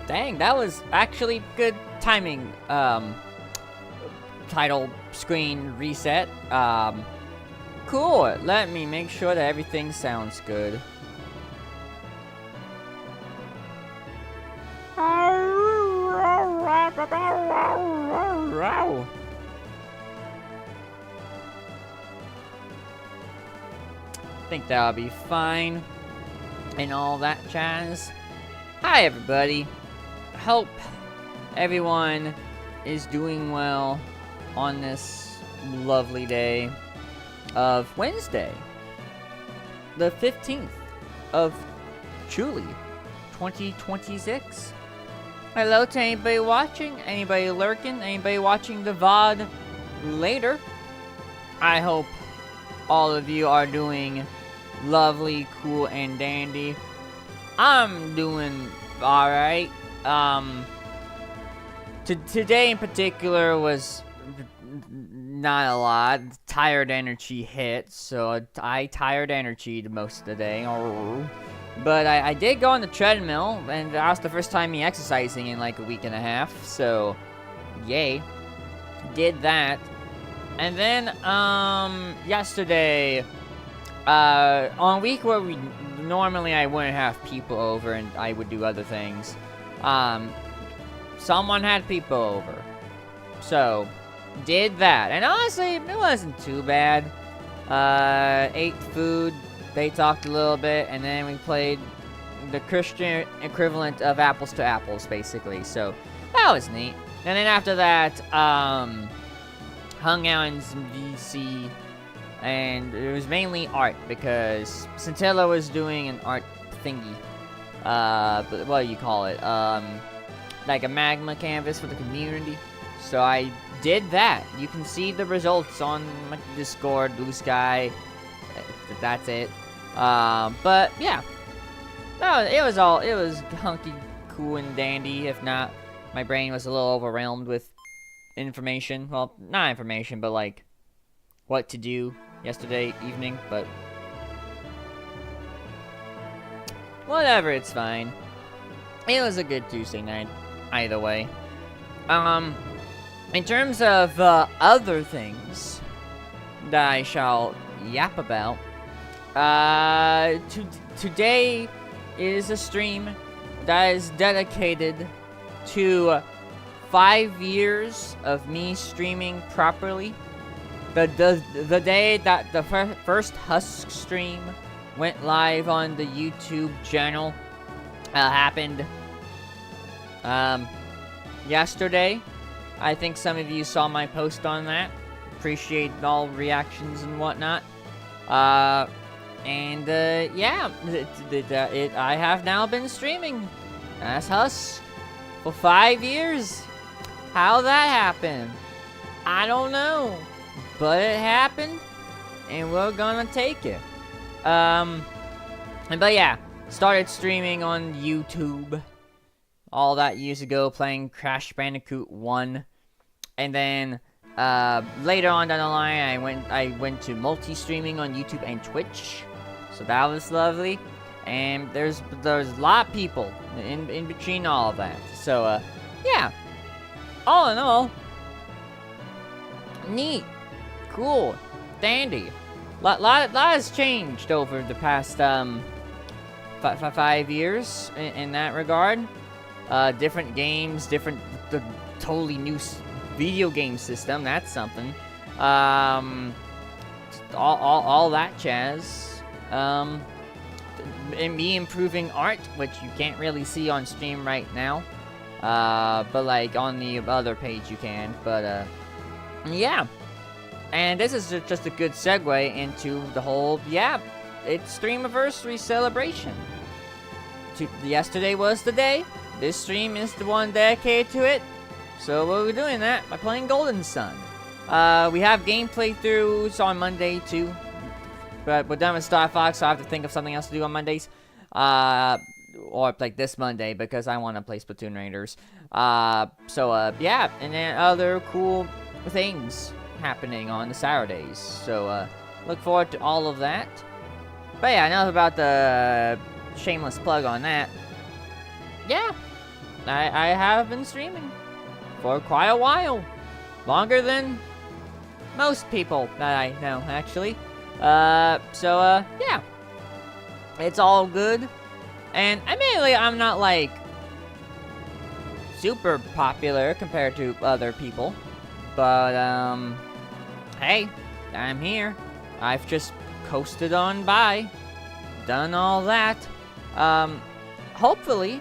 Dang, that was actually good timing. Title screen reset. Cool. Let me make sure that everything sounds good. Think that'll be fine. And all that jazz. Hi, everybody. Hope everyone is doing well on this lovely day of Wednesday, the 15th of July, 2026. Hello to anybody watching, anybody lurking, anybody watching the VOD later. I hope all of you are doing lovely, cool, and dandy. I'm doing alright. Today in particular was not a lot. Tired energy hit, so I tired energy most of the day. But I did go on the treadmill, and that was the first time me exercising in like a week and a half, so yay. Did that. And then, yesterday, on a week where normally I wouldn't have people over and I would do other things, someone had people over. So, did that. And honestly, it wasn't too bad. Ate food, they talked a little bit, and then we played the Christian equivalent of Apples to Apples, basically. So, that was neat. And then after that, hung out in some VC, and it was mainly art, because Scintilla was doing an art thingy. But what do you call it? Like a magma canvas for the community. So I did that. You can see the results on my Discord, Blue Sky. That's it. But yeah. No, it was hunky, cool, and dandy. If not, my brain was a little overwhelmed with information. Well, not information, but like what to do yesterday evening, but whatever, it's fine. It was a good Tuesday night, either way. In terms of other things that I shall yap about, today is a stream that is dedicated to 5 years of me streaming properly. The day that the first Husk stream went live on the YouTube channel happened yesterday. I think some of you saw my post on that. Appreciate all reactions and whatnot. Yeah, I have now been streaming as Husk for 5 years. How that happened, I don't know, but it happened, and we're gonna take it. But yeah, started streaming on YouTube all that years ago, playing Crash Bandicoot 1, and then later on down the line, I went to multi-streaming on YouTube and Twitch, so that was lovely. And there's a lot of people in between all of that, so yeah. All in all, neat, cool, dandy. Lot has changed over the past 5 years in that regard. Different games, the totally new video game system. That's something. All that jazz. And me improving art, which you can't really see on stream right now. But like on the other page you can, but yeah. And this is just a good segue into the whole, yeah, it's Streamiversary celebration. Yesterday was the day, this stream is the one dedicated to it, so we're doing that by playing Golden Sun. We have gameplay throughs on Monday too, but we're done with Star Fox, so I have to think of something else to do on Mondays. Or like this Monday, because I want to play Splatoon Raiders. Yeah, and then other cool things happening on the Saturdays. So, look forward to all of that. But yeah, enough about the shameless plug on that. Yeah, I have been streaming for quite a while. Longer than most people that I know, actually. Yeah. It's all good. And admittedly, I'm not, like, super popular compared to other people. But, hey, I'm here. I've just coasted on by. Done all that. Hopefully,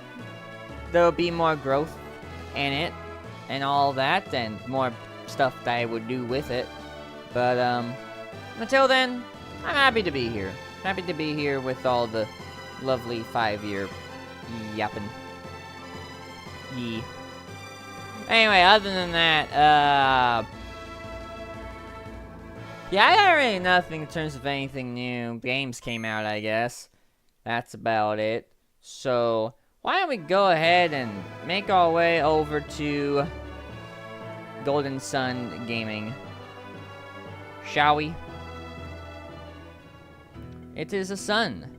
there'll be more growth in it and all that, and more stuff that I would do with it. But, until then, I'm happy to be here. Happy to be here with all the lovely 5-year yapping. Yee. Anyway, other than that, yeah, I got really nothing in terms of anything new. Games came out, I guess. That's about it. So, why don't we go ahead and make our way over to Golden Sun Gaming. Shall we? It is a sun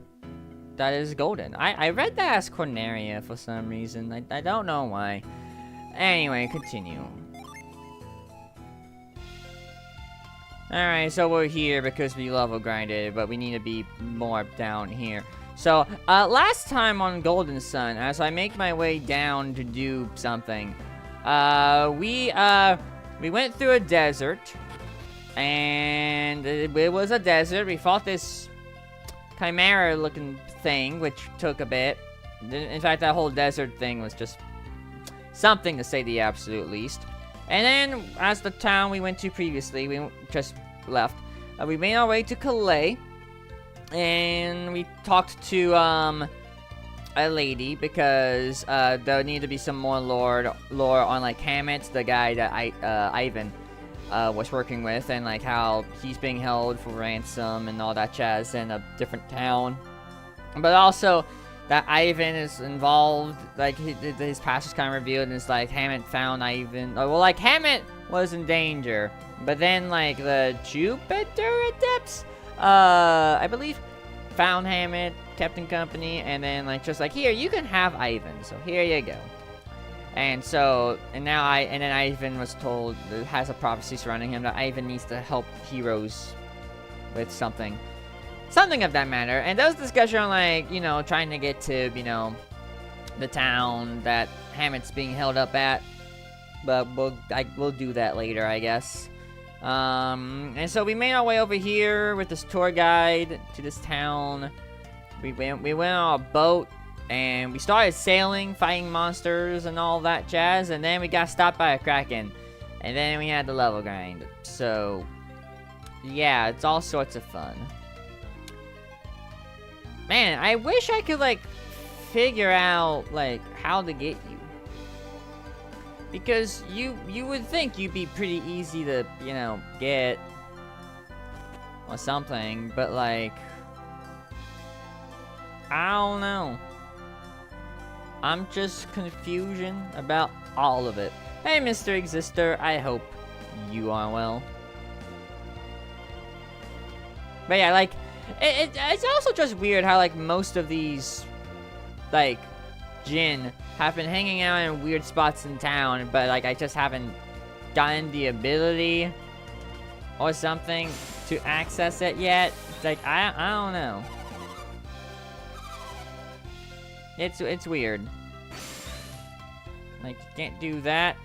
that is golden. I read that as Corneria for some reason. I don't know why. Anyway, continue. Alright, so we're here because we level grinded, but we need to be more down here. So, last time on Golden Sun, as I make my way down to do something, we went through a desert, and it was a desert. We fought this chimera-looking thing, which took a bit. In fact, that whole desert thing was just something, to say the absolute least. And then, as the town we went to previously, we just left. We made our way to Calais, and we talked to a lady because there needed to be some more lore on like Hammett, the guy that Ivan was working with, and like how he's being held for ransom and all that jazz in a different town. But also that Ivan is involved, like his past is kind of revealed, and it's like Hammett found Ivan. Well, like Hammett was in danger, but then like the Jupiter Adepts, I believe, found Hammett, kept him company, and then like just like, here, you can have Ivan, so here you go. And so, and then Ivan was told, has a prophecy surrounding him that Ivan needs to help heroes with something of that matter. And there was discussion on, like, you know, trying to get to, you know, the town that Hammett's being held up at. But we'll do that later, I guess. And so we made our way over here with this tour guide to this town. We went on a boat, and we started sailing, fighting monsters and all that jazz, and then we got stopped by a kraken, and then we had the level grind. So, yeah, it's all sorts of fun. Man, I wish I could, like, figure out, like, how to get you. Because you would think you'd be pretty easy to, you know, get or something, but, like, I don't know. I'm just confusion about all of it. Hey, Mr. Exister, I hope you are well. But yeah, like, it's also just weird how, like, most of these, like, Jinn have been hanging out in weird spots in town, but, like, I just haven't gotten the ability or something to access it yet. It's like, I don't know. It's weird. Like, you can't do that.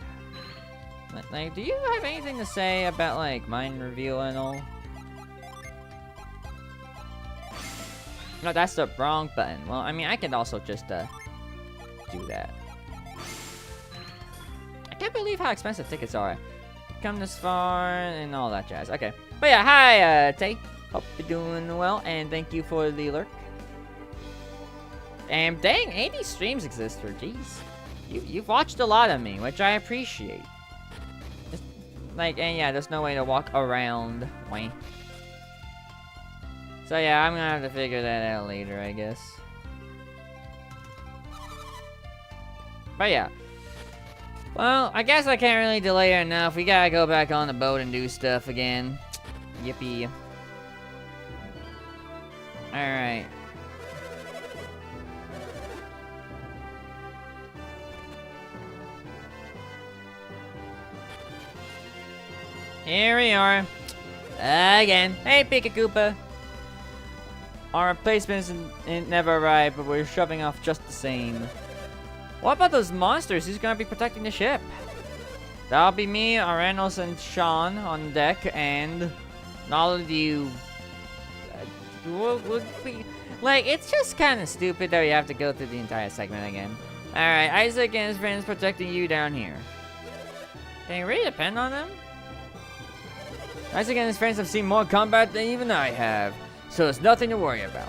Like, do you have anything to say about, like, mind reveal and all? No, that's the wrong button. Well, I mean, I can also just, do that. I can't believe how expensive tickets are. Come this far and all that jazz. Okay. But yeah, hi, Tay. Hope you're doing well, and thank you for the lurk. And dang, 80 streams exist for, jeez. You've watched a lot of me, which I appreciate. Just, like, and yeah, there's no way to walk around. Wait. So yeah, I'm gonna have to figure that out later, I guess. But yeah. Well, I guess I can't really delay it enough. We gotta go back on the boat and do stuff again. Yippee. Alright. Here we are. Again. Hey, Pika-Koopa. Our replacements never arrived, but we're shoving off just the same. What about those monsters? Who's gonna be protecting the ship? That'll be me, Aranos, and Sean on deck, and all of you. Like, it's just kind of stupid that we have to go through the entire segment again. Alright, Isaac and his friends protecting you down here. Can you really depend on them? Isaac and his friends have seen more combat than even I have, so it's nothing to worry about.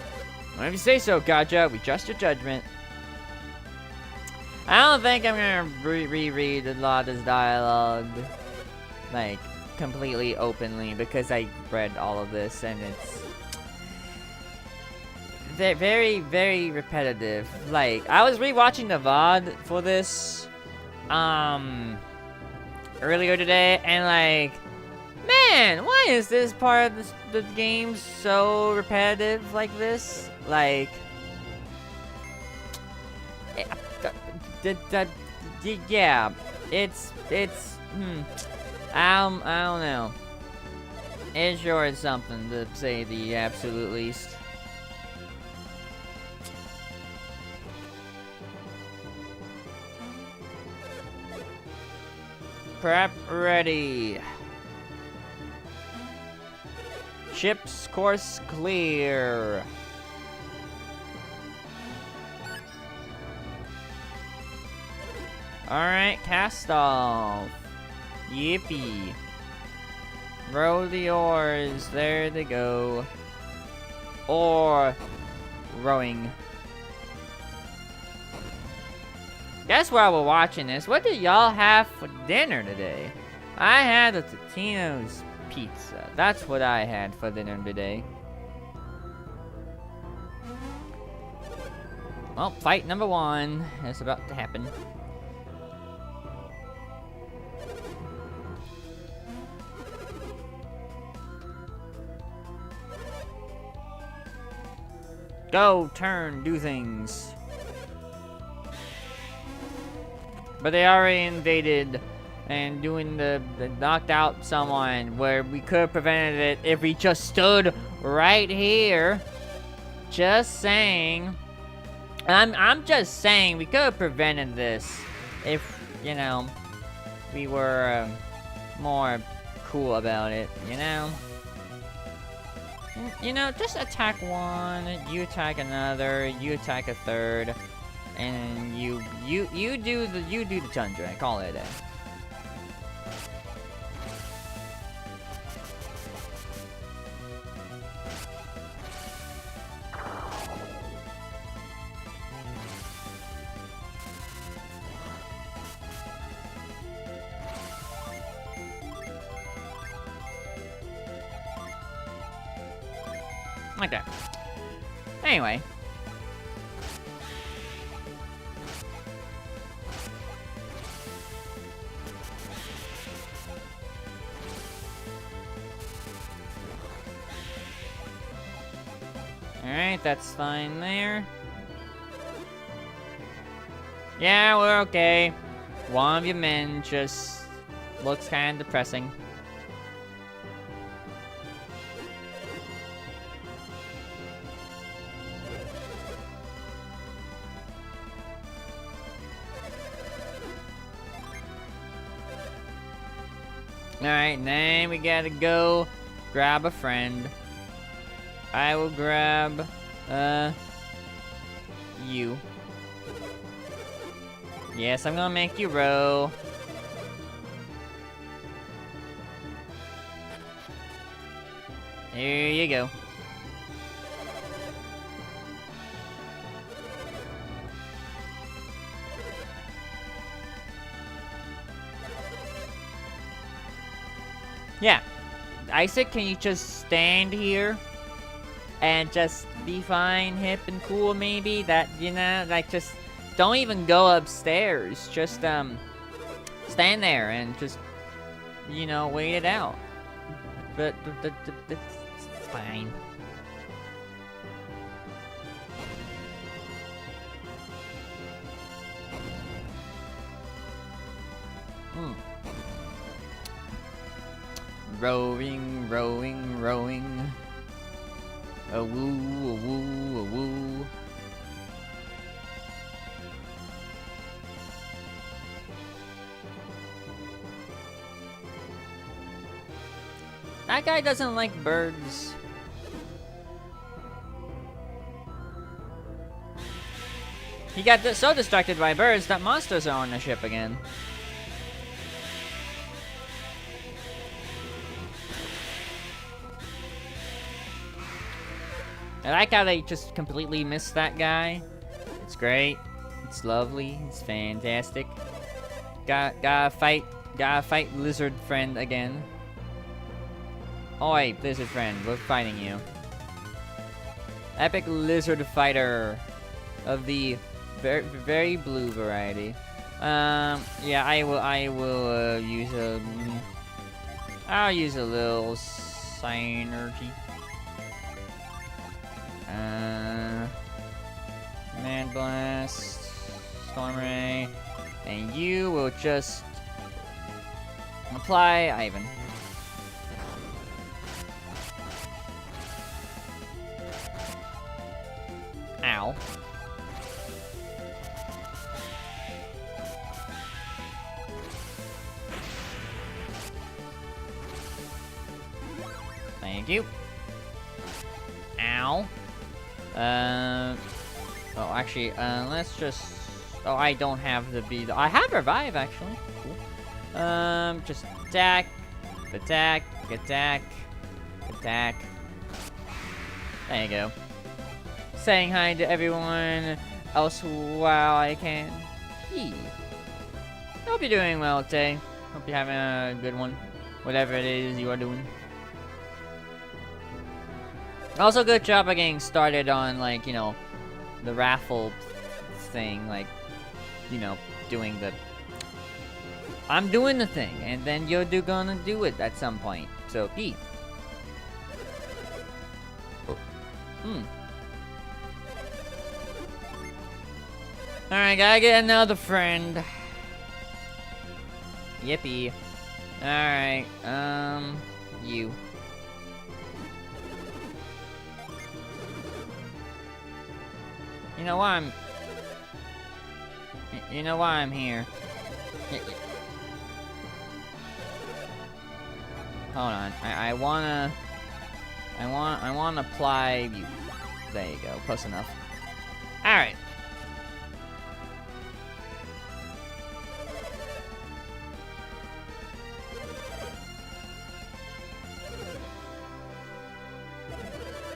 Well, if you say so, Gotcha, we trust your judgment. I don't think I'm gonna reread a lot of this dialogue, like, completely openly, because I read all of this, and it's very, very repetitive. Like, I was rewatching the VOD for this, earlier today, and like, man, why is this part of the game so repetitive like this? Like, yeah, it's, I don't know. It sure is something, to say the absolute least. Prep ready. Ship's course clear. Alright, cast off. Yippee. Row the oars. There they go. Or rowing. Guess while we're watching this, what did y'all have for dinner today? I had a Totino's pizza. That's what I had for dinner today. Well, fight number 1 is about to happen. Go, turn, do things. But they already invaded and doing the knocked out someone where we could have prevented it if we just stood right here. Just saying. I'm just saying we could have prevented this if, you know, we were more cool about it, you know? You know, just attack one, you attack another, you attack a third, and you do the tundra. Call it a day. Like that. Anyway. Alright, that's fine there. Yeah, we're okay. One of your men just looks kind of depressing. Alright, then we gotta go grab a friend. I will grab, you. Yes, I'm gonna make you row. Here you go. Yeah. Isaac, can you just stand here? And just be fine, hip and cool maybe? That, you know, like just don't even go upstairs. Just, stand there and just, you know, wait it out. But it's fine. rowing, rowing, rowing. A woo, a woo, a woo. That guy doesn't like birds. He got so distracted by birds that monsters are on the ship again. I like how they just completely missed that guy. It's great. It's lovely. It's fantastic. Gotta fight lizard friend again. Oi, lizard friend, we're fighting you. Epic lizard fighter of the very blue variety. Yeah, I will use a. I'll use a little synergy. Mad Blast, Storm Ray, and you will just apply Ivan. Ow. Thank you. Ow. Oh, actually, let's just... Oh, I don't have the bead. I have revive, actually. Cool. Just attack, attack, attack, attack. There you go. Saying hi to everyone else while I can. Yee. Hope you're doing well today. Hope you're having a good one. Whatever it is you are doing. Also, good job of getting started on, like, you know, the raffle thing. Like, you know, doing the... I'm doing the thing, and then you're gonna do it at some point. So, yee. Alright, gotta get another friend. Yippee. Alright, you. You know why I'm here. Hold on. I wanna apply you. There you go. Close enough. Alright.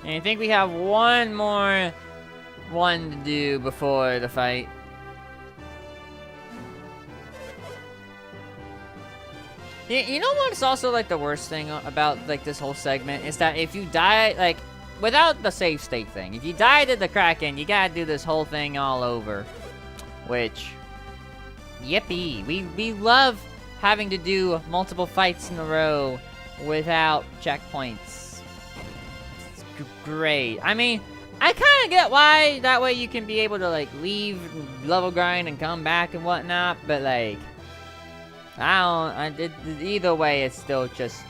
And I think we have one more one to do before the fight. You know what's also like the worst thing about like this whole segment is that if you die, like, without the save state thing, if you die to the Kraken, you gotta do this whole thing all over. Which, yippee, we love having to do multiple fights in a row without checkpoints. It's great. I mean, I kind of get why that way you can be able to like leave, level grind, and come back and whatnot, but like, either way, it's still just.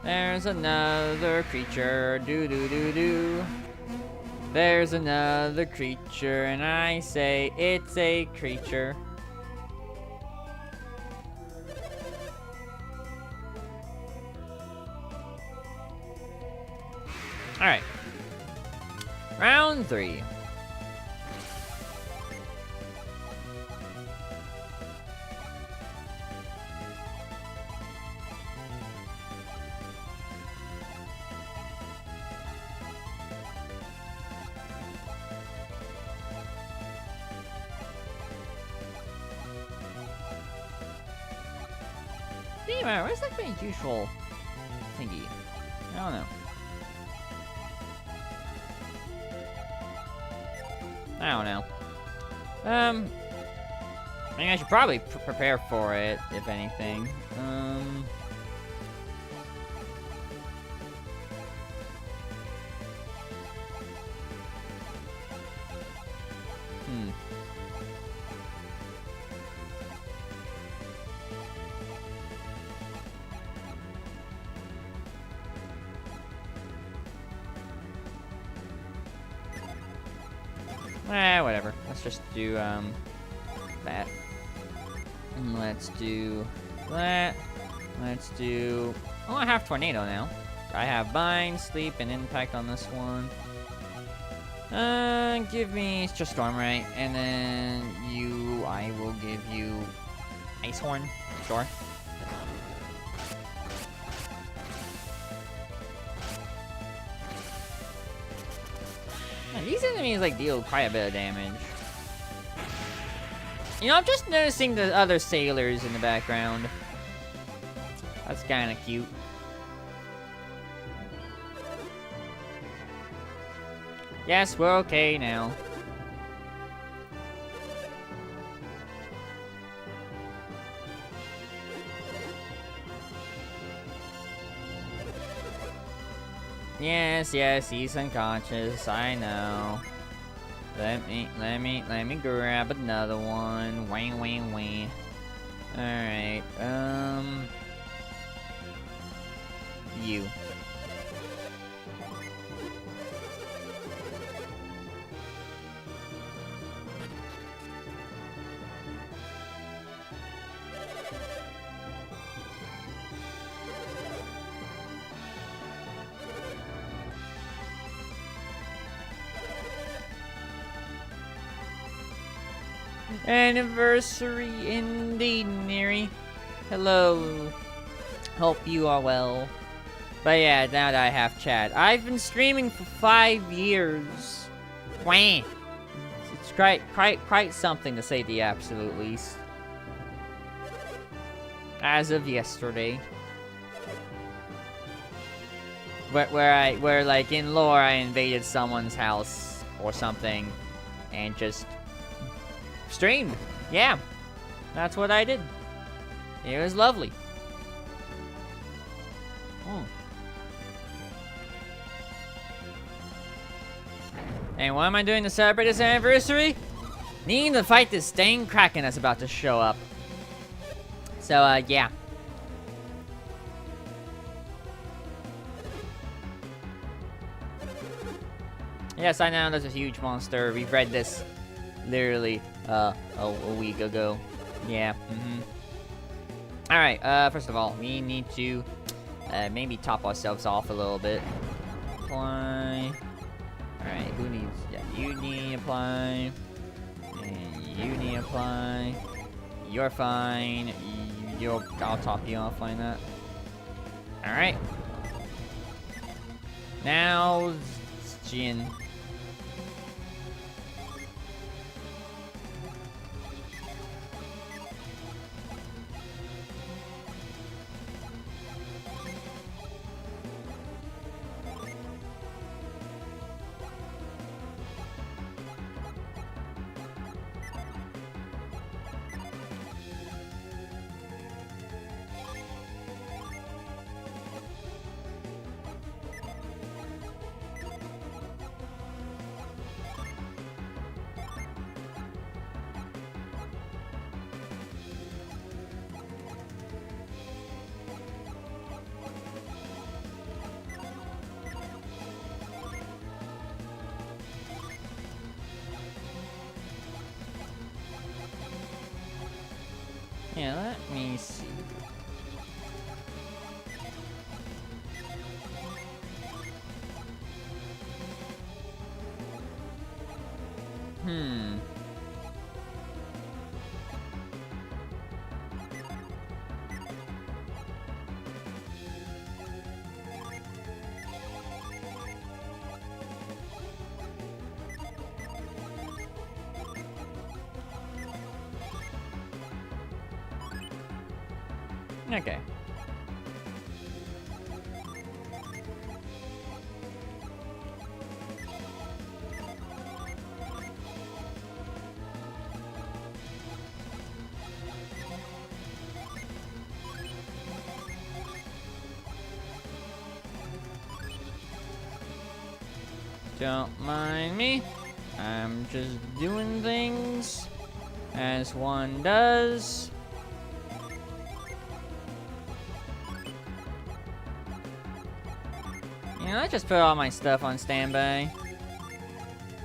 There's another creature, do. There's another creature, and I say it's a creature. Alright. Round 3. Where's that being usual thingy? I don't know. I don't know. I think I should probably prepare for it, if anything. Whatever. Let's just do, that. And let's do that. Let's do... Oh, I have Tornado now. I have Bind, Sleep, and Impact on this one. Give me just Storm, right? And then you... I will give you... Ice Horn. Sure. Man, these enemies, like, deal quite a bit of damage. You know, I'm just noticing the other sailors in the background. That's kind of cute. Yes, we're okay now. Yes, he's unconscious. I know. Let me grab another one. Wang, wang, wang. Alright, you. Anniversary indeed, Neri. Hello. Hope you are well. But yeah, now that I have chat. I've been streaming for 5 years. Wah. It's quite something to say the absolute least. As of yesterday. Where like in lore I invaded someone's house or something and just streamed. Yeah. That's what I did. It was lovely. And what am I doing to celebrate this anniversary? Needing to fight this dang kraken that's about to show up. So, yeah. Yes, I know there's a huge monster. We've read this literally a week ago. Yeah. Alright, first of all, we need to maybe top ourselves off a little bit. Apply. Alright, who needs... Yeah, you need apply. And you need apply. You're fine. I'll top you off like that. Alright. Now, Jin. Yeah, let me see. Okay. Don't mind me. I'm just doing things as one does. You know, I just put all my stuff on standby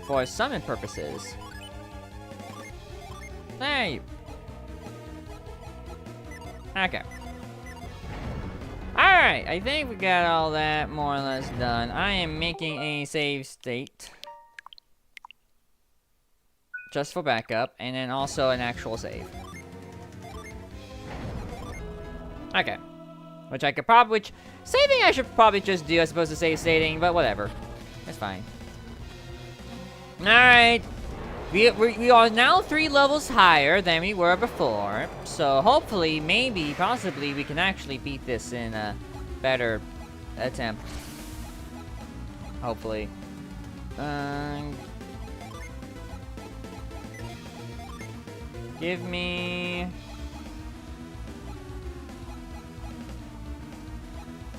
for summon purposes. There you. Okay. Alright, I think we got all that more or less done. I am making a save state. Just for backup, and then also an actual save. Okay. Which I could probably... saving I should probably just do as opposed to save stating, but whatever. It's fine. Alright. We are now 3 levels higher than we were before. So hopefully, maybe, possibly, we can actually beat this in a better attempt. Hopefully. Give me...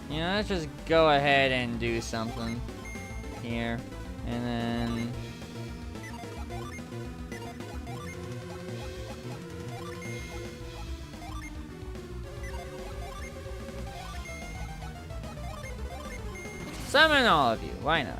you know, let's just go ahead and do something here. And then... summon all of you, why not?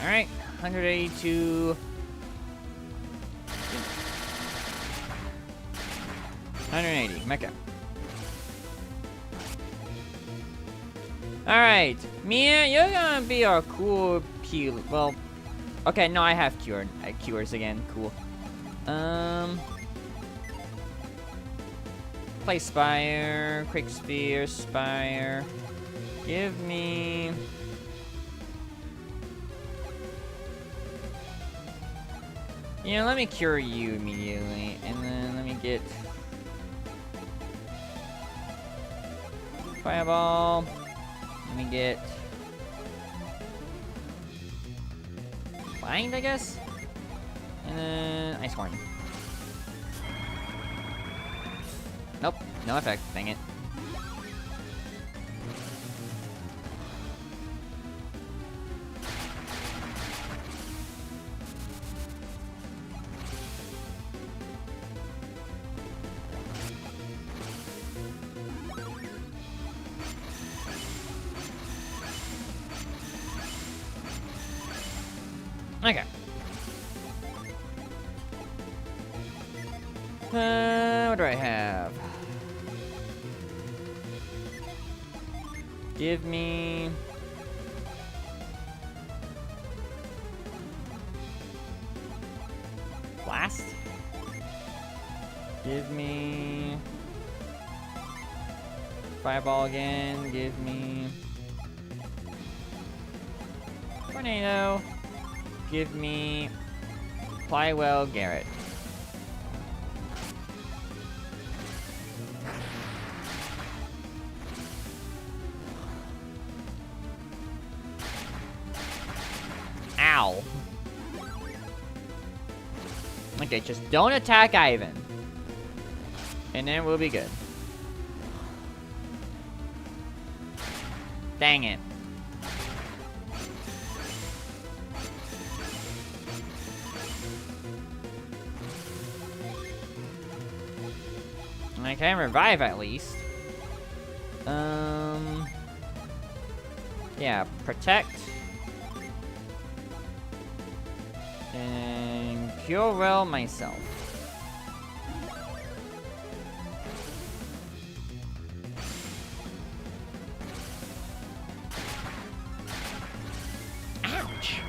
Alright, 182. 180, mecha. Alright, Mia, you're gonna be our cool peel. Well, okay, no, I have cures again. Cool. Play Spire, Quick Spear, Spire. Give me... you know, let me cure you immediately, and then let me get... Fireball. Let me get... Blind, I guess? And then... Ice Horn. Nope, no effect, dang it. Okay. What do I have? Give me... Blast? Give me... Fireball again. Give me... Tornado. Give me... Plywell Garrett. Ow. Okay, just don't attack Ivan. And then we'll be good. Dang it. I can revive at least. Yeah, protect. And cure well myself. Ouch.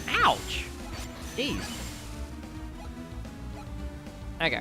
Ouch! Jeez. Okay.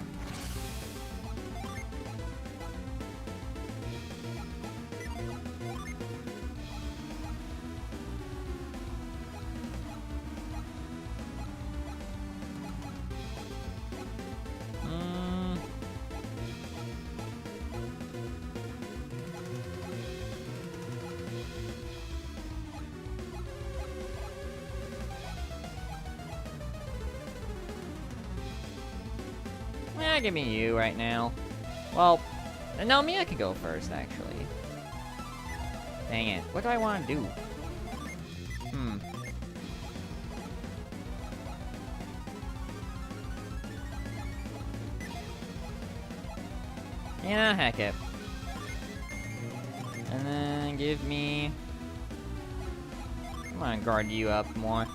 give me you right now. Well, no, Mia could go first, actually. Dang it. What do I want to do? Yeah, heck it. And then give me... I'm gonna guard you up more.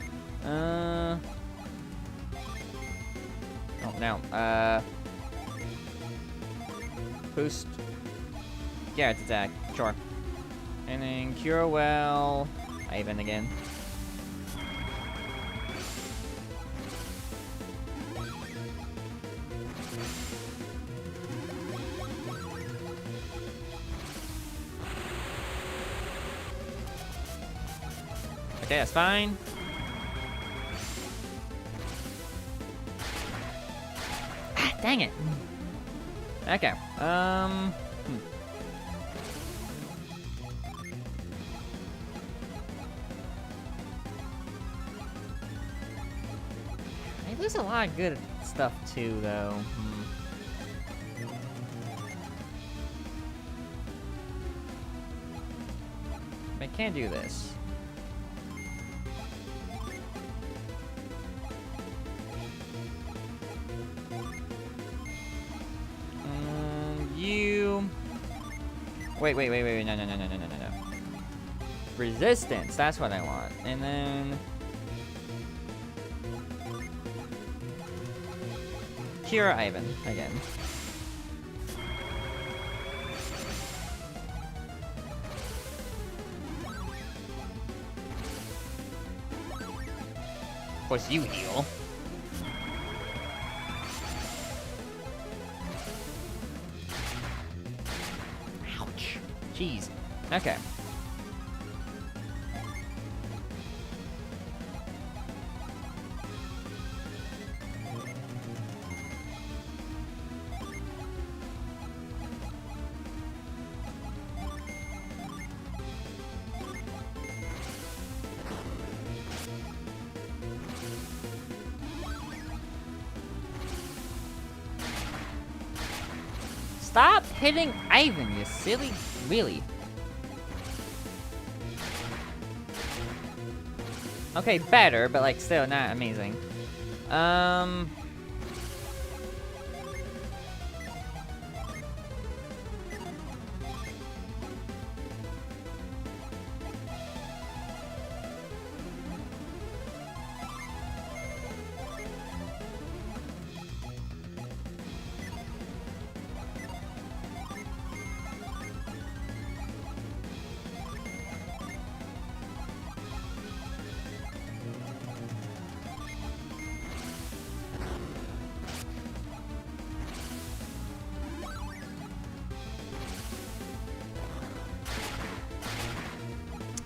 Oh, no. Boost. Garrett's attack. Sure. And then Cure Well. Ivan again. Okay, that's fine. Ah, dang it. Okay. There's a lot of good stuff too, though. I can't do this. You. Wait, no. Resistance, that's what I want. And then... Cure Ivan, again. Of course, you heal. Ouch. Jeez. Okay. Stop hitting Ivan, you silly... Really? Okay, better, but like still not amazing.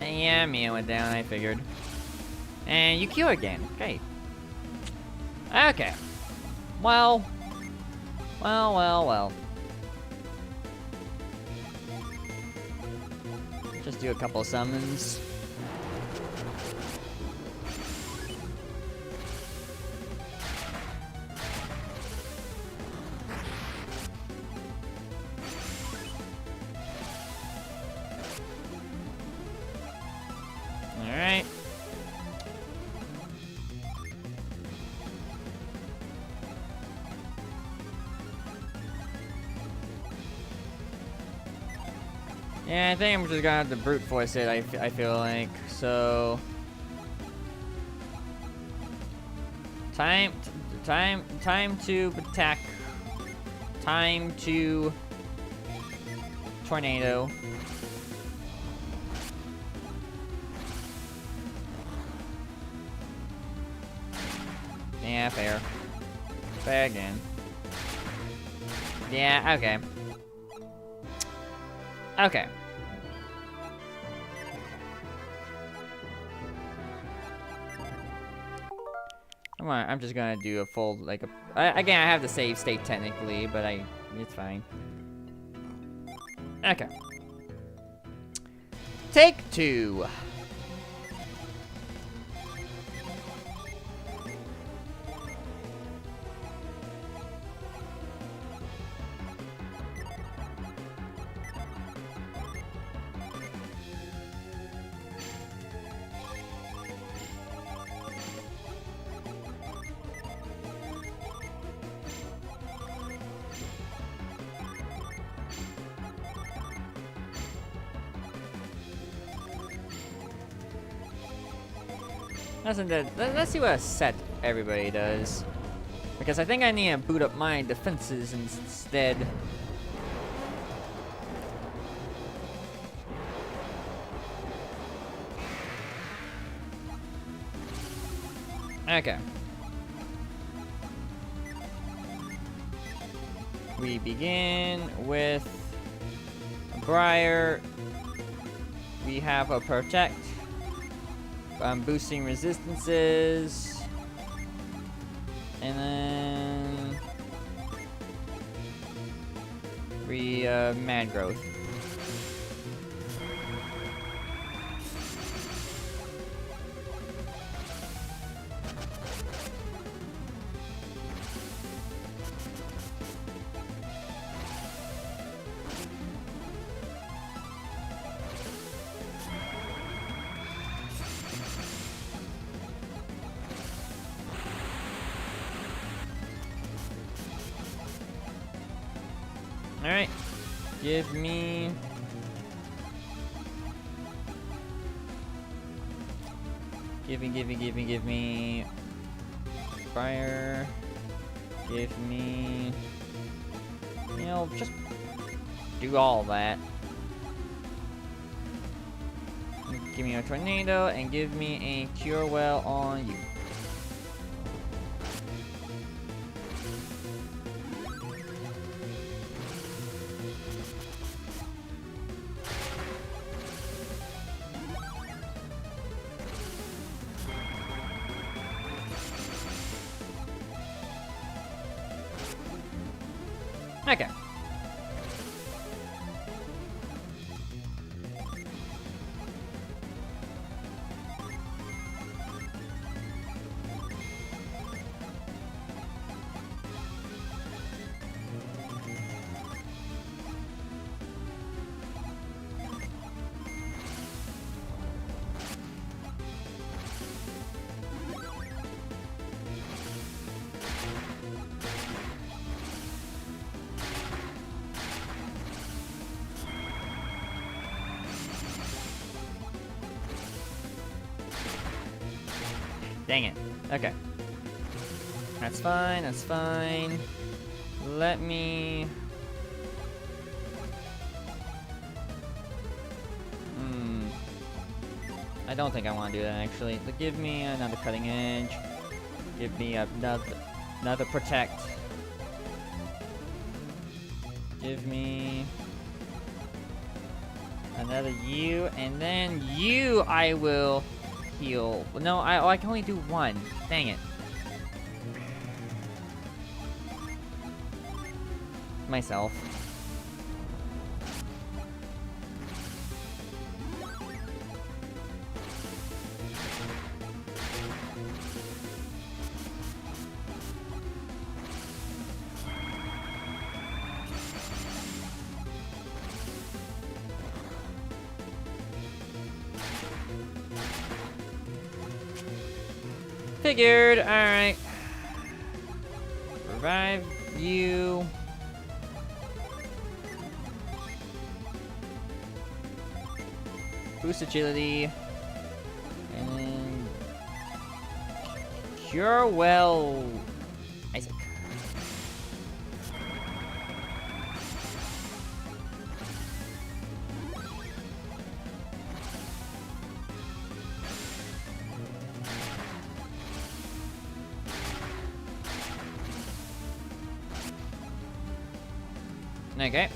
Yeah, Mia went down, I figured. And you kill again. Okay. Okay. Well. Just do a couple summons. Alright. Yeah, I think I'm just gonna have to brute force it, I feel like. So... Time to attack. Time to... Tornado. Yeah, fair. Fair again. Yeah, okay. Okay. Come on, I'm just gonna do a full, like, again, I have the save state technically, but it's fine. Okay. Take 2. Let's see what a set everybody does. Because I think I need to boot up my defenses instead. Okay. We begin with a Briar. We have a Protect. Boosting resistances. And then Mad Growth. Alright. Give me Fire. Give me, you know, just do all that. Give me a Tornado and give me a Cure Well on you. Okay. Dang it. Okay. That's fine, that's fine. Let me... I don't think I want to do that, actually. But give me another Cutting Edge. Give me another Protect. Give me... another you, and then you I will... heal. No, I can only do one. Dang it. Myself. Figured. Alright. Revive you. Boost agility. And then... Cure Well... Isaac. Okay.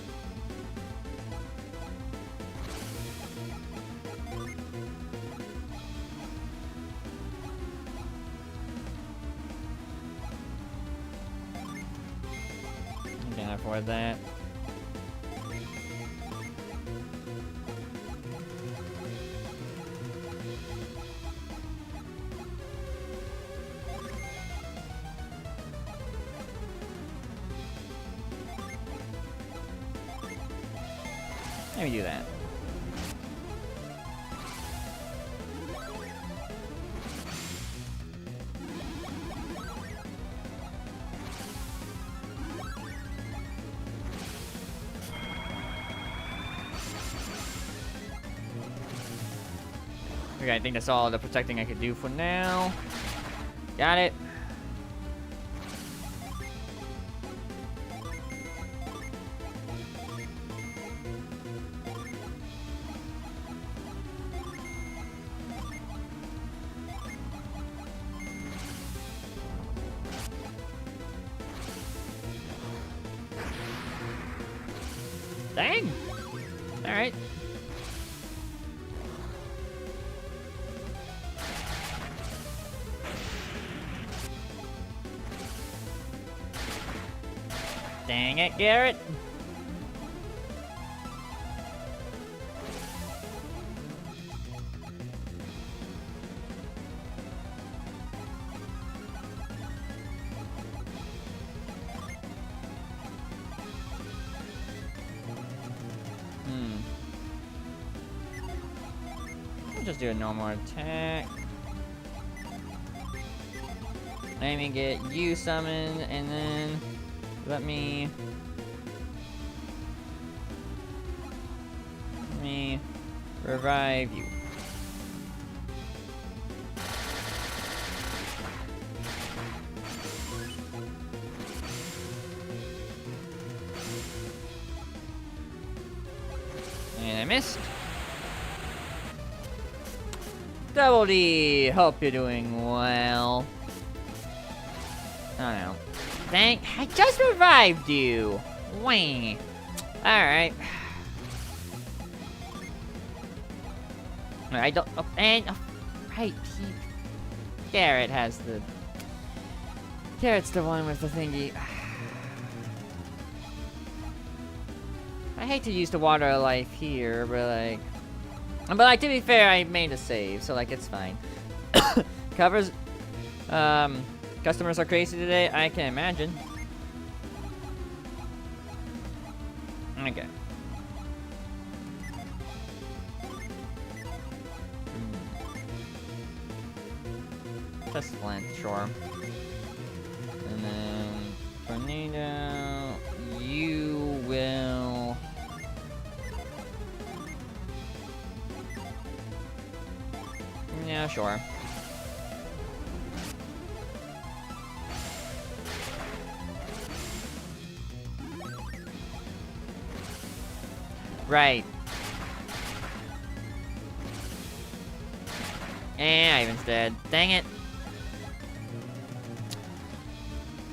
I can't afford that. Let me do that. Okay, I think that's all the protecting I could do for now. Got it. Dang! Alright. Dang it, Garrett. I'll just do a normal attack. Let me get you summoned, and then let me revive you. And I missed. Double D, hope you're doing well. Oh no. Thank, I just revived you. Wah. Alright. I don't, oh, and, oh, right, Garrett has the, Garrett's the one with the thingy. I hate to use the water life here, but like, to be fair, I made a save, so like, it's fine. Covers, customers are crazy today, I can imagine. Okay. Just flint, sure. And then, tornado, you will... Yeah, sure. Right. And Ivan's dead. Dang it.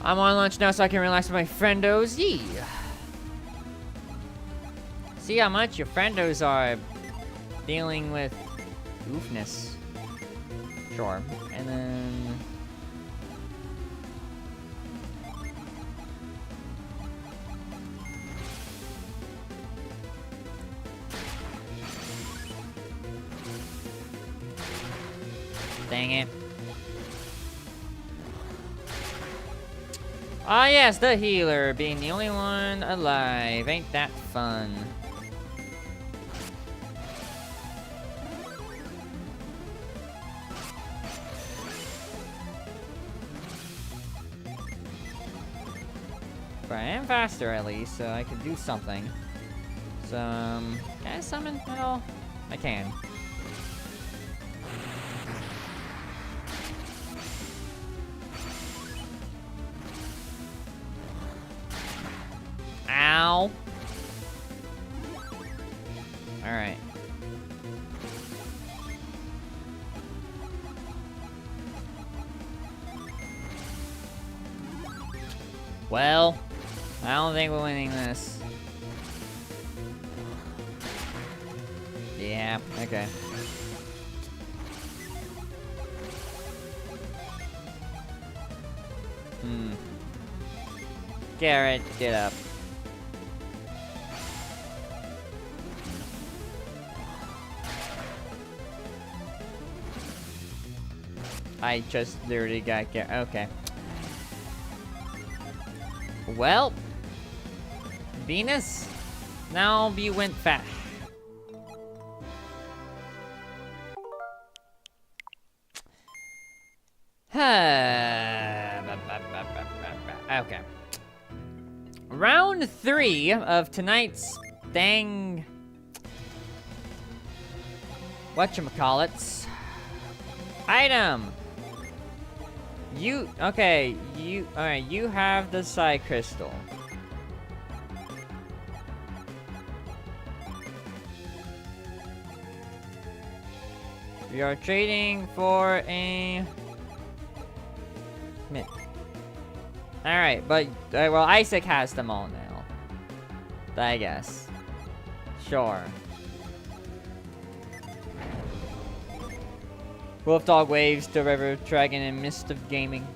I'm on lunch now so I can relax with my friendos. Yee. See how much your friendos are dealing with goofness. Sure. And then... Dang it. Ah yes, the healer, being the only one alive. Ain't that fun? But I am faster at least, so I can do something. So, can I summon at all? I can. Ow. Alright. Well, I don't think we're winning this. Yeah, okay. Garrett, get up. I just literally got Garrett. Okay. Well, Venus, now you went fast. Okay. Round 3 of tonight's dang whatchamacallits. Item! You, okay, alright, you have the side crystal. We are trading for a... mint. Alright, but, well, Isaac has them all now. I guess. Sure. Wolf Dog waves to River Dragon and Mist of Gaming.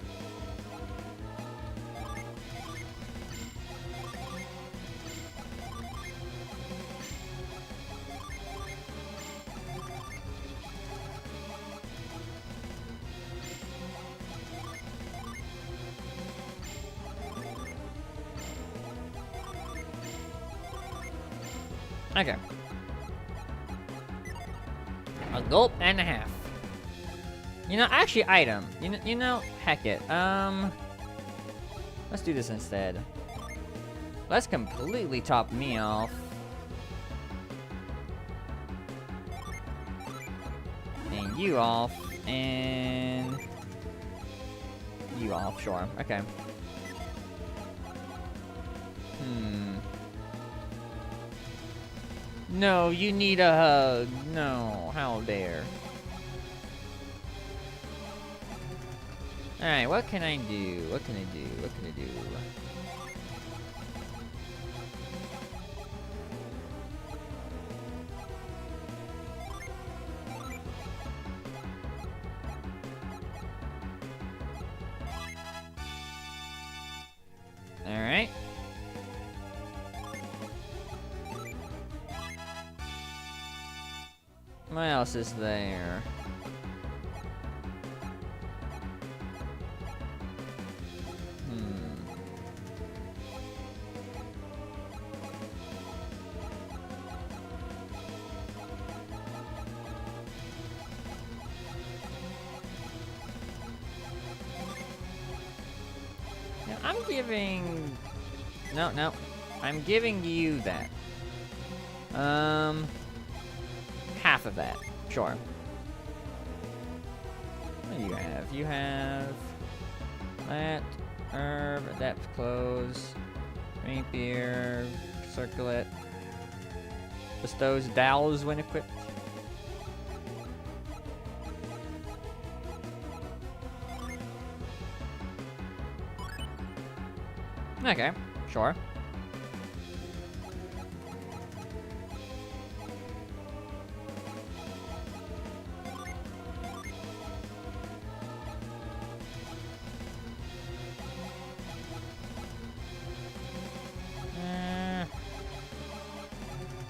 Okay. A gulp and a half. You know, actually, item. You know, heck it. Let's do this instead. Let's completely top me off. And you off. And... you off, sure. Okay. No, you need a hug. No, how dare. Alright, what can I do? What can I do? What can I do? Alright. What else is there? I'm giving... No. I'm giving you that. Half of that. Sure. What do you have? You have... that, herb, adept clothes, rapier, circlet, bestows dowels when equipped. Okay, sure.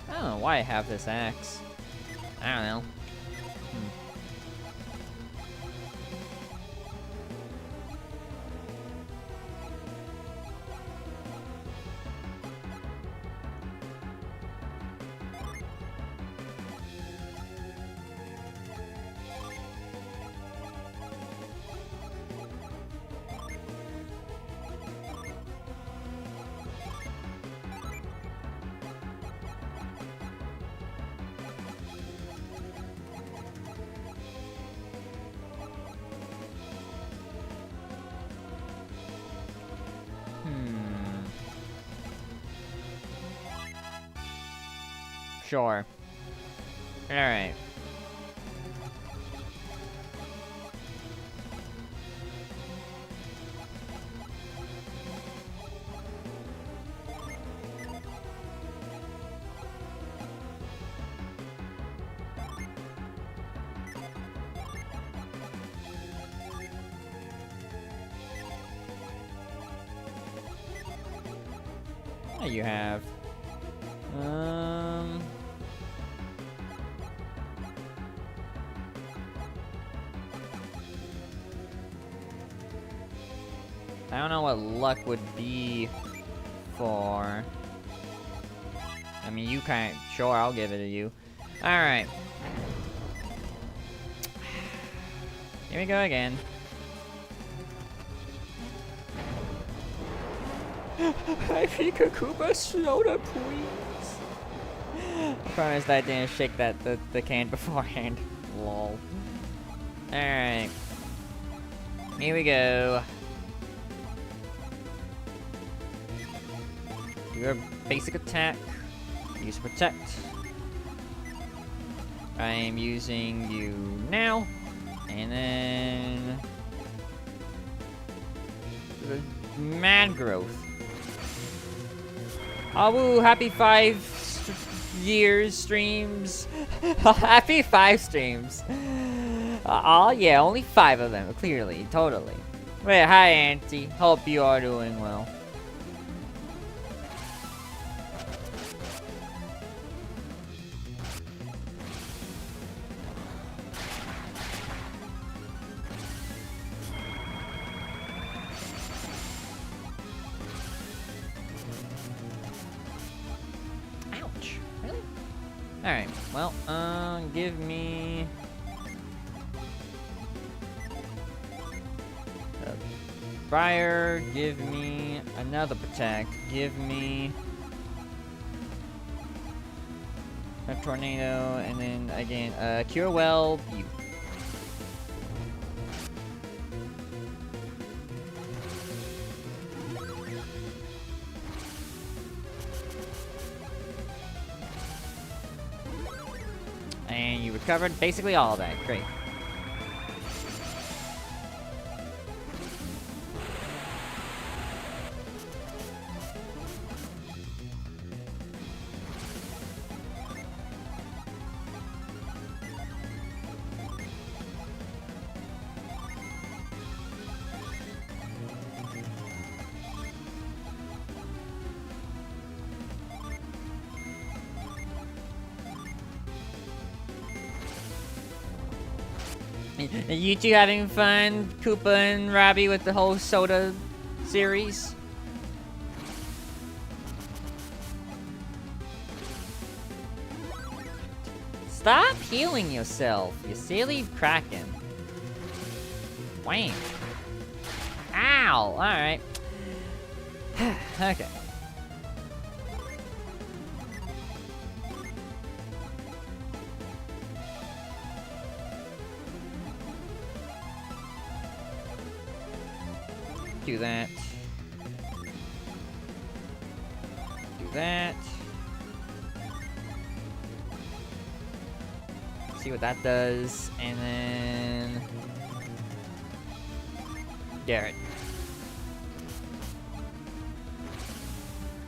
I don't know why I have this axe. I don't know. Sure. Alright. What do you have? I don't know what luck would be for. I mean, you can't. Sure, I'll give it to you. Alright. Here we go again. I think a Koopa soda, please. I promised I didn't shake the can beforehand. Lol. Alright. Here we go. Your basic attack. Use protect. I am using you now. And then... mad growth. Oh, woo, happy 5 years streams. Happy 5 streams. Oh, yeah, only 5 of them, clearly, totally. Wait, hi, Auntie. Hope you are doing well. Ouch, really? Alright, well, give me... Fire, give me another protect, give me a tornado, and then again, cure well, you. And you recovered basically all of that, great. Are you two having fun, Koopa and Robbie, with the whole soda series? Stop healing yourself, you silly kraken. Wham. Ow! Alright. Okay. Do that. Do that. See what that does, and then... Garrett.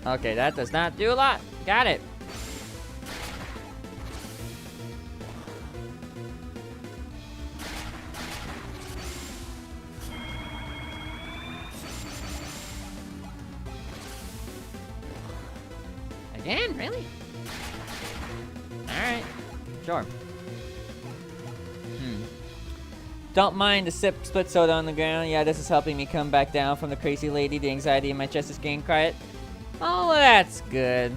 Okay, that does not do a lot. Got it. Again? Really? Alright. Sure. Don't mind the split soda on the ground. Yeah, this is helping me come back down from the crazy lady. The anxiety in my chest is getting quiet. Oh, that's good.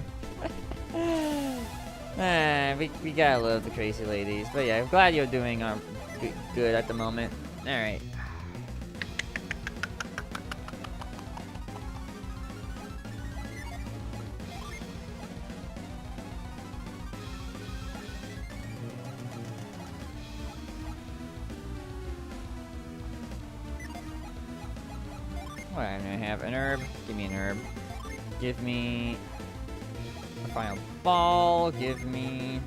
We gotta love the crazy ladies. But yeah, I'm glad you're doing good at the moment. Alright. Alright, I'm gonna have an herb. Give me an herb. Give me a final ball. Give me...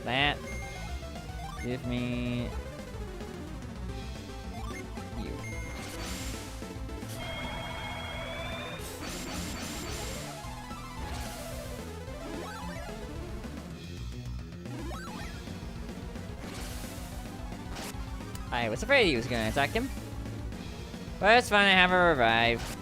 that. Give me... you. I was afraid he was gonna attack him. But it's fine, I have a revive.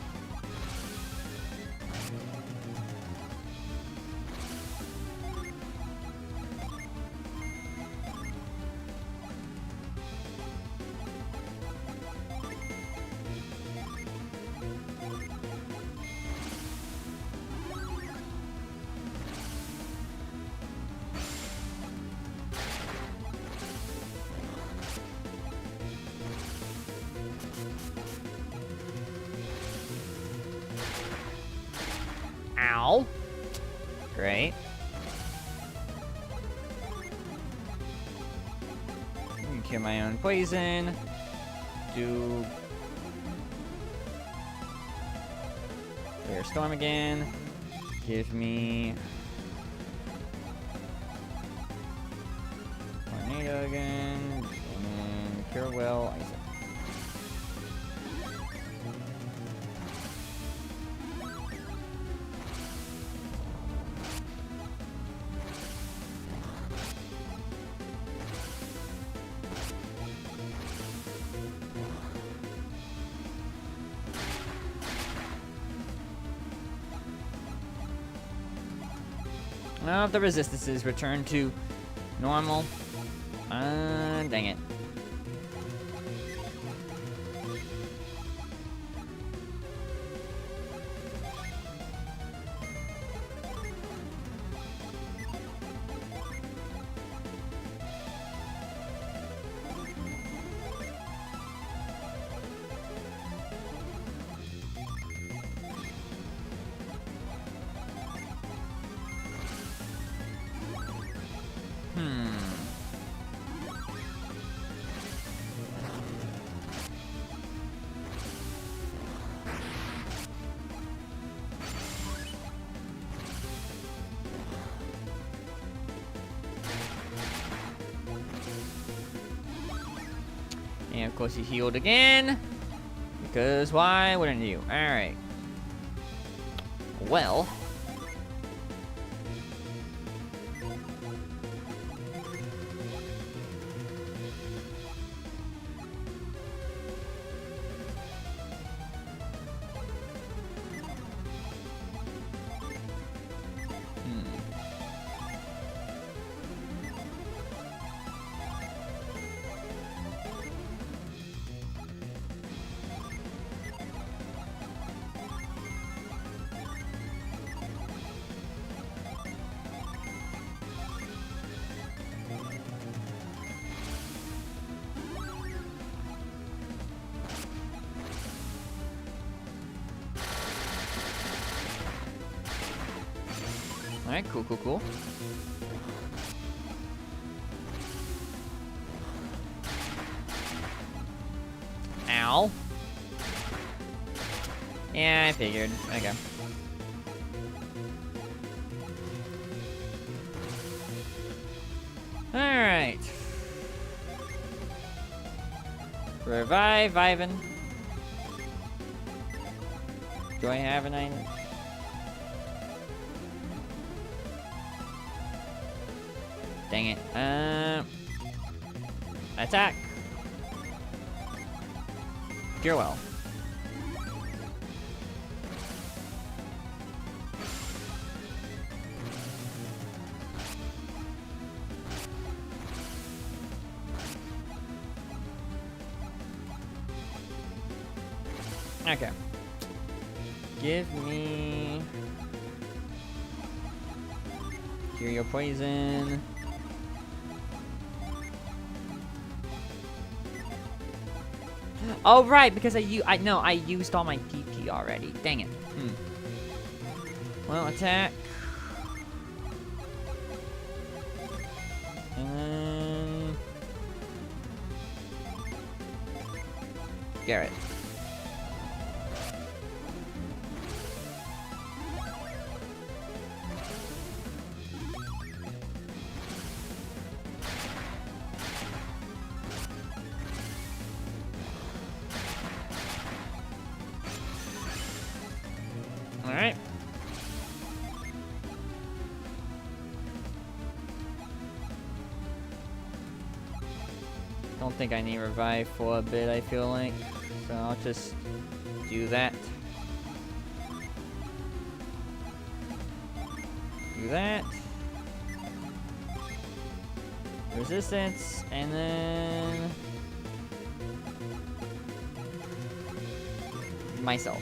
Ow. Great. Cure my own poison. Do Clear Storm again. Give me Tornado again. And then Cure Will. The resistances return to normal. Dang it. And of course he healed again. Because why wouldn't you? Alright. Well. Alright, cool. Ow. Yeah, I figured. Okay. Alright. Revive Ivan. Do I have an item? Dang it. Attack. Cure well. Okay. Give me... Cure your poison. Oh, right, because I used all my PP already. Dang it. Well, attack. And then... Garrett. Alright. Don't think I need revive for a bit, I feel like. So I'll just do that. Do that. Resistance, and then... myself.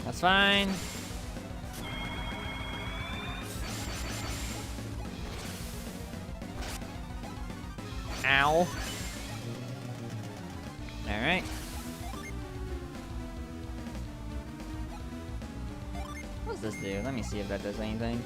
That's fine. Ow. Alright. What does this do? Let me see if that does anything.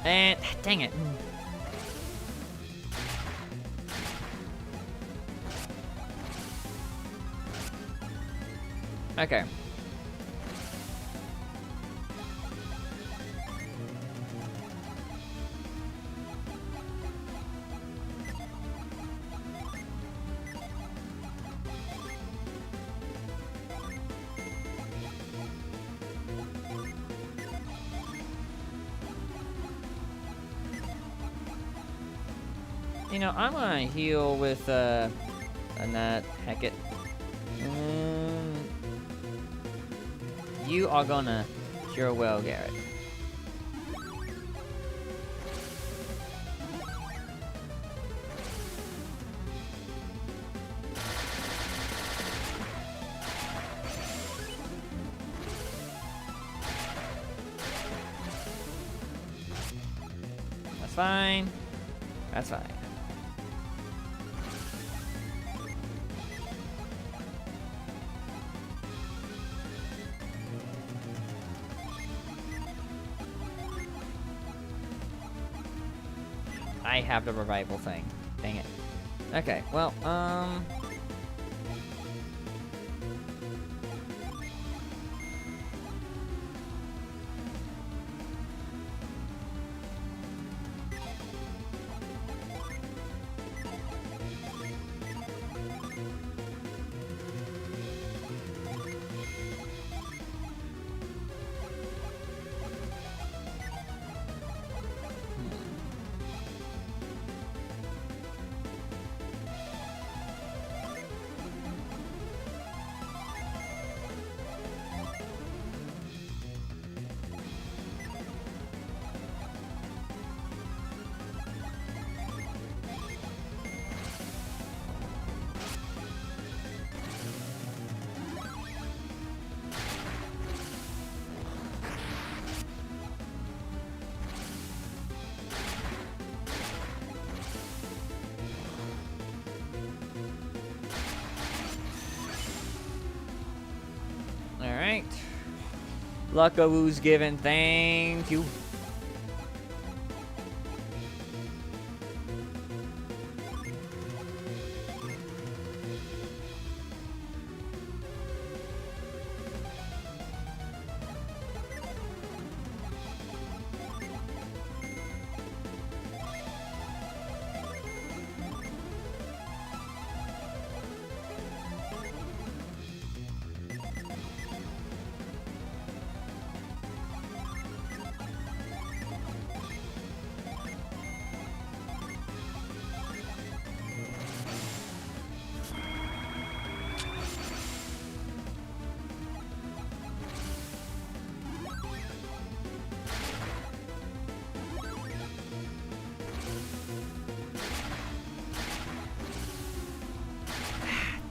And dang it. Okay. You know, I'm gonna heal with a nut. Heck it. You are gonna cure well, Garrett. That's fine. That's fine. I have the revival thing. Dang it. Okay, well, alright. Luckawoo's given, thank you.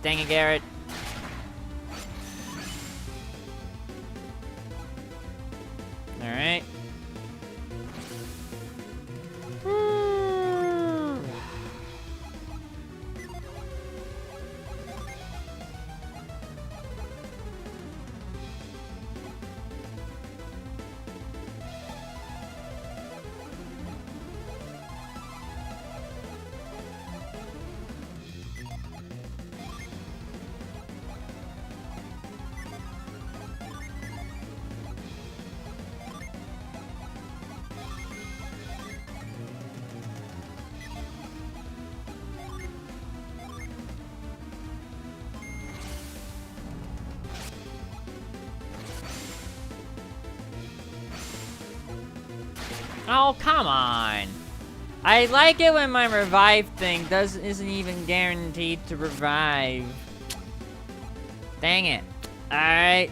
Dang it, Garrett. Alright. Oh, come on. I like it when my revive thing isn't even guaranteed to revive. Dang it. Alright.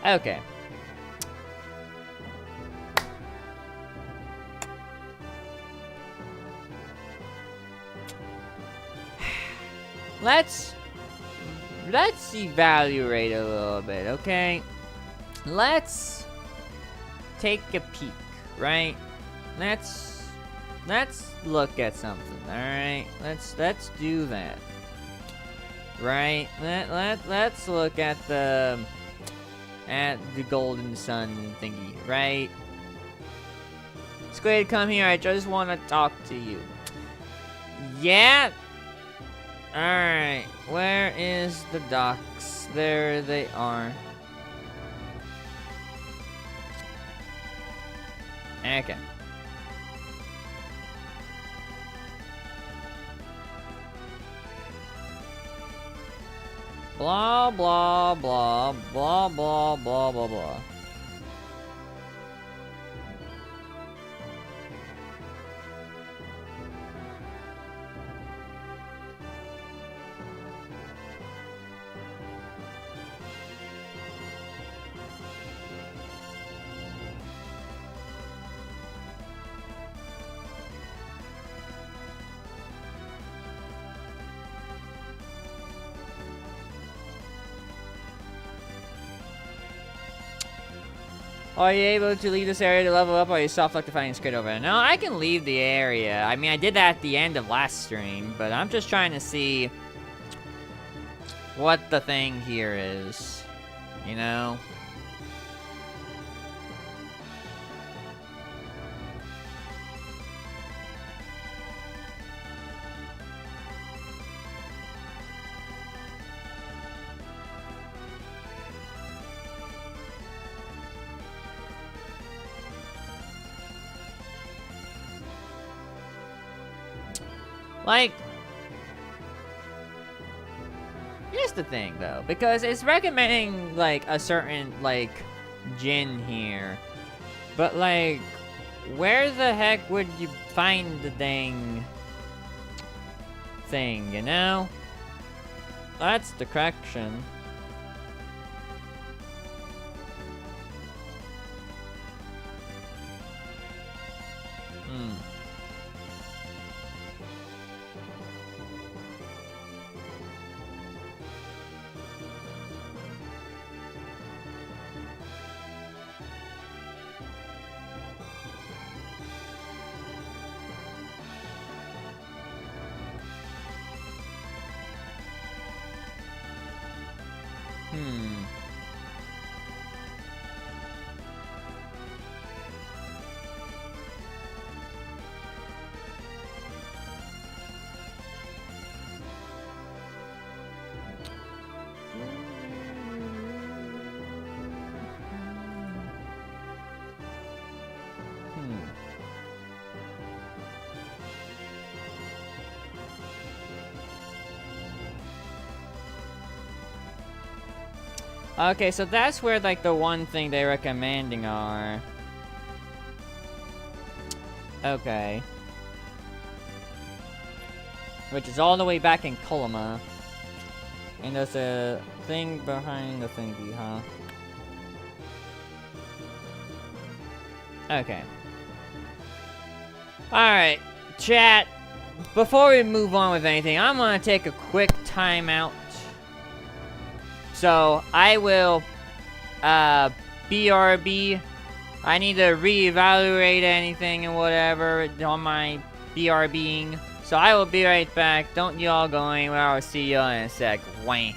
Okay. Let's evaluate a little bit, okay? Let's take a peek, right? Let's look at something, all right? Let's do that, right? Let's look at the golden sun thingy, right? Squid, come here. I just want to talk to you. Yeah. All right. Where is the ducks? There they are. Okay. Blah, blah, blah, blah, blah, blah, blah, blah. Are you able to leave this area to level up, or are you soft-locked to fighting squid over there? No, I can leave the area. I mean, I did that at the end of last stream, but I'm just trying to see what the thing here is, you know? Like, here's the thing, though, because it's recommending, like, a certain, like, gin here. But, like, where the heck would you find the dang thing, you know? That's the correction. Okay, so that's where, like, the one thing they're recommending are. Okay. Which is all the way back in Coloma. And there's a thing behind the thingy, huh? Okay. Alright, chat. Before we move on with anything, I'm gonna take a quick timeout. So, I will, BRB. I need to reevaluate anything and whatever on my BRBing. So, I will be right back. Don't y'all go anywhere. I'll see y'all in a sec. Wham.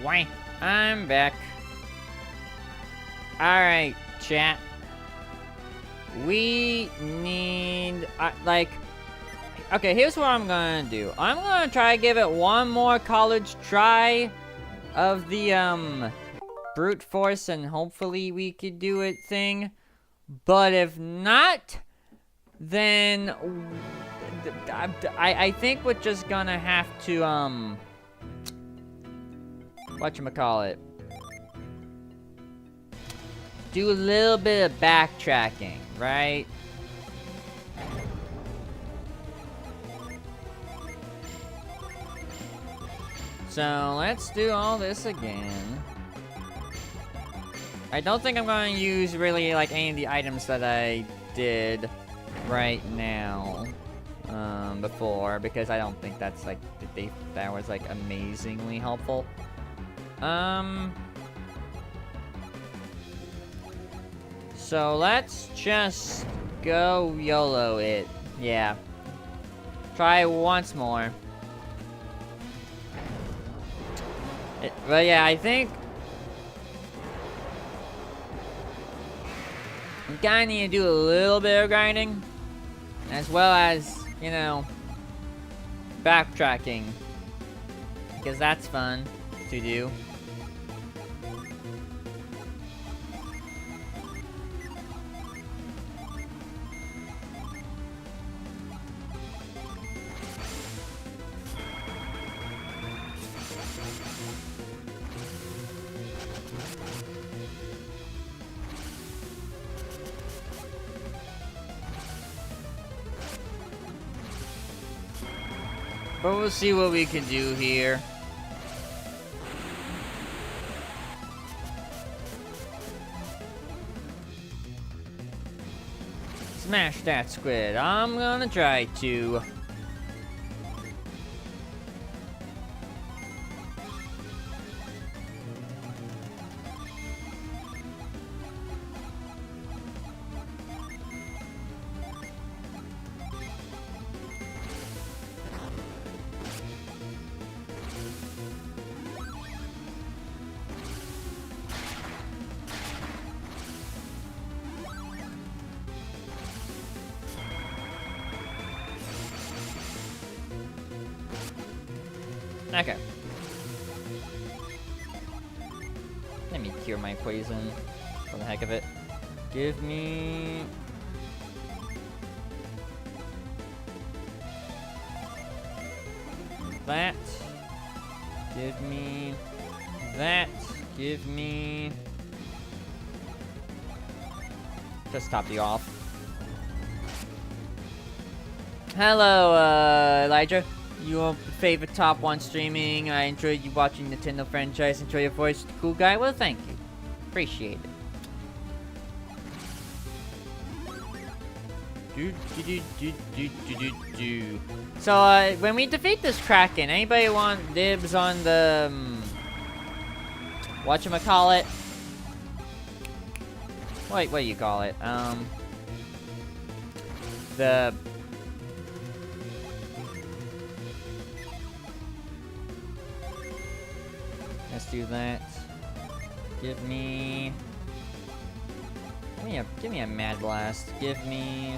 Why? I'm back. Alright, chat. We need, okay, here's what I'm gonna do. I'm gonna try to give it one more college try of the, brute force, and hopefully we could do it thing. But if not, then I think we're just gonna have to, whatchamacallit, do a little bit of backtracking, right? So let's do all this again. I don't think I'm going to use really like any of the items that I did right now before, because I don't think that's like that was like amazingly helpful. So let's just go YOLO it. Yeah. Try once more. But yeah, I think we kinda need to do a little bit of grinding, as well as, you know, backtracking, because that's fun to do. But we'll see what we can do here. Smash that squid. I'm gonna try to. Okay. Let me cure my poison for the heck of it. Give me... that. Give me... that. Give me... just top you off. Hello, Elijah. Your favorite top 1 streaming. I enjoyed you watching Nintendo franchise. Enjoy your voice, cool guy. Well, thank you. Appreciate it. So, when we defeat this Kraken, anybody want dibs on the whatchamacallit? What do you call it? The... let's do that. Give me a Mad Blast. Give me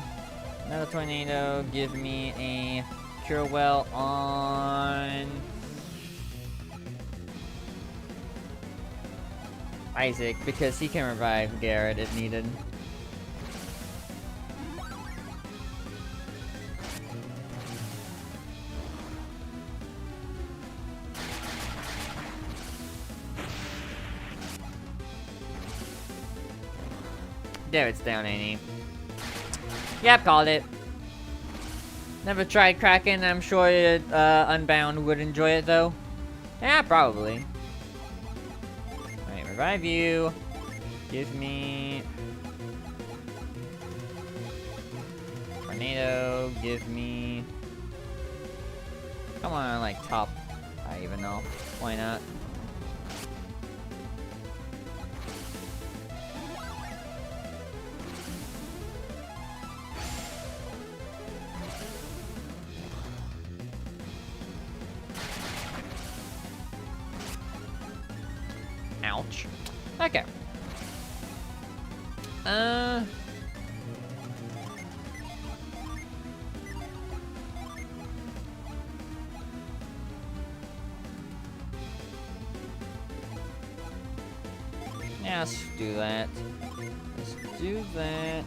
another tornado. Give me a Cure Well on Isaac, because he can revive Garrett if needed. There, it's down, ain't he? Yep, called it. Never tried Kraken. I'm sure Unbound would enjoy it, though. Yeah, probably. Alright, revive you. Give me... tornado. Give me... come on, like, top. I even know. Why not? much. Okay. Yeah, let's do that. Let's do that.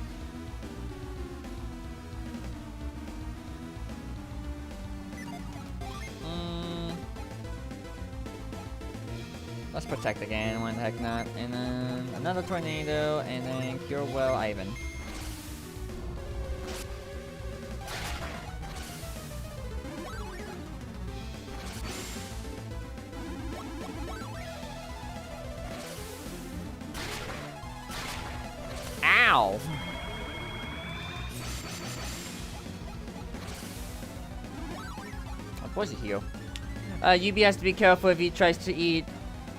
Let's protect again, why the heck not. And then another tornado, and then cure well Ivan. Ow! Of course he heal. UB has to be careful if he tries to eat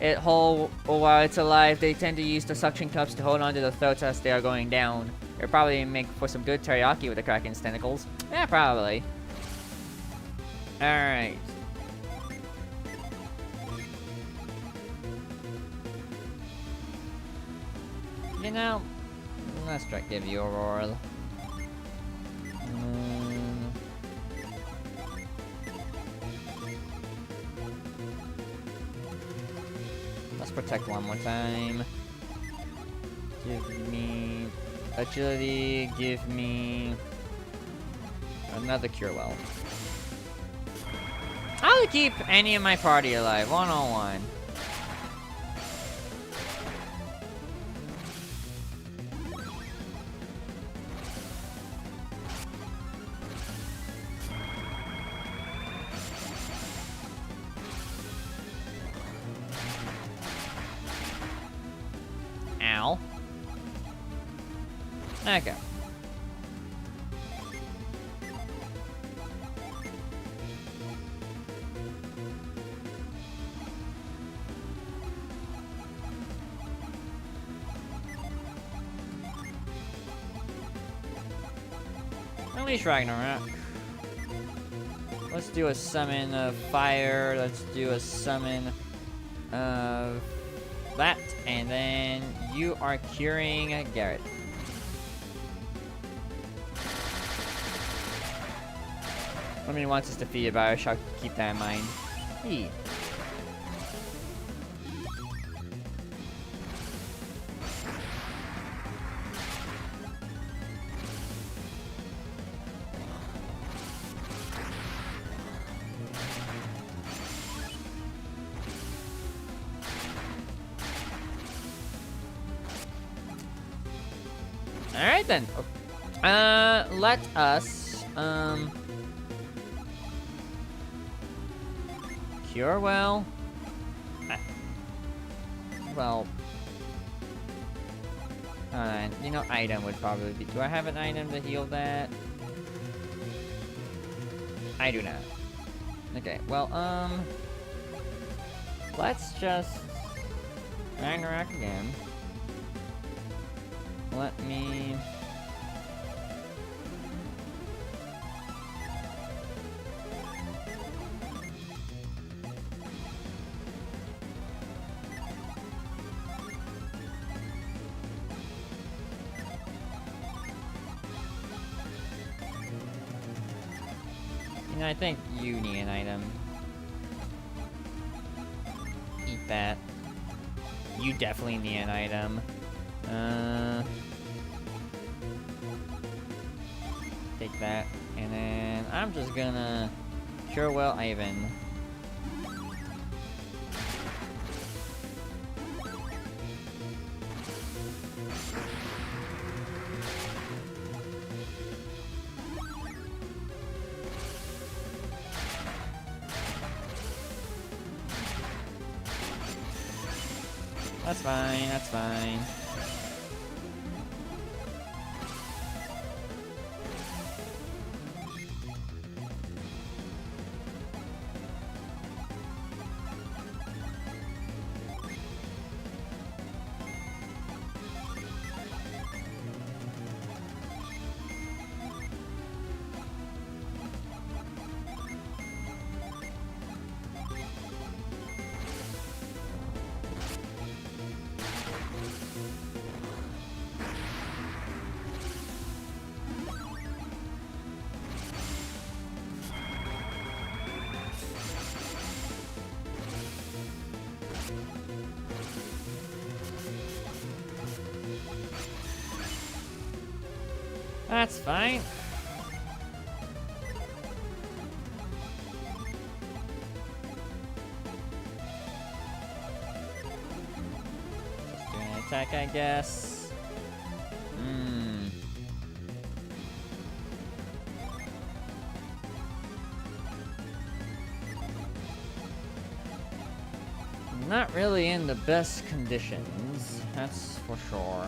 it whole while it's alive. They tend to use the suction cups to hold onto the throats as they are going down. It'll probably make for some good teriyaki with the kraken's tentacles. Yeah, probably. Alright. You know, let's try to give you a roar. Let's protect one more time. Give me agility, give me another cure well. I'll keep any of my party alive, one-on-one. Ow. Okay. Unleash Ragnarok. Let's do a summon of fire. Let's do a summon of that. And then you are curing Garrett. I mean, once it's defeated by a shark, keep that in mind. Hey. Alright then. Let us, cure well. Well. You know, item would probably be. Do I have an item to heal that? I do not. Okay, well, let's just Ragnarok again. Let me... You know, I think you need an item. Eat that. You definitely need an item. Take that, and then I'm just gonna cure well Ivan. That's fine, that's fine. That's fine. Just doing an attack, I guess. Not really in the best conditions, that's for sure.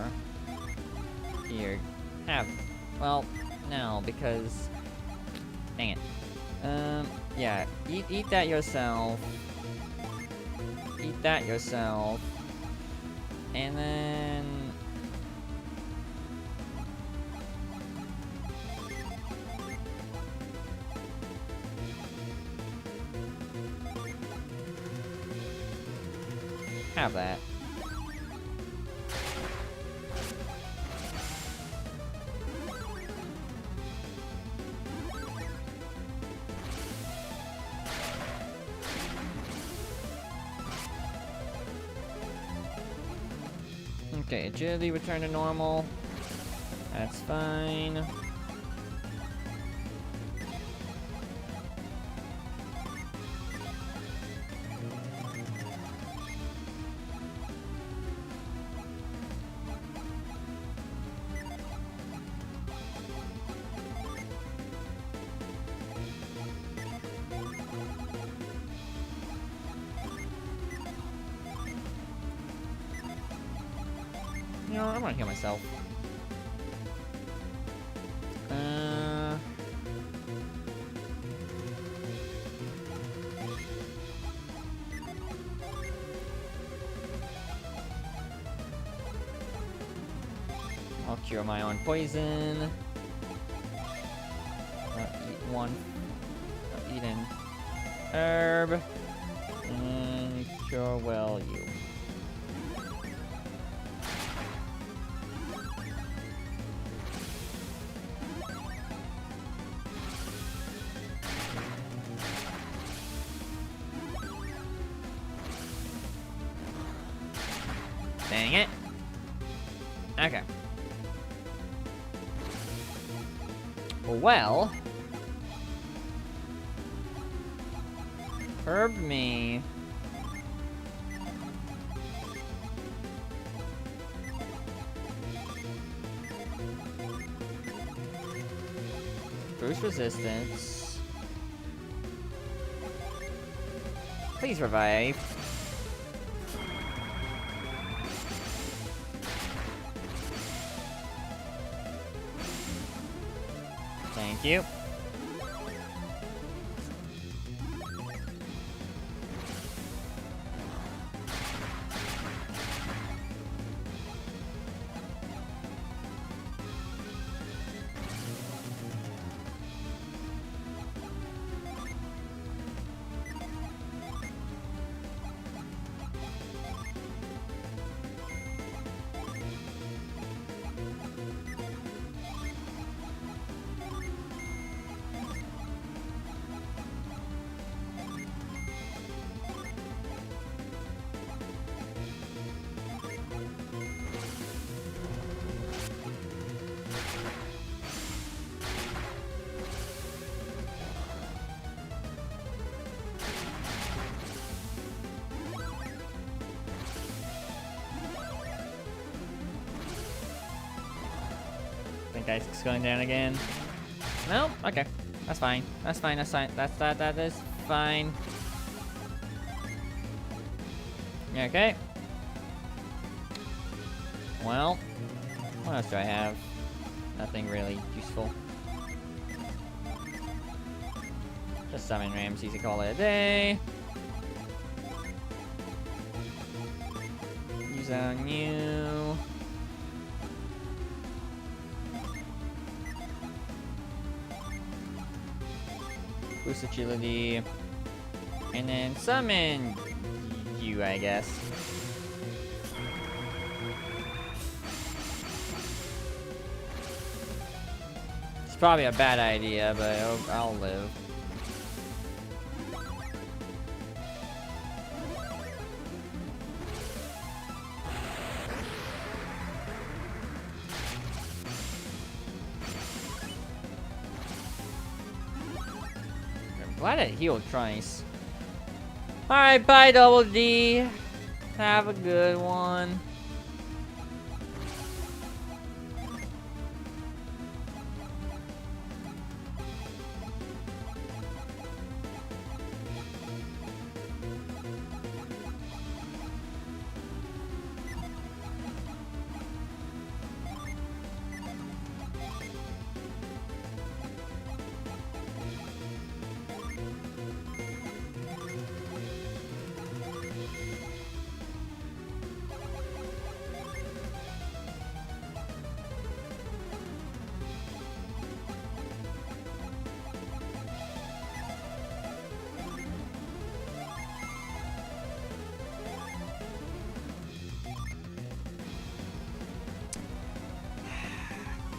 Here, have. Well, no, because. Dang it. Yeah, eat that yourself. Eat that yourself. And then. Have that. Okay, agility return to normal. That's fine. You know, I want to heal myself. I'll cure my own poison. I'll eat one. I'll eat an herb. And cure well you. Dang it. Okay. Well. Herb me. Boost resistance. Please revive. Thank you. Guy's going down again. No? Okay. That's fine. That's fine. That's fine. That is fine. Okay. Well, what else do I have? Nothing really useful. Just summon Ramses to call it a day. Use that on you. Boost agility, and then summon you, I guess. It's probably a bad idea, but I'll live. Why did it heal twice? Alright, bye, Double D. Have a good one.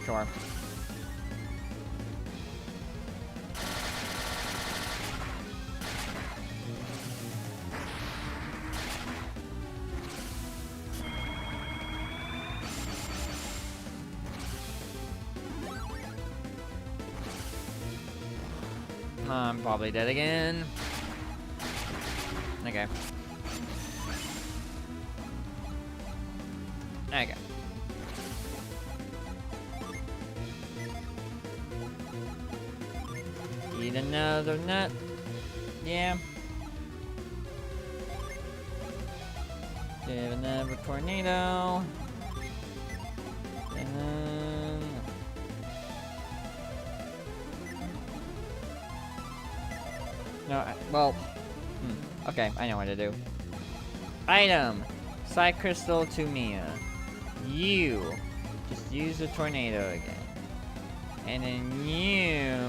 Sure. I'm probably dead again. Okay. Okay. Eat another nut. Yeah. Give another tornado. And then... No, well... Okay, I know what to do. Item. Side crystal to Mia. You. Just use the tornado again. And then you...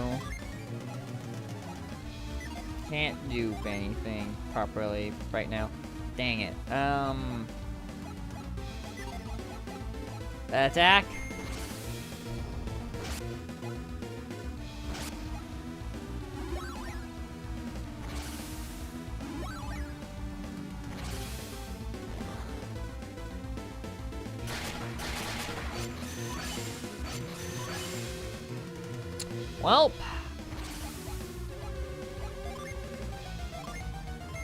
can't do anything properly right now. Dang it. Attack. Welp.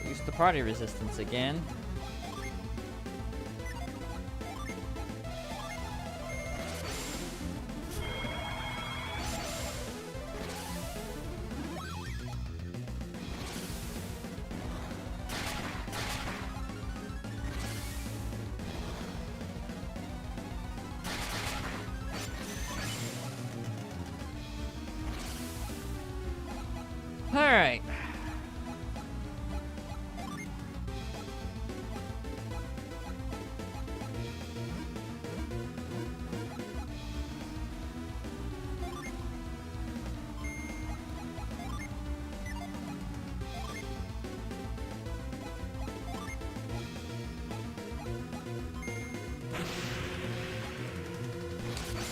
Use the party resistance again. Alright.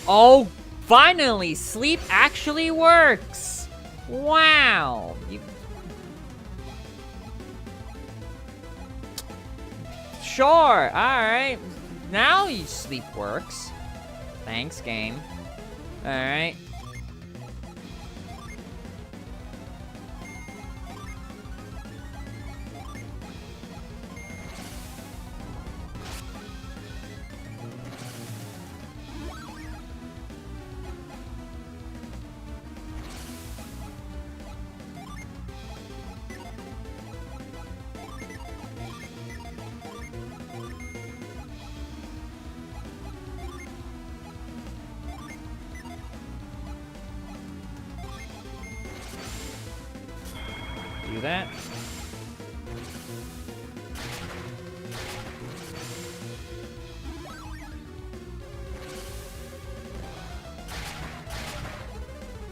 Oh, finally! Sleep actually works! Wow! Sure, alright. Now you sleep works. Thanks, game. Alright. Do that.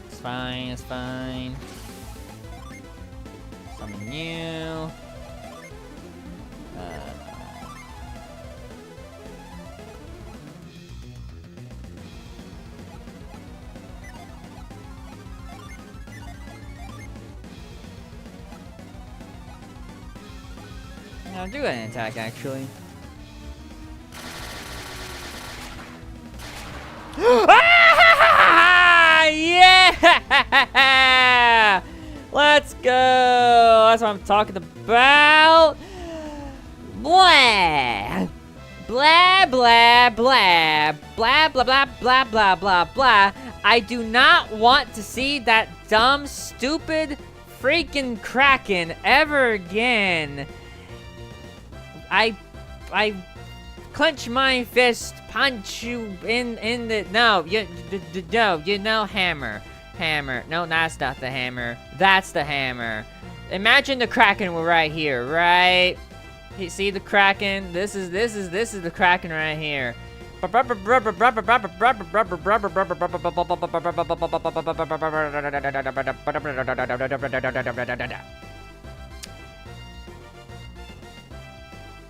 It's fine, it's fine. Summon you. I'll do an attack, actually. Yeah! Let's Let's go. That's what I'm talking about. Blah. Blah, blah, blah. Blah, blah, blah, blah, blah, blah, blah. I do not want to see that dumb, stupid, freaking kraken ever again. I clench my fist, punch you in the... No, hammer. Hammer. No, that's not the hammer. That's the hammer. Imagine the kraken were right here, right? You see the kraken? This is the kraken right here.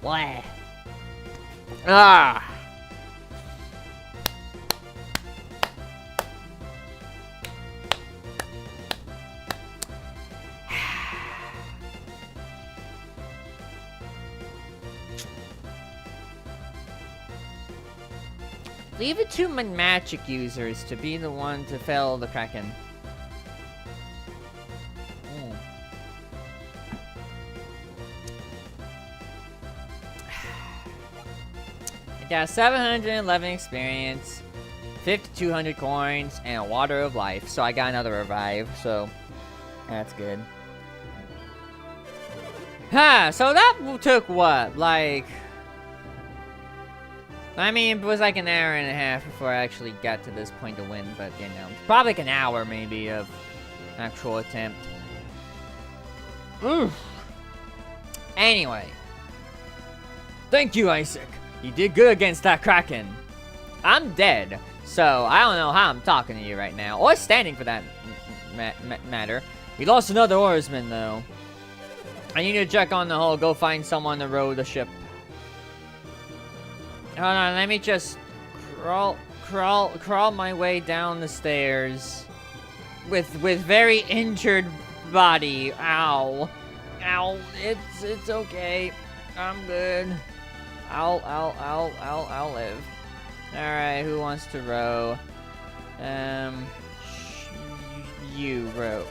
What? Ah. Leave it to my magic users to be the one to fell the kraken. I got 711 experience, 5,200 coins, and a water of life. So I got another revive, so that's good. Huh, so that took what? Like... I mean, it was like an hour and a half before I actually got to this point to win, but, you know, probably like an hour, maybe, of actual attempt. Oof. Anyway. Thank you, Isaac. You did good against that kraken. I'm dead, so I don't know how I'm talking to you right now, or standing for that matter. We lost another oarsman, though. I need to check on the hull, go find someone to row the ship. Hold on, let me just crawl my way down the stairs with very injured body. Ow, ow! It's okay. I'm good. I'll live. All right, who wants to row? You row.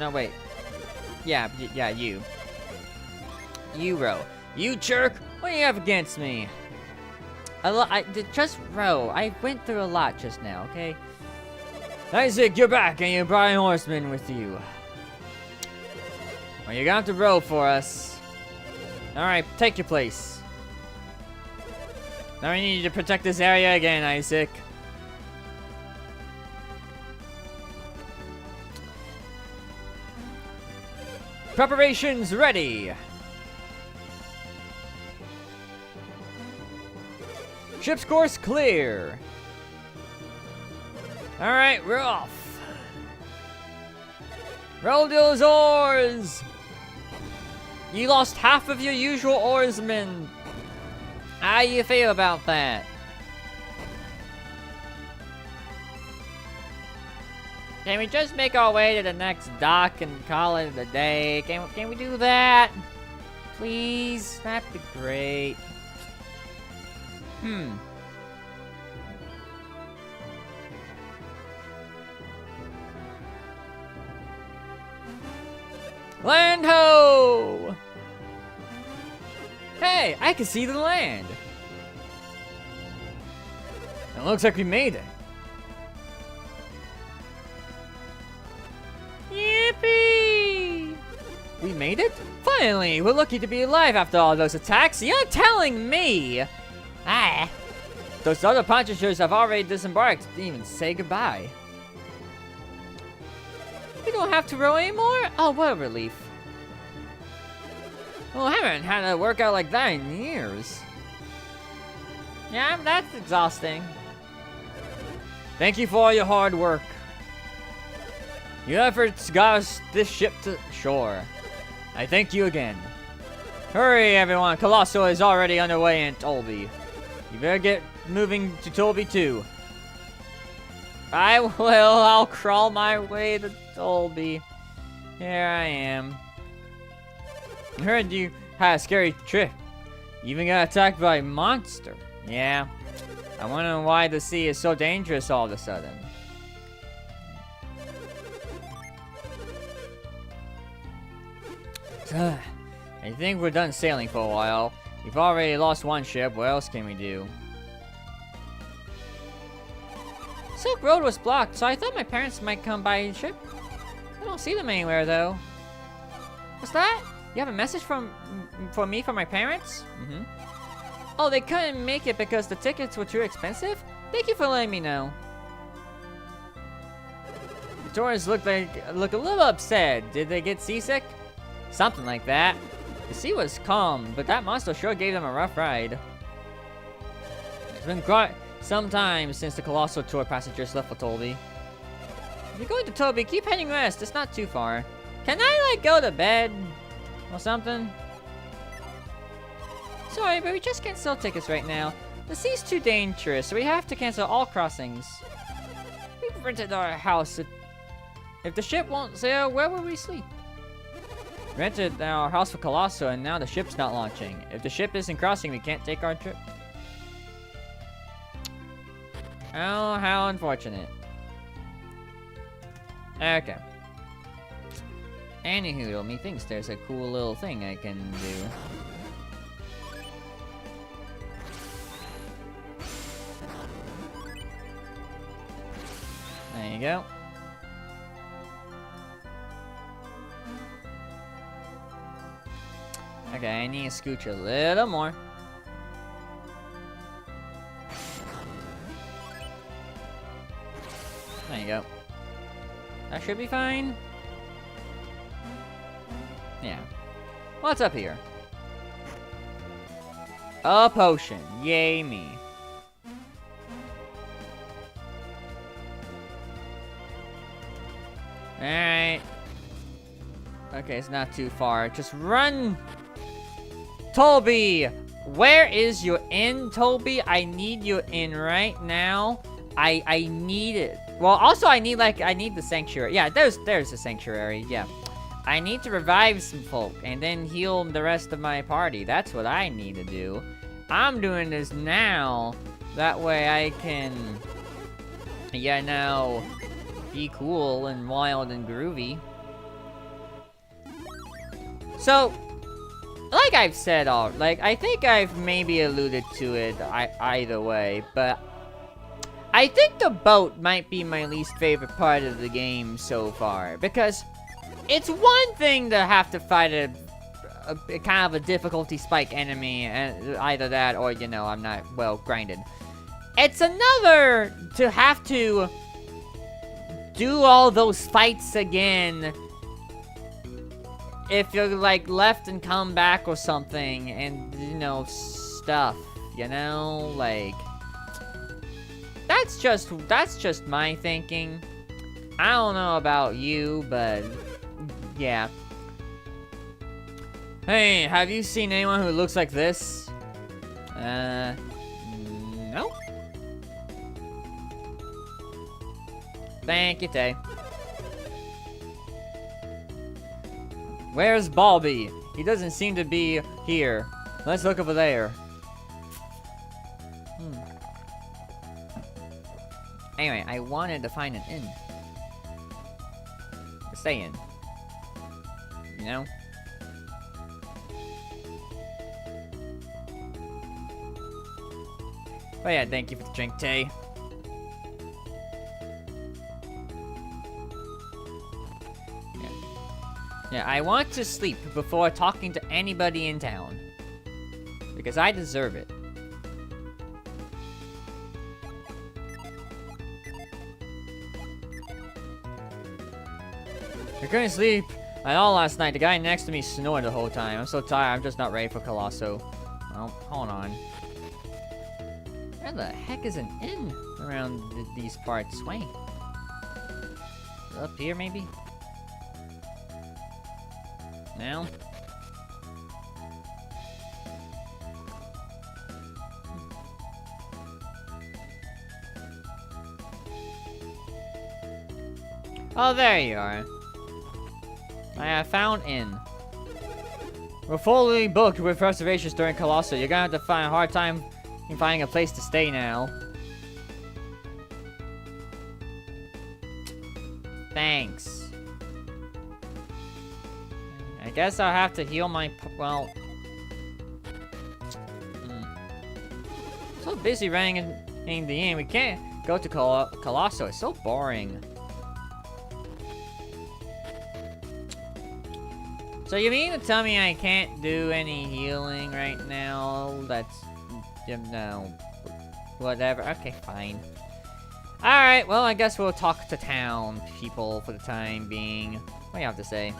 No, wait. Yeah, you. You row. You jerk! What do you have against me? Just row. I went through a lot just now, okay? Isaac, you're back, and you brought an horseman with you. Well, you're gonna have to row for us. Alright, take your place. Now I need you to protect this area again, Isaac. Preparations ready. Ship's course clear. Alright, we're off. Roll those oars. You lost half of your usual oarsmen. How do you feel about that? Can we just make our way to the next dock and call it a day? Can we do that? Please? That'd be great. Land ho! Hey, I can see the land. It looks like we made it. Yippee! We made it? Finally, we're lucky to be alive after all those attacks. You're telling me? Ah. Those other punchers have already disembarked. Didn't even say goodbye. We don't have to row anymore? Oh, what a relief. Well, I haven't had a workout like that in years. Yeah, that's exhausting. Thank you for all your hard work. Your efforts got us this ship to shore. I thank you again. Hurry, everyone. Colossal is already underway in Tolby. You better get moving to Tolby too. I will. I'll crawl my way to Tolby. Here I am. I heard you had a scary trip. You even got attacked by a monster. Yeah. I wonder why the sea is so dangerous all of a sudden. I think we're done sailing for a while. We've already lost one ship. What else can we do? Silk Road was blocked, so I thought my parents might come by ship. I don't see them anywhere, though. What's that? You have a message for me from my parents? Mm-hmm. Oh, they couldn't make it because the tickets were too expensive? Thank you for letting me know. The tourists look a little upset. Did they get seasick? Something like that. The sea was calm, but that monster sure gave them a rough ride. It's been quite some time since the Colossal Tour passengers left for Toby. If you're going to Toby, keep heading west. It's not too far. Can I, like, go to bed? Or something? Sorry, but we just can't sell tickets right now. The sea's too dangerous, so we have to cancel all crossings. We've rented our house. If the ship won't sail, where will we sleep? Rented our house for Colosso, and now the ship's not launching. If the ship isn't crossing, we can't take our trip. Oh, how unfortunate. Okay. Anywho, methinks there's a cool little thing I can do. There you go. Okay, I need to scooch a little more. There you go. That should be fine. Yeah. What's up here? A potion. Yay me. Alright. Okay, it's not too far. Just run! Toby! Where is your inn, Toby? I need your inn right now. I need it. Well, also I need the sanctuary. Yeah, there's the sanctuary. Yeah. I need to revive some folk and then heal the rest of my party. That's what I need to do. I'm doing this now. That way I can, yeah, now be cool and wild and groovy. So, like I've said I think I've maybe alluded to it either way, but I think the boat might be my least favorite part of the game so far, because it's one thing to have to fight a kind of a difficulty spike enemy, and either that or, you know, I'm not well grinded. It's another to have to do all those fights again if you're like left and come back or something, and you know, stuff, you know, like that's just my thinking. I don't know about you, but yeah. Hey, have you seen anyone who looks like this? No. Thank you, Tay. Where's Balby? He doesn't seem to be here. Let's look over there. Anyway, I wanted to find an inn to stay in. You know? But yeah, thank you for the drink, Tay. Yeah, I want to sleep before talking to anybody in town. Because I deserve it. I couldn't sleep at all last night. The guy next to me snored the whole time. I'm so tired, I'm just not ready for Colosso. Well, hold on. Where the heck is an inn around these parts? Wait. Up here, maybe? Now? Oh, there you are. I have found inn. We're fully booked with reservations during Colosso. You're gonna have to find a hard time in finding a place to stay now. Thanks. I guess I'll have to heal my... well... So busy running in the inn, we can't go to Colosso. It's so boring. So you mean to tell me I can't do any healing right now? That's... no. Whatever. Okay, fine. Alright, well, I guess we'll talk to town people for the time being. What do you have to say?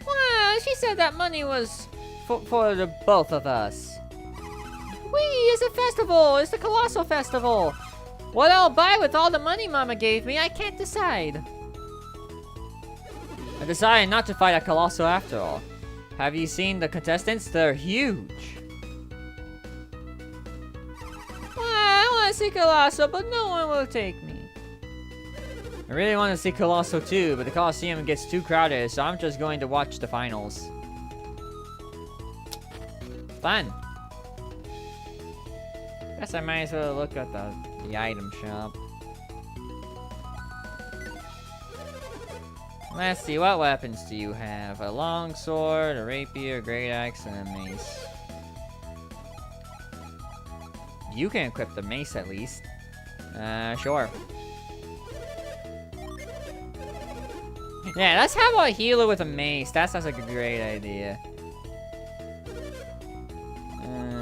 Well, she said that money was for the both of us. Whee! It's a festival! It's the Colossal Festival! What I'll buy with all the money Mama gave me, I can't decide. I decided not to fight at Colossal after all. Have you seen the contestants? They're huge. Well, I want to see Colossal, but no one will take me. I really want to see Colossal too, but the Coliseum gets too crowded, so I'm just going to watch the finals. Fun. Guess I might as well look at the item shop. Let's see, what weapons do you have? A long sword, a rapier, a great axe, and a mace. You can equip the mace at least. Sure. Yeah, let's have a healer with a mace. That sounds like a great idea.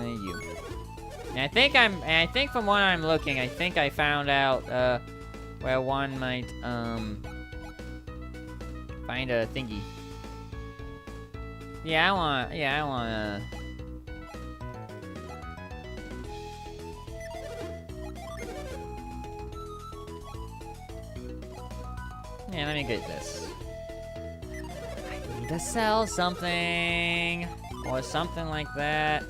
You. And I think from what I'm looking, I think I found out, where one might, find a thingy. Yeah, I wanna... Yeah, let me get this. I need to sell something, or something like that.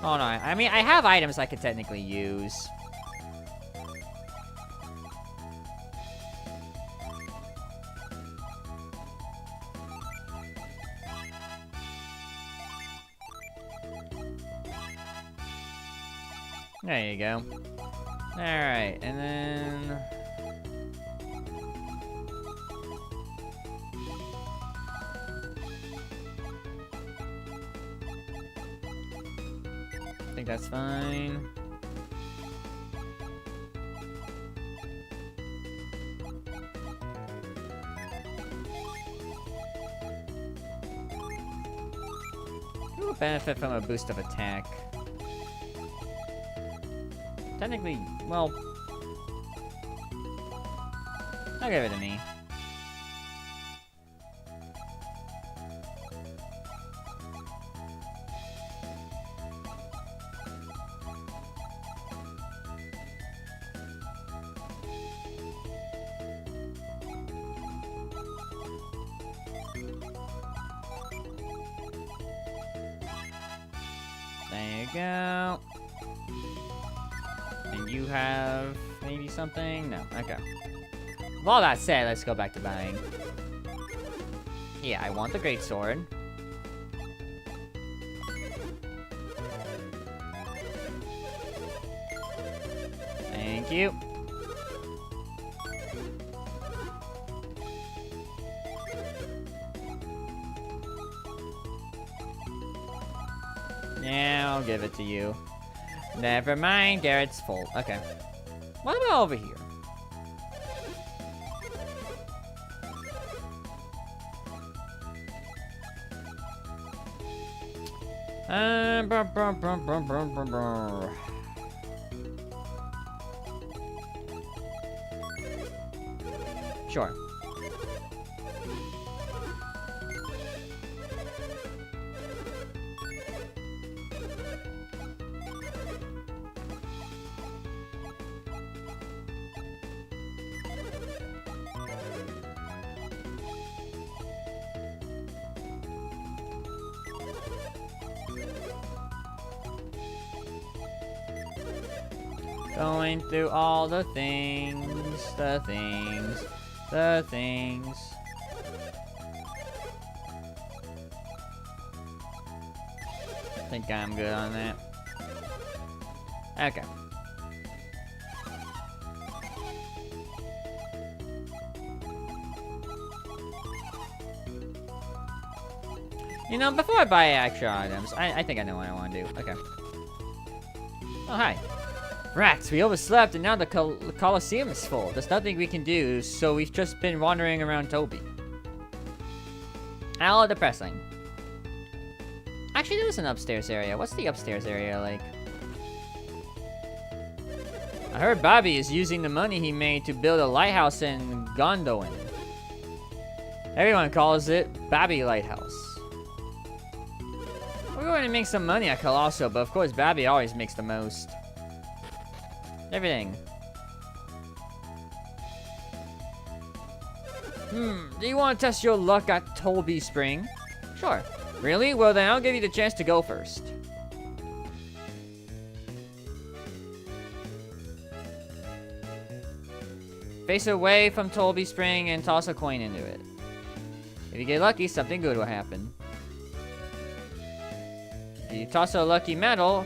Oh no, I mean, I have items I could technically use. There you go. Alright, and then... I think that's fine. Who will benefit from a boost of attack? Technically, well... I'll give it to me. There you go. And you have maybe something? No. Okay. With all that said, let's go back to buying. Yeah, I want the greatsword. Thank you. Yeah, I'll give it to you. Never mind, there it's full. Okay. What about over here? Sure. Going through all the things. I think I'm good on that. Okay. You know, before I buy extra items, I think I know what I want to do. Okay. Oh, hi. Rats, we overslept and now the Colosseum is full. There's nothing we can do, so we've just been wandering around Toby. How depressing. Actually, there's an upstairs area. What's the upstairs area like? I heard Bobby is using the money he made to build a lighthouse in Gondolin. Everyone calls it Bobby Lighthouse. We're going to make some money at Colosso, but of course Bobby always makes the most. Everything. Do you want to test your luck at Toby Spring? Sure. Really? Well then I'll give you the chance to go first. Face away from Toby Spring and toss a coin into it. If you get lucky, something good will happen. If you toss a lucky medal,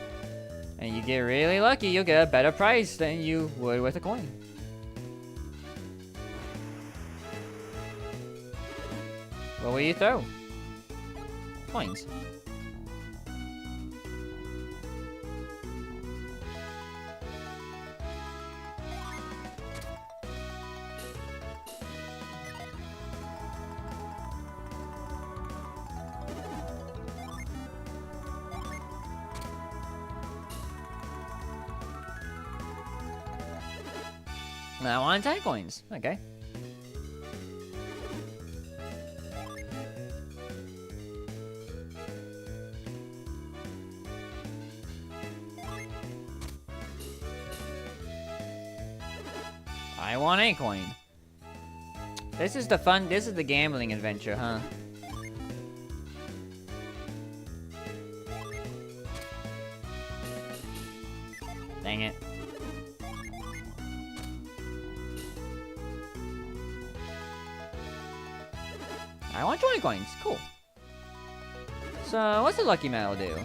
and you get really lucky, you'll get a better price than you would with a coin. What will you throw? Coins. I want 10 coins. Okay. I want a coin. This is the gambling adventure, huh? Dang it. I want 20 coins. Cool. So, what's the lucky medal do?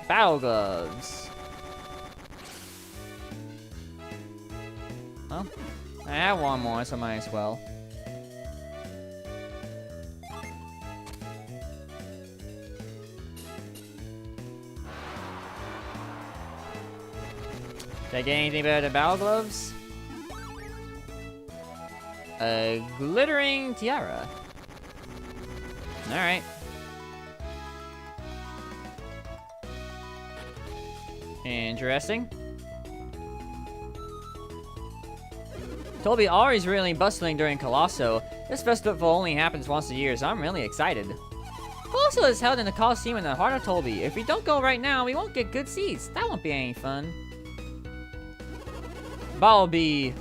Battle gloves. Well, I have one more, so might as well. Did I get anything better than battle gloves? A glittering tiara. Alright. Interesting. Toby always really bustling during Colosso. This festival only happens once a year, so I'm really excited. Colosso is held in the Coliseum in the heart of Toby. If we don't go right now, we won't get good seats. That won't be any fun. Bobby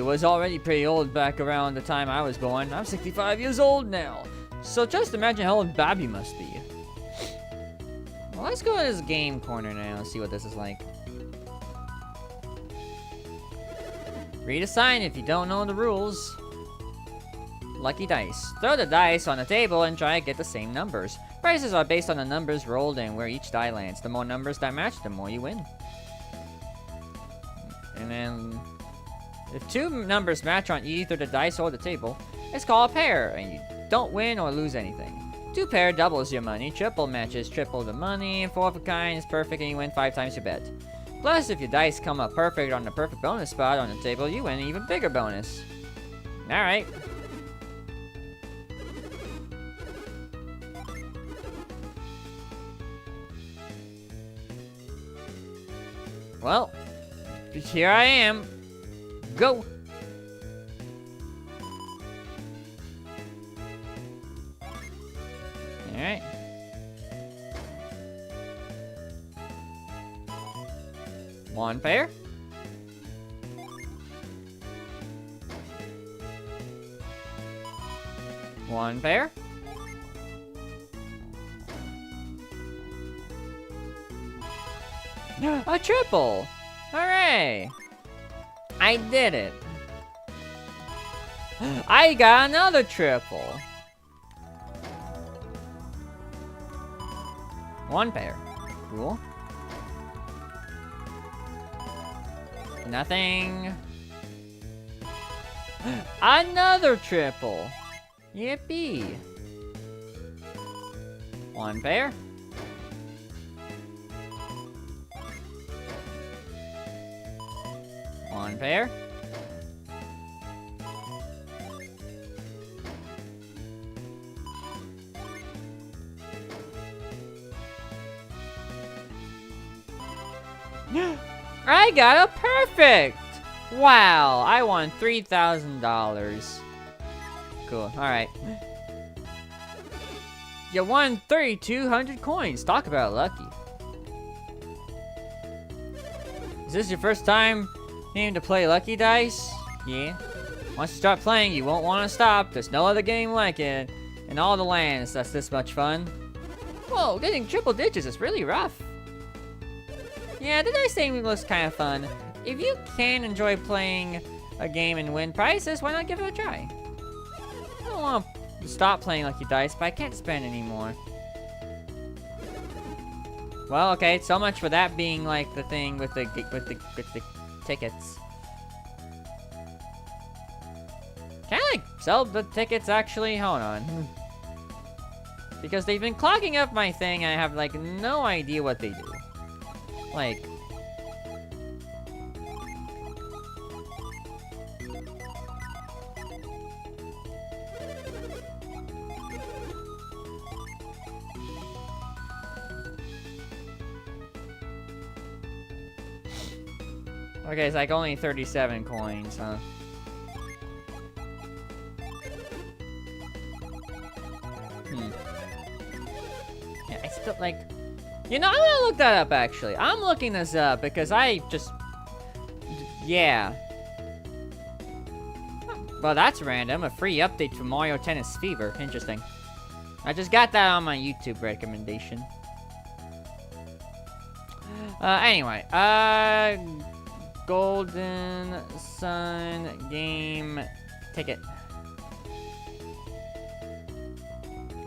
was already pretty old back around the time I was born. I'm 65 years old now. So just imagine how old Bobby must be. Well, let's go to this game corner now and see what this is like. Read a sign if you don't know the rules. Lucky dice. Throw the dice on the table and try to get the same numbers. Prizes are based on the numbers rolled and where each die lands. The more numbers that match, the more you win. And then, if two numbers match on either the dice or the table, it's called a pair, and you don't win or lose anything. Two pair doubles your money, triple matches triple the money, and four of a kind is perfect and you win 5 times your bet. Plus, if your dice come up perfect on the perfect bonus spot on the table, you win an even bigger bonus. Alright. Well, here I am. Go! Alright. One pair. One pair. A triple! Hooray! I did it. I got another triple. One pair. Cool. Nothing. Another triple. Yippee. One pair. One pair. I got a perfect! Wow, I won $3,000. Cool, alright. You won 3,200 coins. Talk about lucky. Is this your first time needing to play Lucky Dice? Yeah. Once you start playing, you won't want to stop. There's no other game like it in all the lands that's this much fun. Whoa, getting triple digits is really rough. Yeah, the dice game looks kind of fun. If you can enjoy playing a game and win prizes, why not give it a try? I don't want to stop playing Lucky Dice, but I can't spend anymore. Well, okay, so much for that being like the thing with the tickets. Can I like sell the tickets actually? Hold on. Because they've been clogging up my thing and I have like no idea what they do. Like, okay, it's like only 37 coins, huh? Yeah, I still like. You know, I'm gonna look that up, actually. I'm looking this up because I just... Yeah. Well, that's random. A free update for Mario Tennis Fever. Interesting. I just got that on my YouTube recommendation. Anyway. Golden Sun game ticket.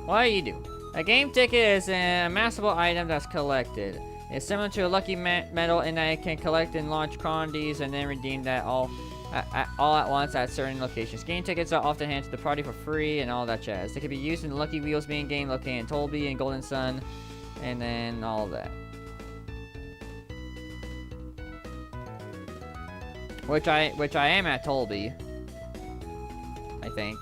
What do you do? A game ticket is an amassable item that's collected. It's similar to a lucky medal in that it can collect in large quantities and then redeem that all at once at certain locations. Game tickets are often handed to the party for free and all that jazz. They can be used in the Lucky Wheels main game located in Tolby and Golden Sun, and then all that. Which I am at Tolby, I think.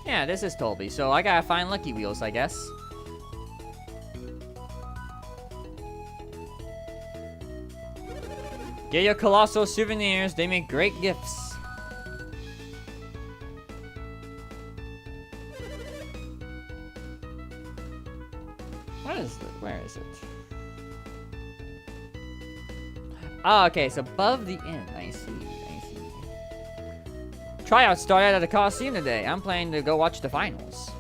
Yeah, this is Tolby, so I gotta find Lucky Wheels, I guess. Get your colossal souvenirs, they make great gifts. What is it? Where is it? Oh, okay, it's above the inn. I see. Tryouts started at the Coliseum today. I'm planning to go watch the finals.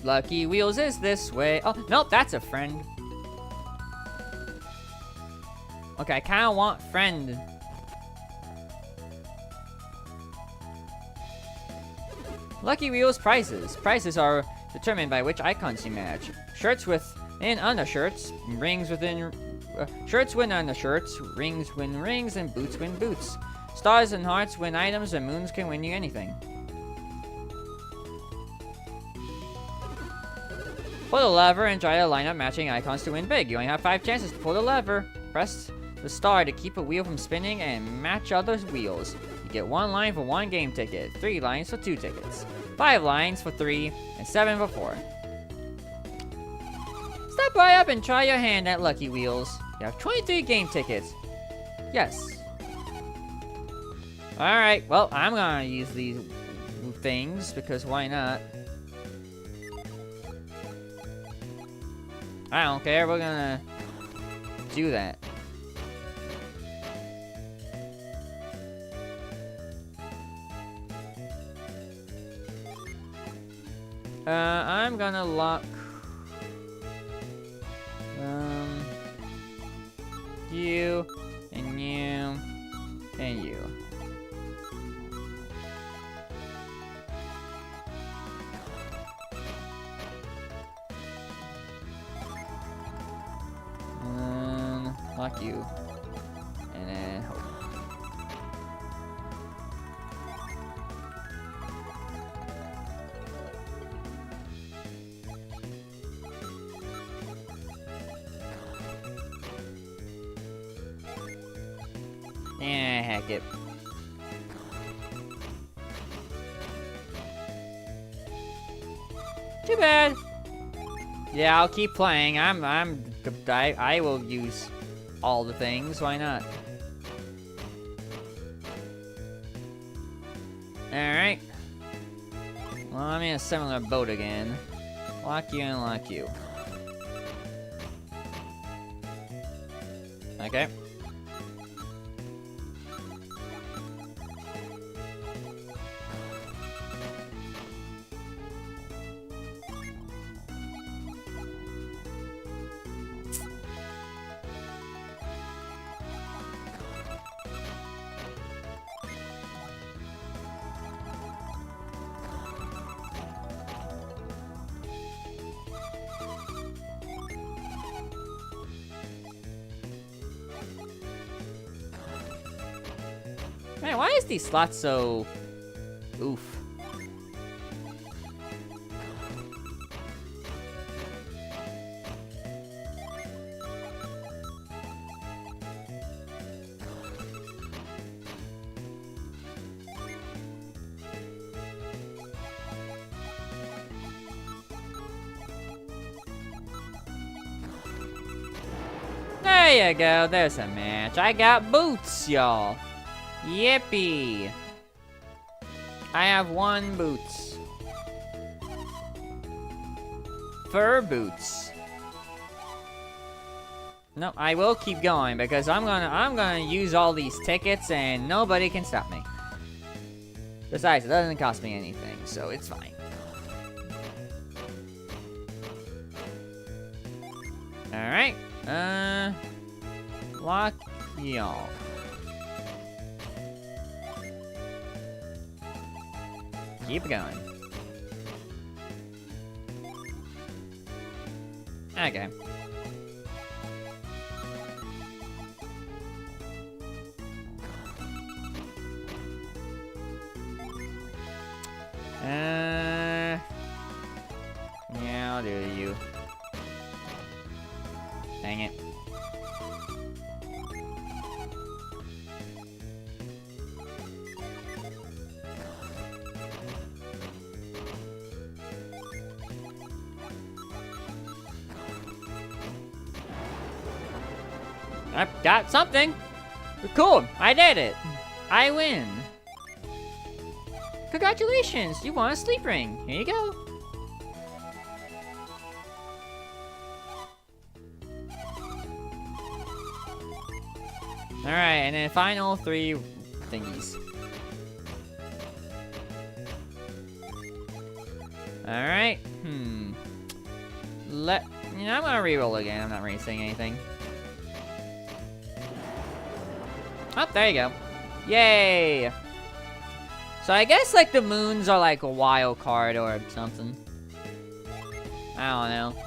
Lucky Wheels is this way. Oh, nope, that's a friend. Okay, I kind of want friend. Lucky Wheels prizes. Prizes are determined by which icons you match. Shirts within undershirts, rings within... shirts win undershirts, rings win rings, and boots win boots. Stars and hearts win items, and moons can win you anything. Pull the lever and try to line up matching icons to win big. You only have 5 chances to pull the lever. Press the star to keep a wheel from spinning and match other wheels. You get 1 line for 1 game ticket, 3 lines for 2 tickets, 5 lines for 3, and 7 for 4. Stop by up and try your hand at Lucky Wheels. You have 23 game tickets. Yes. Alright, well, I'm gonna use these things, because why not? I don't care, we're gonna do that. I'm gonna lock... you, and you, and you. Lock you. And then hope. Heck it. Too bad. Yeah, I'll keep playing. I will use all the things. Why not? Alright. Well, I'm in a similar boat again. Lock you and lock you. Okay. Man, why is these slots so... oof. There you go, there's a match. I got boots, y'all. Yippee! I have 1 boots. Fur boots. No, I will keep going because I'm gonna use all these tickets and nobody can stop me. Besides, it doesn't cost me anything, so it's fine. Alright. Lock y'all. Keep going. Okay. Yeah, I'll do you. Dang it. I got something. Cool, I did it. I win. Congratulations, you won a sleep ring. Here you go. Alright, and then final 3 thingies. Alright, I'm gonna reroll again. I'm not racing anything. Oh, there you go. Yay! So I guess like the moons are like a wild card or something. I don't know.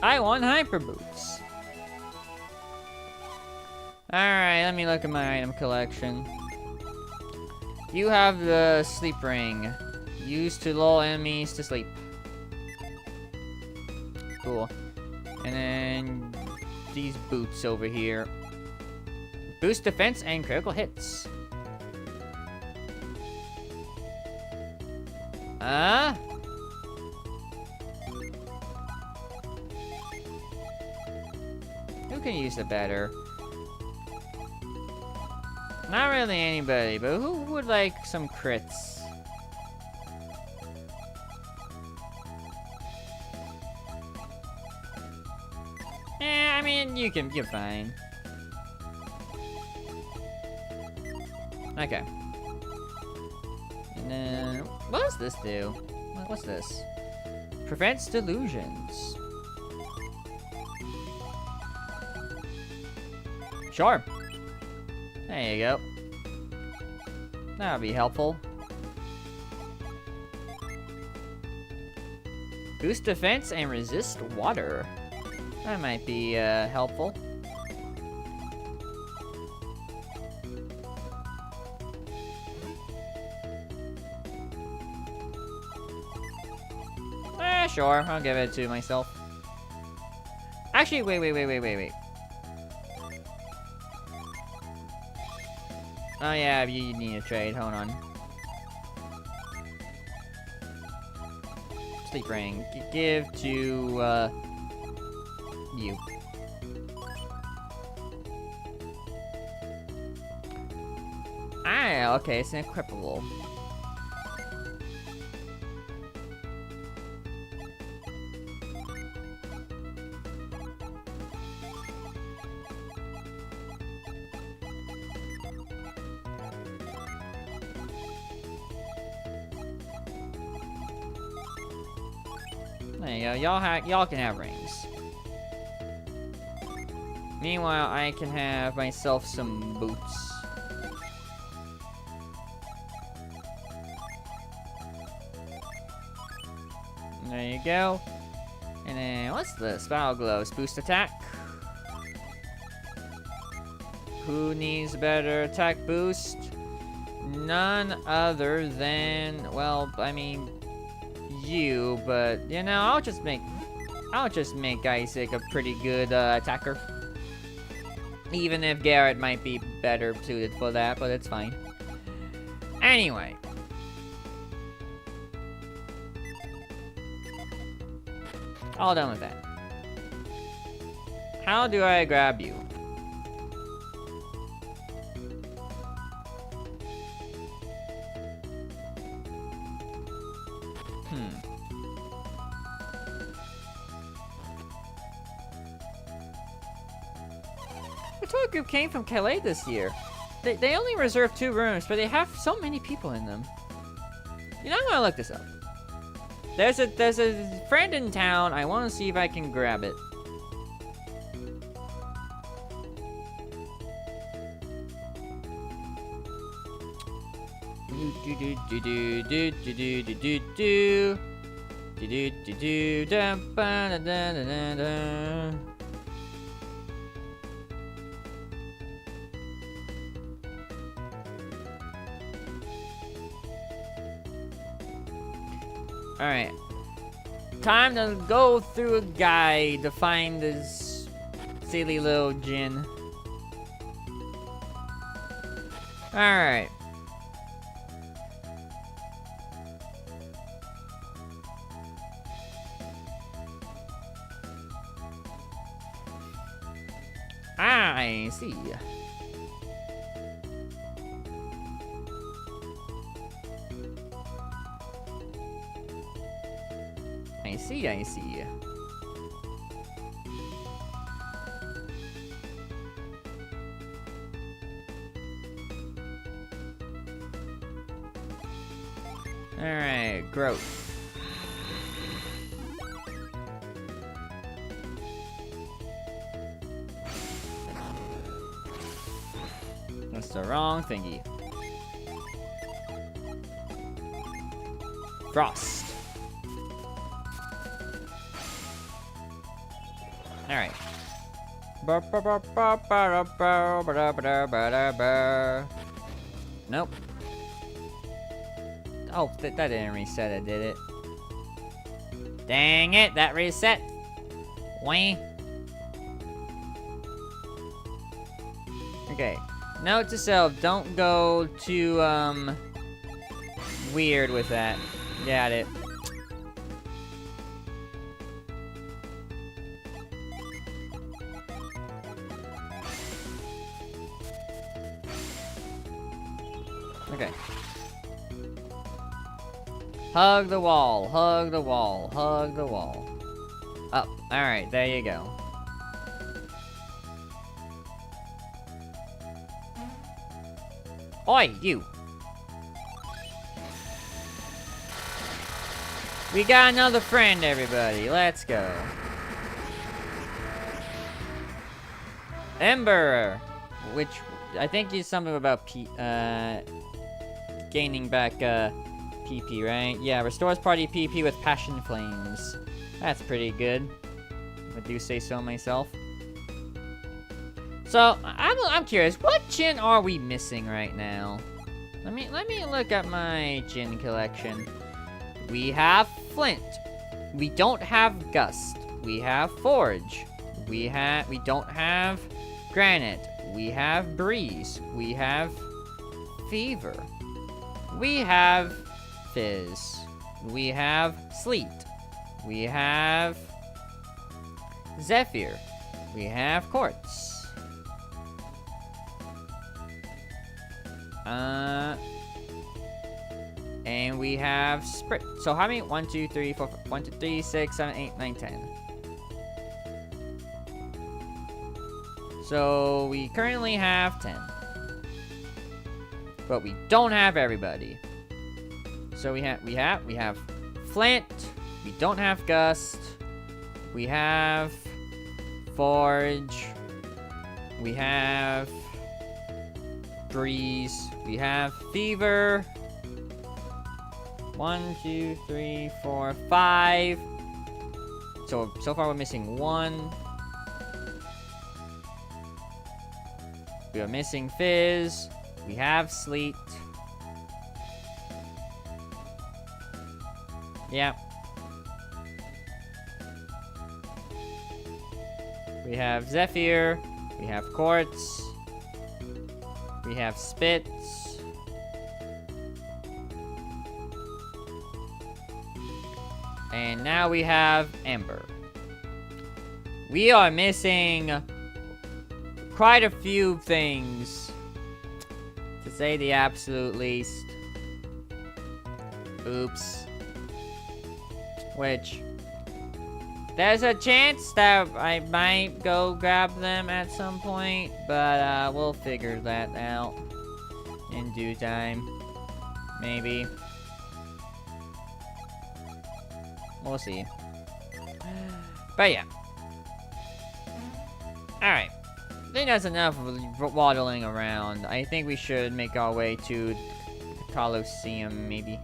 I won Hyper Boots. Alright, let me look at my item collection. You have the sleep ring. Used to lull enemies to sleep. Cool. And then these boots over here. Boost defense and critical hits. Who can use it better? Not really anybody, but who would like some crits? I mean, you're fine. Okay. And then, what does this do? What's this? Prevents delusions. Sure. There you go. That'll be helpful. Boost defense and resist water. That might be helpful. Sure, I'll give it to myself. Actually, wait. Oh yeah, you need a trade, hold on. Sleep ring, give to, you. Ah, okay, it's unequipable. There you go. Y'all can have rings. Meanwhile, I can have myself some boots. There you go. And then what's this? Battle gloves. Boost attack. Who needs a better attack boost? None other than, well, I mean, you, but you know, I'll just make Isaac a pretty good attacker. Even if Garrett might be better suited for that, but it's fine. Anyway. All done with that. How do I grab you? The tour group came from Calais this year. They only reserved 2 rooms, but they have so many people in them. You know, I'm gonna look this up. There's a friend in town. I want to see if I can grab it. Alright. Time to go through a guide to find this silly little Jin. Alright. I see. I see. Alright, growth. That's the wrong thingy. Frost. Alright. Nope. Oh, that didn't reset it, did it? Dang it, that reset. Wah. Okay. Note to self, don't go too, weird with that. Got it. Okay. Hug the wall, hug the wall, hug the wall. Up. Alright, there you go. Oi, you! We got another friend, everybody. Let's go. Ember! which I think is something about gaining back PP, right? Yeah, restores party PP with passion flames. That's pretty good. I do say so myself. So I'm curious, what gin are we missing right now? Let me look at my gin collection. We have Flint. We don't have Gust. We have Forge. We don't have Granite. We have Breeze. We have Fever. We have Fizz. We have Sleet. We have Zephyr. We have Quartz. And we have Sprit. So how many? 1, 2, 3, 4, 1, 2, 3, 6, 7, 8, 9, 10. So we currently have 10. But we don't have everybody. So we have Flint. We don't have Gust. We have Forge. We have Breeze. We have Fever. 1, 2, 3, 4, 5. So far we're missing 1. We are missing Fizz. We have Sleet. Yeah. We have Zephyr. We have Quartz. We have Spitz. And now we have Ember. We are missing quite a few things, to say the absolute least. Oops. Which, there's a chance that I might go grab them at some point, but we'll figure that out in due time. Maybe. We'll see. But yeah. Alright. I think that's enough waddling around. I think we should make our way to the Colosseum, maybe.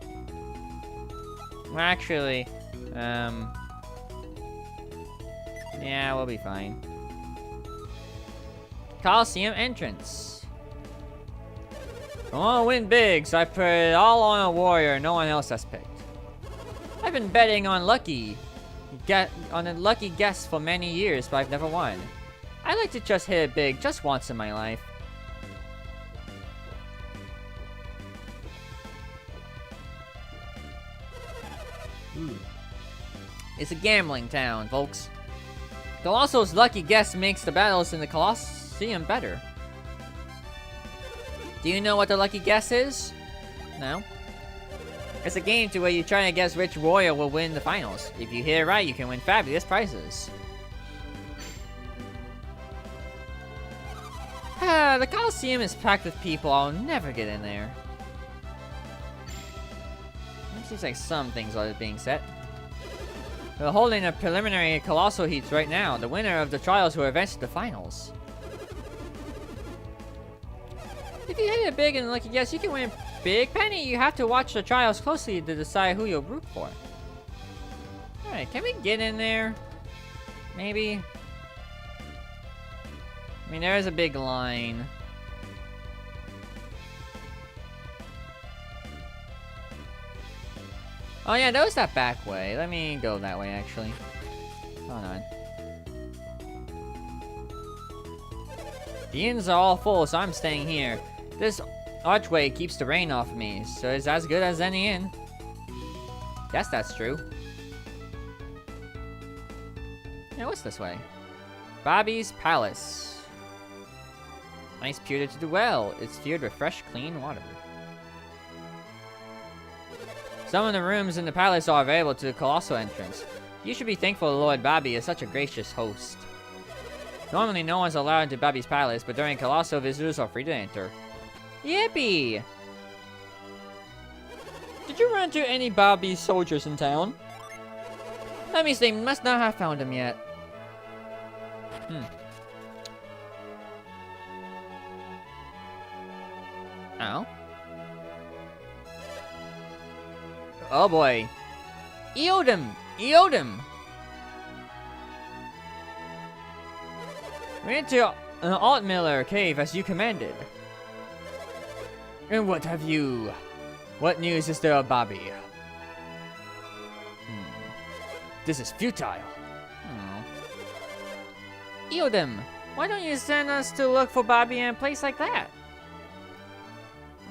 Well, actually, yeah, we'll be fine. Colosseum entrance. I want to win big, so I put it all on a warrior no one else has picked. I've been betting on a lucky guess for many years, but I've never won. I like to just hit it big just once in my life. It's a gambling town, folks. Colosso's lucky guess makes the battles in the Colosseum better. Do you know what the lucky guess is? No? It's a game to where you try to guess which warrior will win the finals. If you hit it right, you can win fabulous prizes. The Colosseum is packed with people. I'll never get in there. It seems like some things are being set. We're holding a preliminary Colossal Heats right now. The winner of the trials will advance to the finals. If you hit it big and lucky guess, you can win big penny. You have to watch the trials closely to decide who you'll root for. Alright, can we get in there? Maybe? I mean, there is a big line. Oh yeah, that was that back way. Let me go that way, actually. Hold on. The inns are all full, so I'm staying here. This archway keeps the rain off me, so it's as good as any inn. Guess that's true. Yeah, what's this way? Bobby's Palace. Nice pewter to the well. It's filled with fresh, clean water. Some of the rooms in the palace are available to the colossal entrance. You should be thankful Lord Bobby is such a gracious host. Normally no one's allowed into Bobby's palace, but during colossal visitors are free to enter. Yippee! Did you run into any Bobby soldiers in town? That means they must not have found him yet. Oh. Oh boy. Eodem! Eodem! We went to an Altmiller cave as you commanded. And what have you... What news is there of Bobby? This is futile. Oh. Eodem, why don't you send us to look for Bobby in a place like that?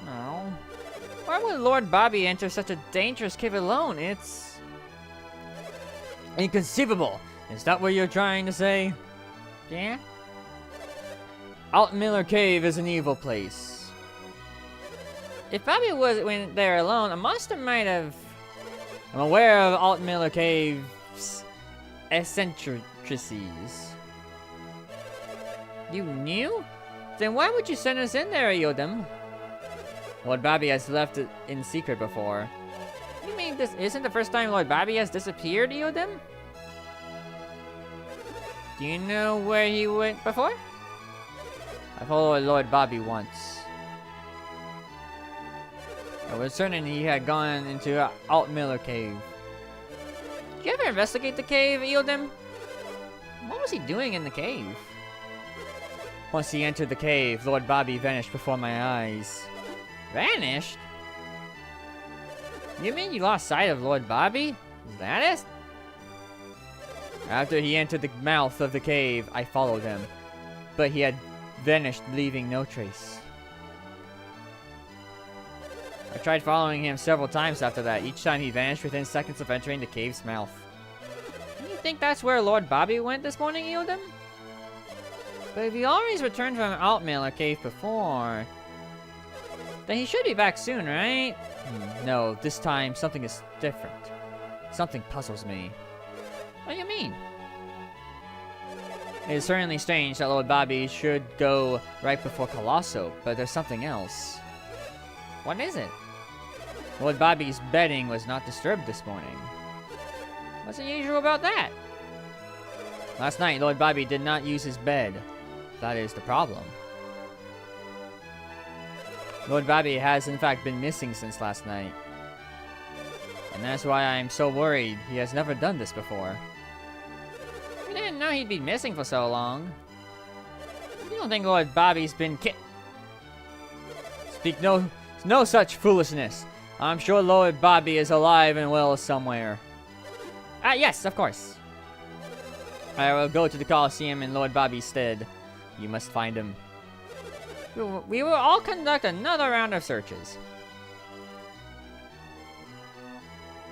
Oh. Why would Lord Bobby enter such a dangerous cave alone? It's... inconceivable. Is that what you're trying to say? Yeah? Altmiller Cave is an evil place. If Bobby went there alone, a monster might have... I'm aware of Altmiller Cave's eccentricities. You knew? Then why would you send us in there, Eodem? Lord Bobby has left it in secret before. You mean this isn't the first time Lord Bobby has disappeared, Eodem? Do you know where he went before? I followed Lord Bobby once. I was certain he had gone into Altmiller Cave. Did you ever investigate the cave, Eodem? What was he doing in the cave? Once he entered the cave, Lord Bobby vanished before my eyes. Vanished? You mean you lost sight of Lord Bobby? Is that it? After he entered the mouth of the cave, I followed him. But he had vanished, leaving no trace. I tried following him several times after that. Each time he vanished within seconds of entering the cave's mouth. You think that's where Lord Bobby went this morning, Eodem? But if he always returned from Altmiller Cave before, then he should be back soon, right? No, this time something is different. Something puzzles me. What do you mean? It is certainly strange that Lord Bobby should go right before Colosso, but there's something else. What is it? Lord Bobby's bedding was not disturbed this morning. What's unusual about that? Last night, Lord Bobby did not use his bed. That is the problem. Lord Bobby has in fact been missing since last night. And that's why I'm so worried. He has never done this before. We didn't know he'd be missing for so long. You don't think Lord Bobby's been Speak no such foolishness. I'm sure Lord Bobby is alive and well somewhere. Yes, of course. I will go to the Colosseum in Lord Bobby's stead. You must find him. We will all conduct another round of searches.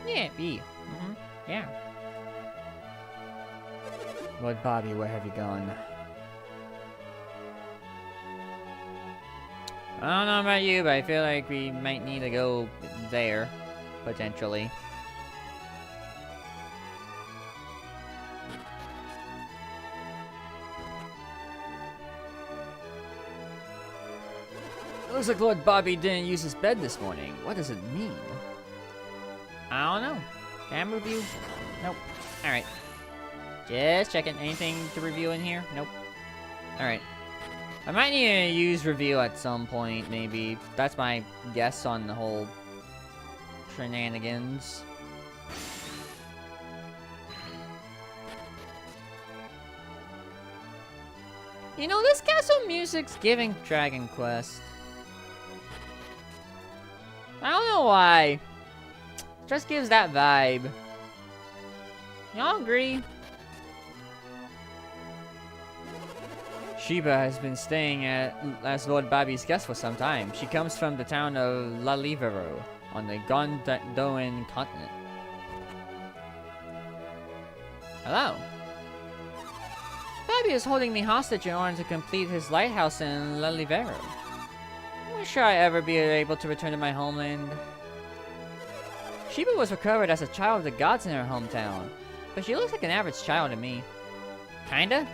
Yeah, yeah. Lord Bobby, where have you gone? I don't know about you, but I feel like we might need to go there, potentially. Looks like Lord Bobby didn't use his bed this morning. What does it mean? I don't know. Can I move you? Nope. Alright. Just checking. Anything to review in here? Nope. Alright. I might need to use review at some point, maybe. That's my guess on the whole shenanigans. You know, this castle music's giving Dragon Quest. I don't know why. It just gives that vibe. Y'all agree? Sheba has been staying as Lord Bobby's guest for some time. She comes from the town of Lalivero on the Gondoan continent. Hello. Bobby is holding me hostage in order to complete his lighthouse in Lalivero. Wish I ever be able to return to my homeland. Sheba was recovered as a child of the gods in her hometown, but she looks like an average child to me. Kinda?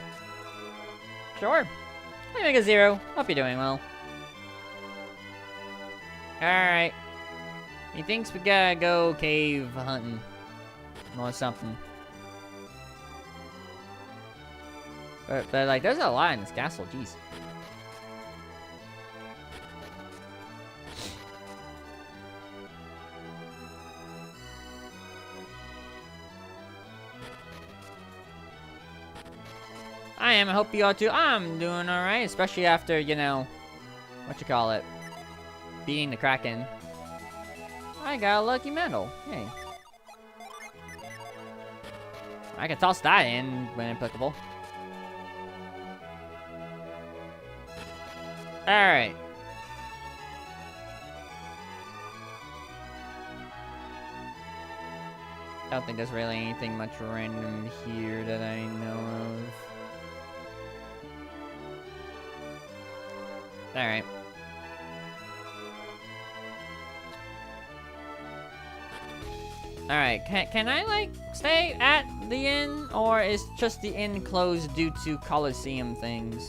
Sure. Let me make a 0. Hope you're doing well. Alright. He thinks we gotta go cave hunting. Or something. But like, there's a lot in this castle, jeez. I am. I hope you are too. I'm doing alright, especially after, you know, beating the Kraken. I got a lucky medal. Hey. I can toss that in when applicable. Alright. I don't think there's really anything much random here that I know of. Alright. Alright, can I, like, stay at the inn? Or is just the inn closed due to Coliseum things?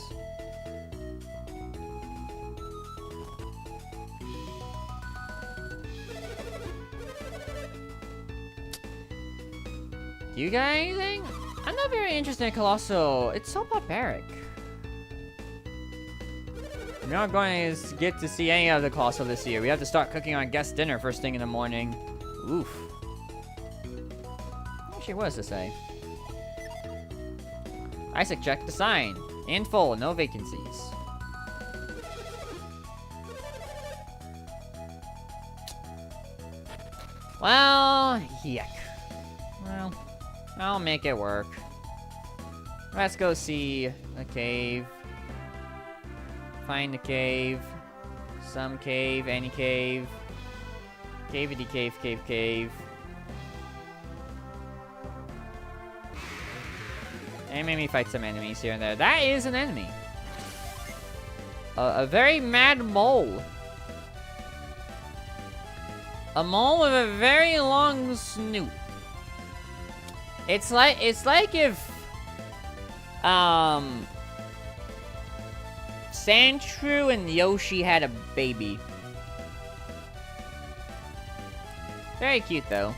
Do you got anything? I'm not very interested in Colossal. It's so barbaric. We're not going to get to see any of the Colossal this year. We have to start cooking our guest dinner first thing in the morning. Oof. Actually, what does this say? Isaac checked the sign. In full, no vacancies. Well, yuck. Well, I'll make it work. Let's go see a cave. Find a cave. Some cave, any cave. Cavity cave, cave. And maybe fight some enemies here and there. That is an enemy. A very mad mole. A mole with a very long snoot. It's like if Sandshrew and Yoshi had a baby. Very cute though.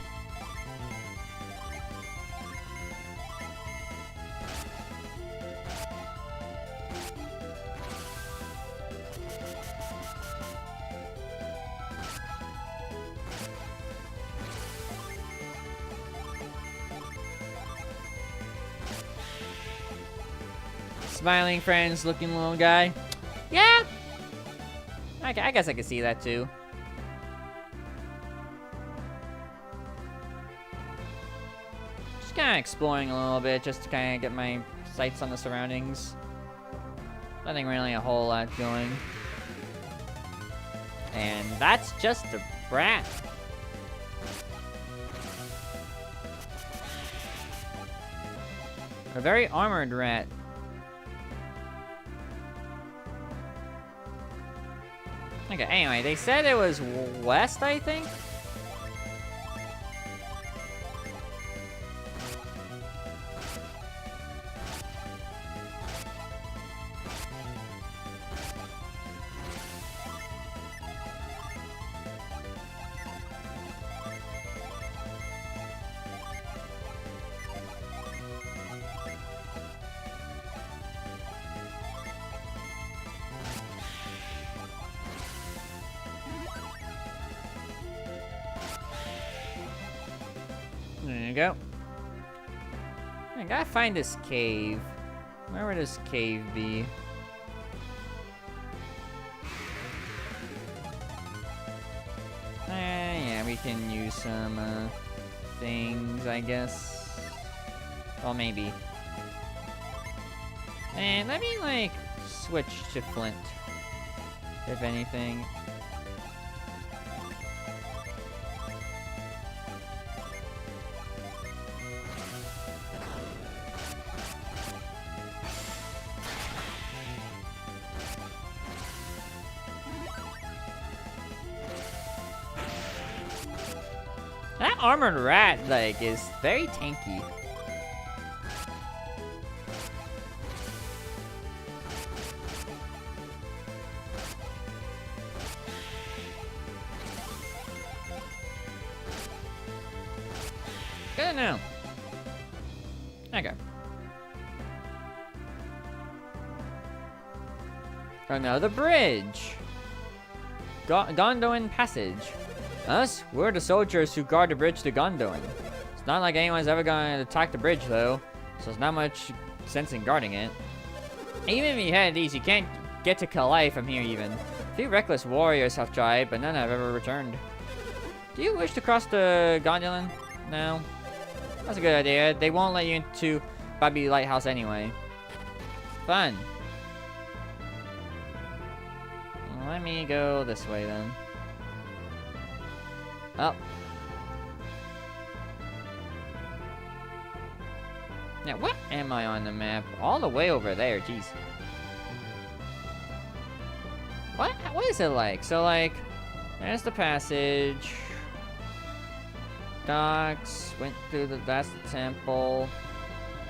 Smiling friends looking little guy. Yeah. I guess I can see that too. Just kind of exploring a little bit just to kind of get my sights on the surroundings. Nothing really a whole lot going. And that's just a brat. A very armored rat. Okay, anyway, they said it was west, I think? There you go. I gotta find this cave. Where would this cave be? Yeah, we can use some things, I guess. Well, maybe. And let me, like, switch to flint, if anything. That armored rat, like, is very tanky. Good to know. Okay. Another bridge. Gondolin Passage. Us? We're the soldiers who guard the bridge to Gondolin. It's not like anyone's ever gonna attack the bridge, though. So it's not much sense in guarding it. Even if you had these, you can't get to Kalai from here even. A few reckless warriors have tried, but none have ever returned. Do you wish to cross the Gondolin? No. That's a good idea. They won't let you into Babi Lighthouse anyway. Fun. Let me go this way then. Oh. Now, what am I on the map? All the way over there, jeez. What is it like? So, like, there's the passage. Docks, went through that's the temple.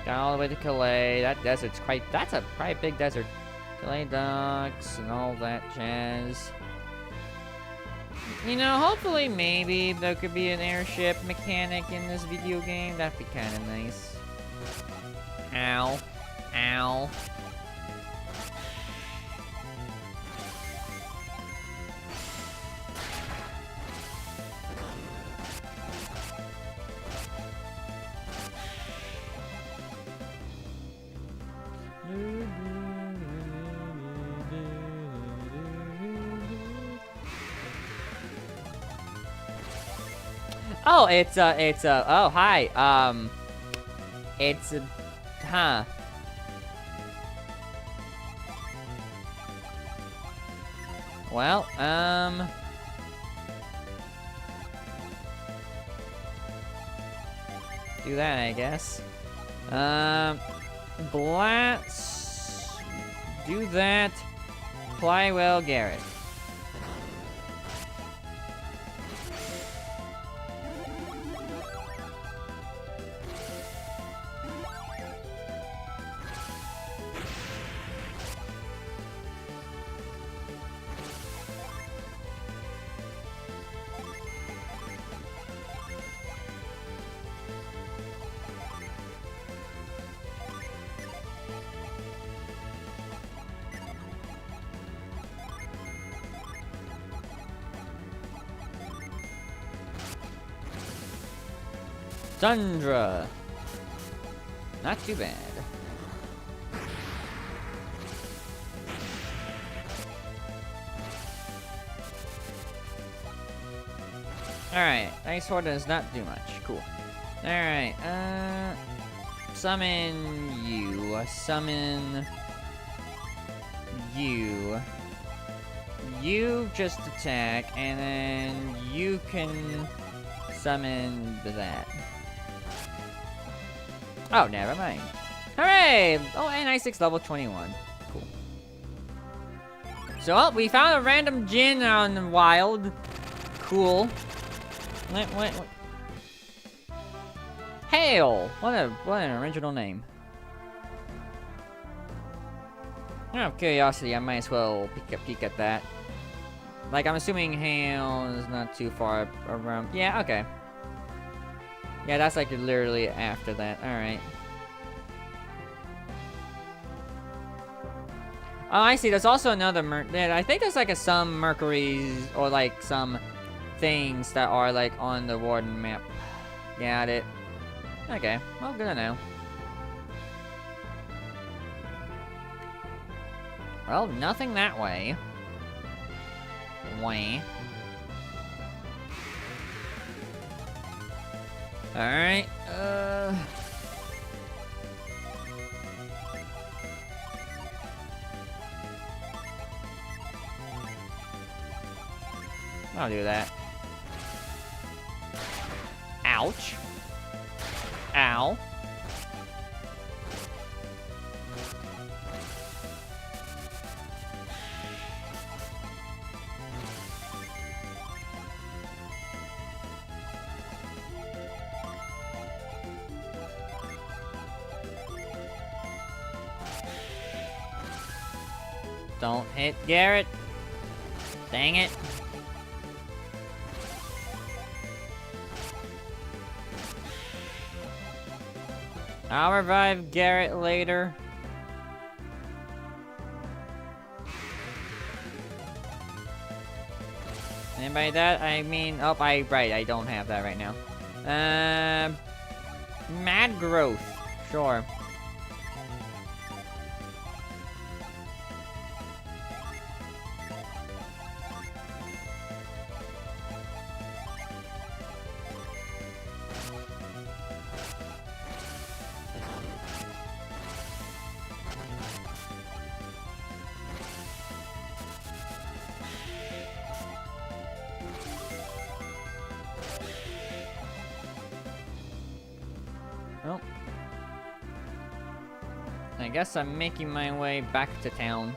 Got all the way to Calais. That desert's that's a quite big desert. Calais docks and all that jazz. You know, hopefully maybe there could be an airship mechanic in this video game. That'd be kind of nice. Ow. Ow. Oh, oh, hi, huh. Well, do that, I guess. Blats, do that, apply well, Garrett. Tundra. Not too bad. Alright, Ice Sword does not do much. Cool. Alright, summon you. Summon you. You just attack, and then you can summon that. Oh, never mind. Hooray! Oh, and I6 level 21. Cool. So, oh, we found a random Djinn on the wild. Cool. What? Hail! What an original name. Out of curiosity, I might as well peek at that. Like, I'm assuming Hail is not too far around. Yeah, okay. Yeah, that's like literally after that. Alright. Oh, I see. There's also another I think there's like some Mercuries or like some things that are like on the Warden map. Got it. Okay. Well, good to know. Well, nothing that way. Way. Alright, I'll do that. Ouch. Ow. Don't hit Garrett. Dang it. I'll revive Garrett later. And by that, I mean... Oh, right, I don't have that right now. Mad Growth. Sure. Oh. I guess I'm making my way back to town.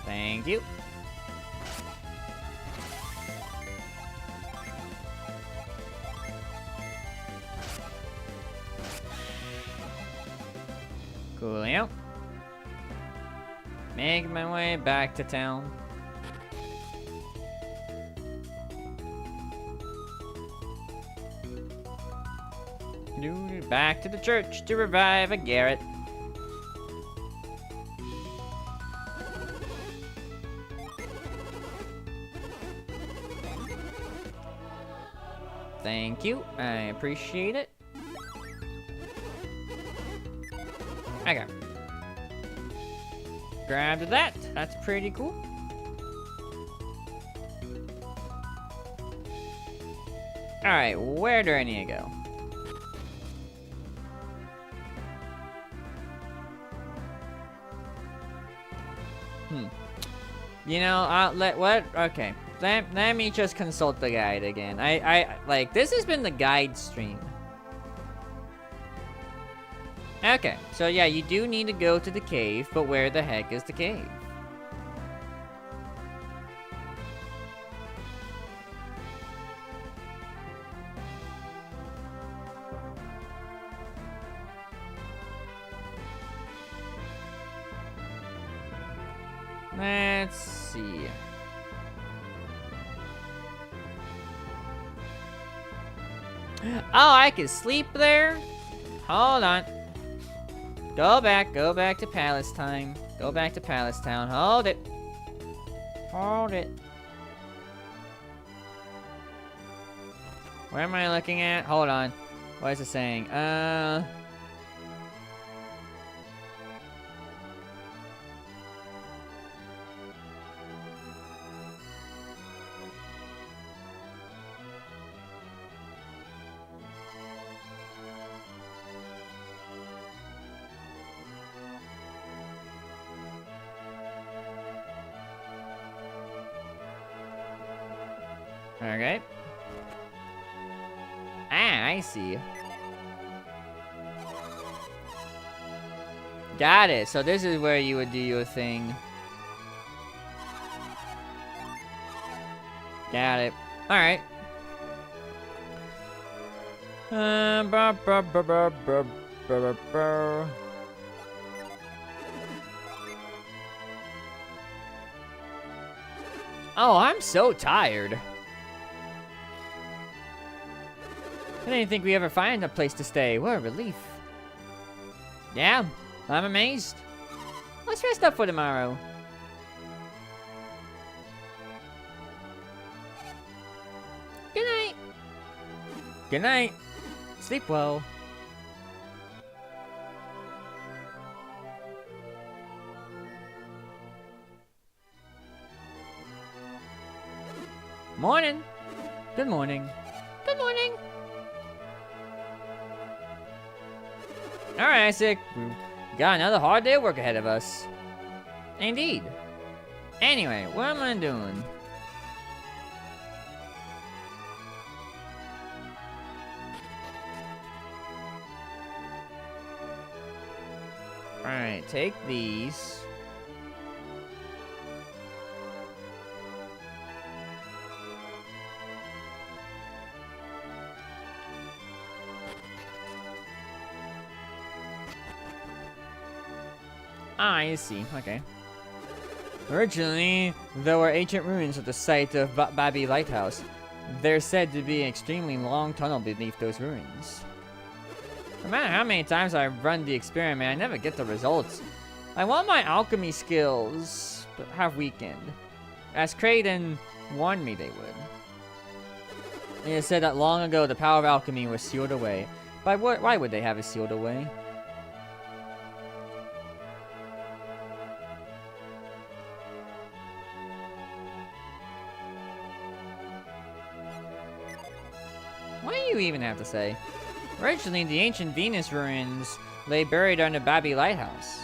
Thank you. Coolio. Make my way back to town. Back to the church to revive a Garrett. Thank you. I appreciate it. Okay. Grabbed that. That's pretty cool. Alright, where do I need to go? You know, okay. Let me just consult the guide again. Like, this has been the guide stream. Okay, so yeah, you do need to go to the cave, but where the heck is the cave? Let's see. Oh, I can sleep there? Hold on. Go back to Palace time. Go back to Palace Town. Hold it. Hold it. Where am I looking at? Hold on. What is it saying? Okay. Ah, I see. Got it. So this is where you would do your thing. Got it. Alright. Oh, I'm so tired. I didn't think we ever find a place to stay. What a relief. Yeah, I'm amazed. Let's rest up for tomorrow. Good night. Good night. Sleep well. Morning. Good morning. Good morning. Alright, Isaac. We got another hard day of work ahead of us. Indeed. Anyway, what am I doing? Alright, take these. Ah, I see. Okay. Originally, there were ancient ruins at the site of Babi Lighthouse. There's said to be an extremely long tunnel beneath those ruins. No matter how many times I run the experiment, I never get the results. I want my alchemy skills, but have weakened. As Kraken warned me they would. It is said that long ago the power of alchemy was sealed away. But why would they have it sealed away? What do you even have to say? Originally, the ancient Venus ruins lay buried under Babi Lighthouse.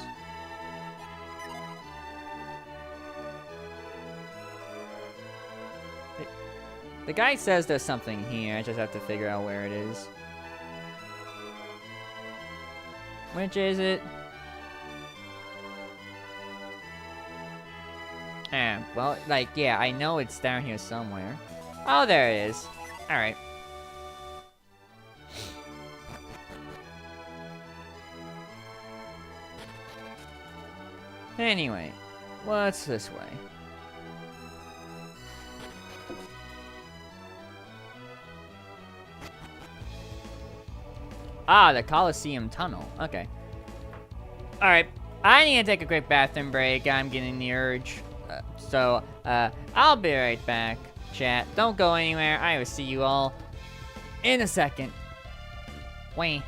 The guy says there's something here, I just have to figure out where it is. Which is it? Well, like, yeah, I know it's down here somewhere. Oh, there it is. Alright. Anyway, what's this way? Ah, the Coliseum Tunnel. Okay. Alright. I need to take a quick bathroom break. I'm getting the urge. So, I'll be right back, chat. Don't go anywhere. I will see you all in a second. Wait.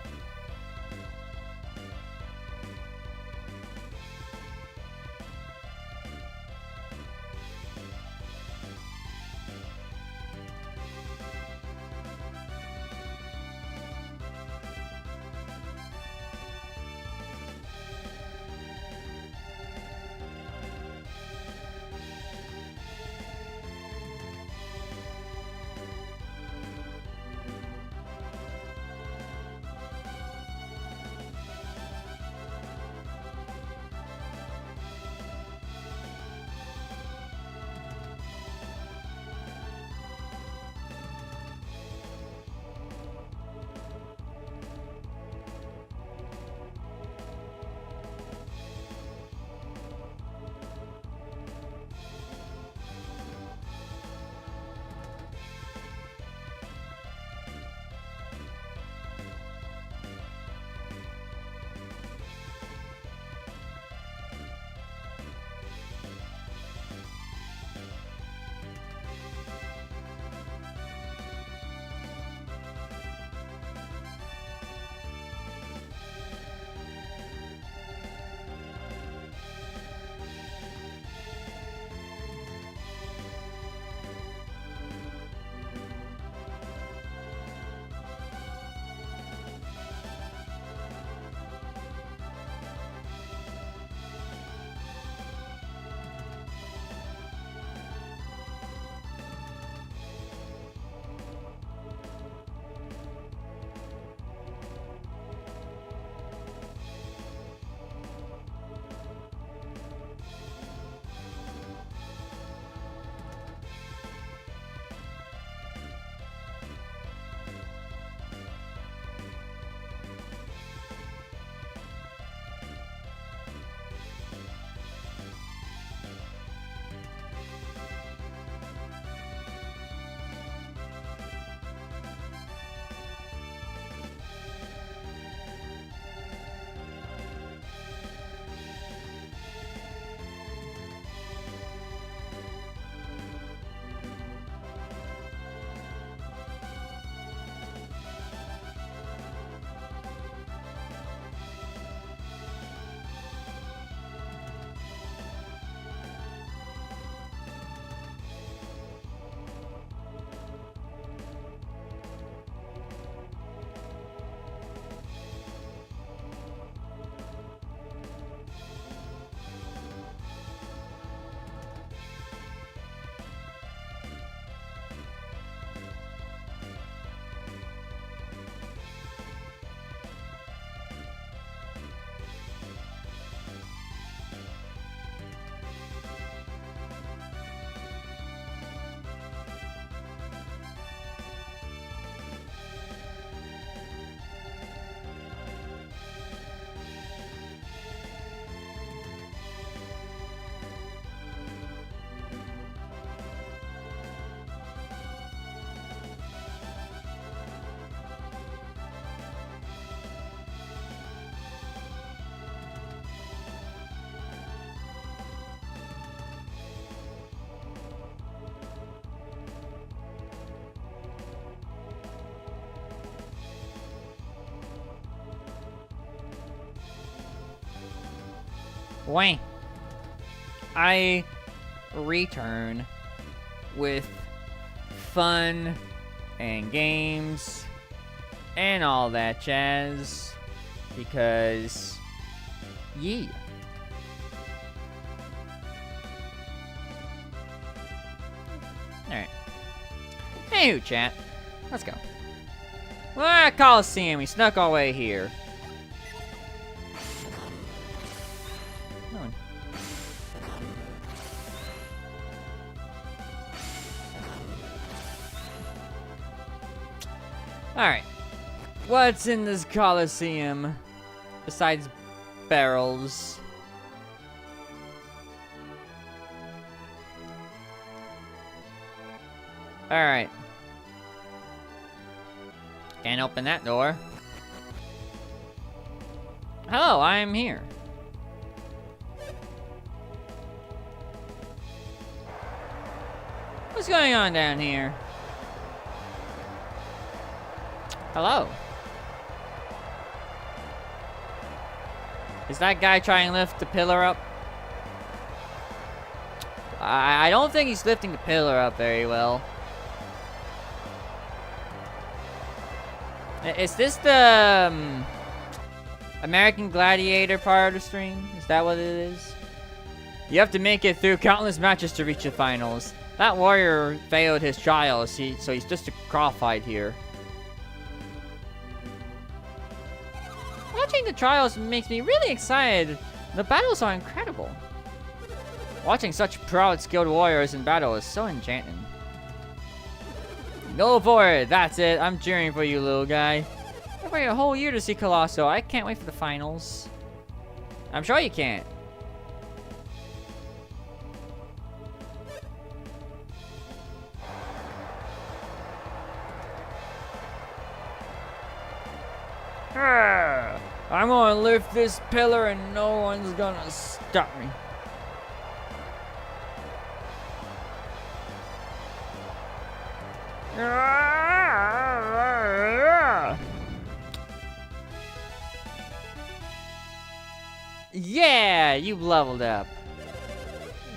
Wait. I return with fun and games and all that jazz, because yeah. Alright. Anywho, chat. Let's go. We're at Coliseum. We snuck our way here. No one. Alright. What's in this Coliseum besides barrels? Alright. Can't open that door. Hello, I am here. What's going on down here? Hello. Is that guy trying to lift the pillar up? I don't think he's lifting the pillar up very well. Is this the American Gladiator part of the stream? Is that what it is? You have to make it through countless matches to reach the finals. That warrior failed his trials, so he's just a crawfight here. Watching the trials makes me really excited. The battles are incredible. Watching such proud, skilled warriors in battle is so enchanting. Go for it! That's it! I'm cheering for you, little guy. I've waited a whole year to see Colosso. I can't wait for the finals. I'm sure you can't. I'm gonna lift this pillar and no one's gonna stop me. Yeah, you've leveled up.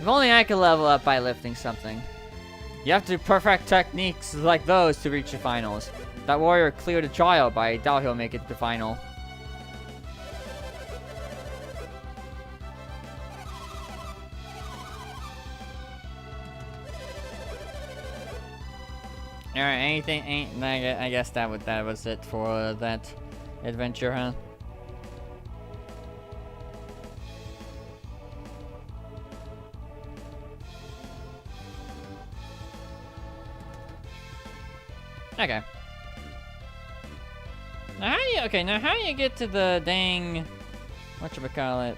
If only I could level up by lifting something. You have to perfect techniques like those to reach the finals. That warrior cleared a trial, but I doubt he'll make it to the final. Alright, anything, I guess that was it for that adventure, huh? Okay. Now how do you get to the dang, whatchamacallit,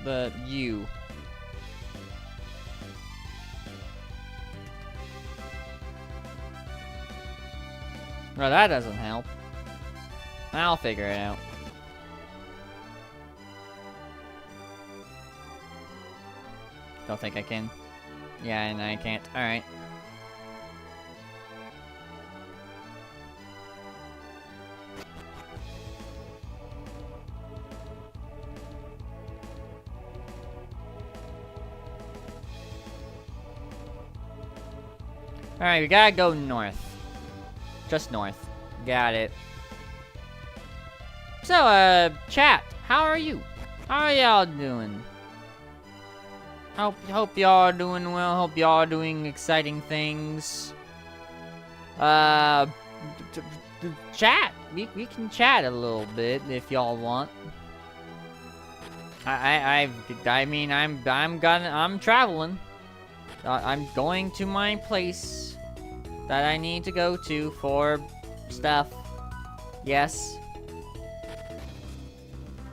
the U? Well, that doesn't help. I'll figure it out. Don't think I can. Yeah, and I can't. Alright. Alright, we gotta go north. Just north. Got it. So, chat, how are you? How are y'all doing? Hope y'all are doing well. Hope y'all are doing exciting things. Chat. We can chat a little bit if y'all want. I mean, I'm traveling. I'm going to my place that I need to go to for stuff. Yes.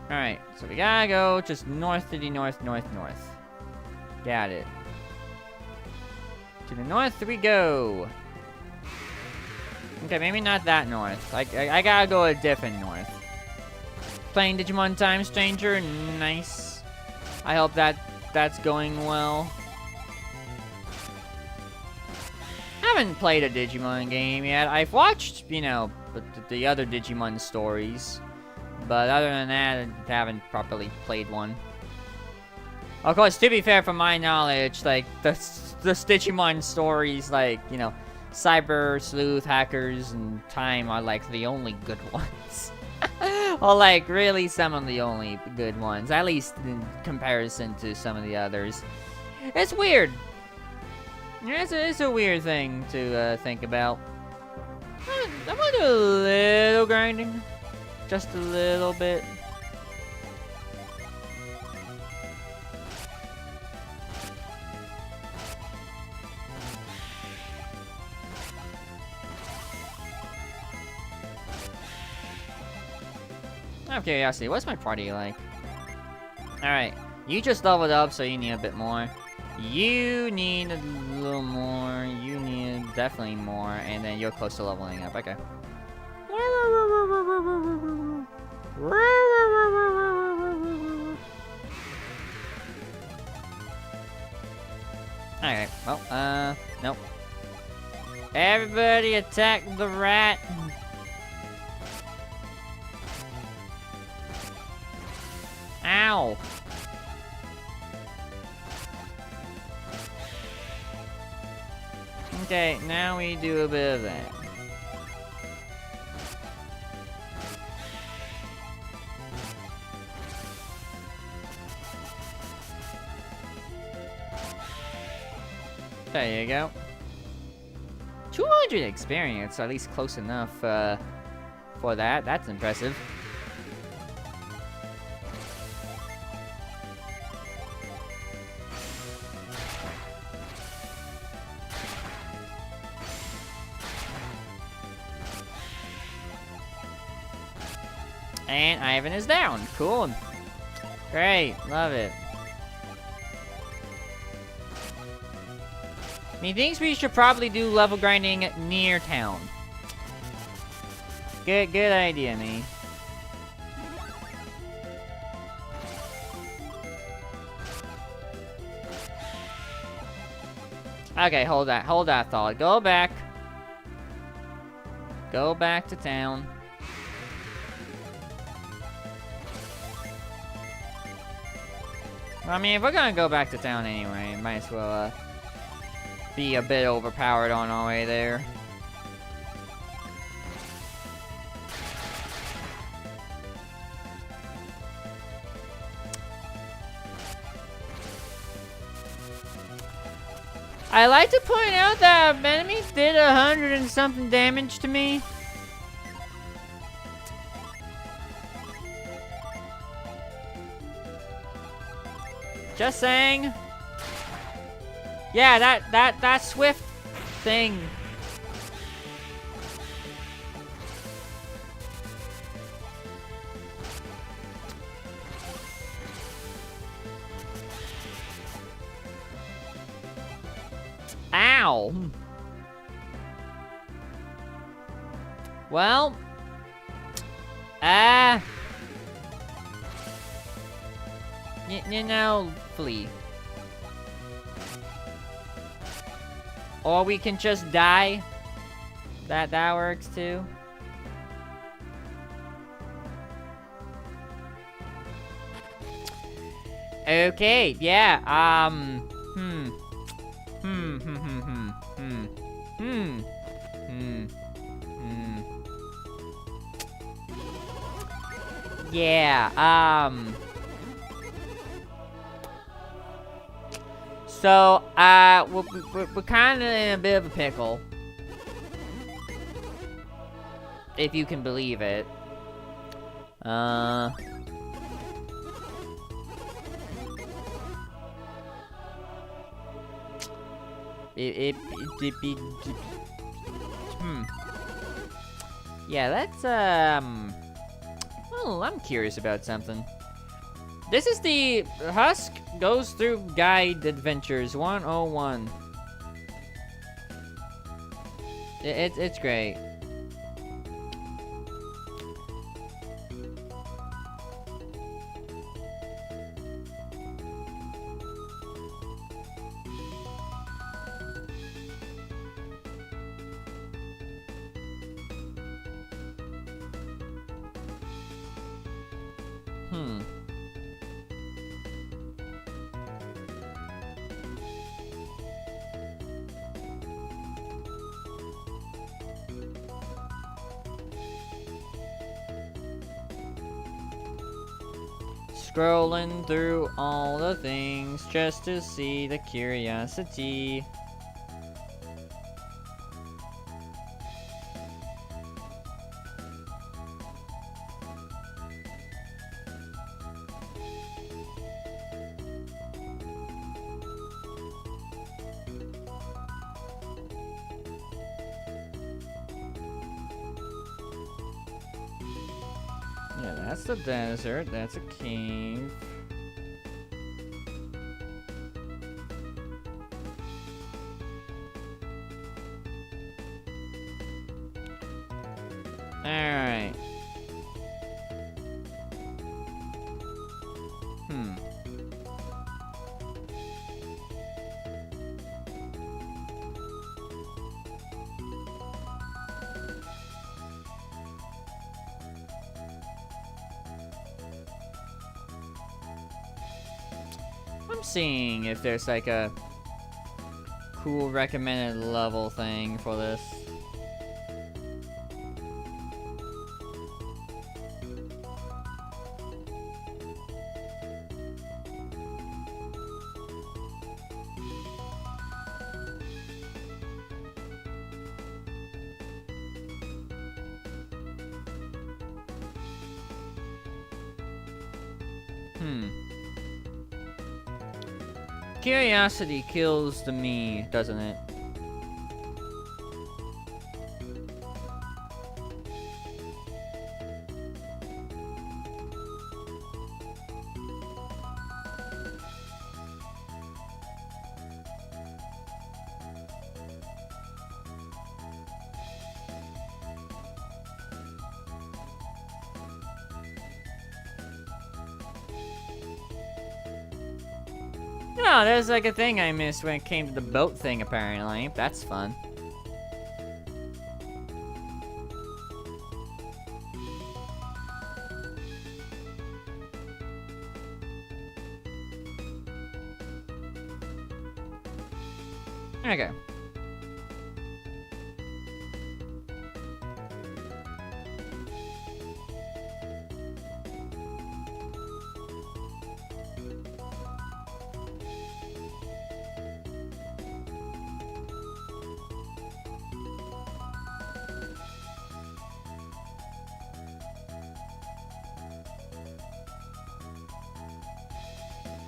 Alright, so we gotta go just north to the north. Got it. To the north we go. Okay, maybe not that north. I gotta go a different north. Playing Digimon Time, stranger. Nice. I hope that's going well. I haven't played a Digimon game yet. I've watched, you know, the other Digimon stories. But other than that, I haven't properly played one. Of course, to be fair, from my knowledge, like, the Digimon stories, like, you know, cyber sleuth, hackers, and time are like the only good ones. Or like really some of the only good ones, at least in comparison to some of the others. It's weird. It's a weird thing to think about. I'm gonna do a little grinding. Just a little bit. Out of curiosity, what's my party like? Alright, you just leveled up, so you need a bit more. You need a little more. You need definitely more, and then you're close to leveling up. Okay. Alright, well, nope. Everybody attack the rat. Ow! Okay, now we do a bit of that. There you go. 200 experience, at least close enough for that. That's impressive. And Ivan is down. Cool. Great. Love it. Methinks we should probably do level grinding near town. Good idea, me. Okay, hold that thought. Go back. Go back to town. I mean, if we're gonna go back to town anyway, might as well, be a bit overpowered on our way there. I like to point out that enemies did 100 and something damage to me. Just saying. Yeah, that swift thing. Ow. Well, you know, flee. Or we can just die. That works too. Okay, yeah, Yeah, so, we're kind of in a bit of a pickle. If you can believe it. Yeah, let's, well, I'm curious about something. This is the Husk Goes Through Guide Adventures 101. It's great. Scrolling through all the things just to see the curiosity. Yeah, that's the desert. That's a cave. Alright. I'm seeing if there's like a cool recommended level thing for this. Curiosity kills the me, doesn't it? Oh, there's like a thing I missed when it came to the boat thing, apparently. That's fun. Okay.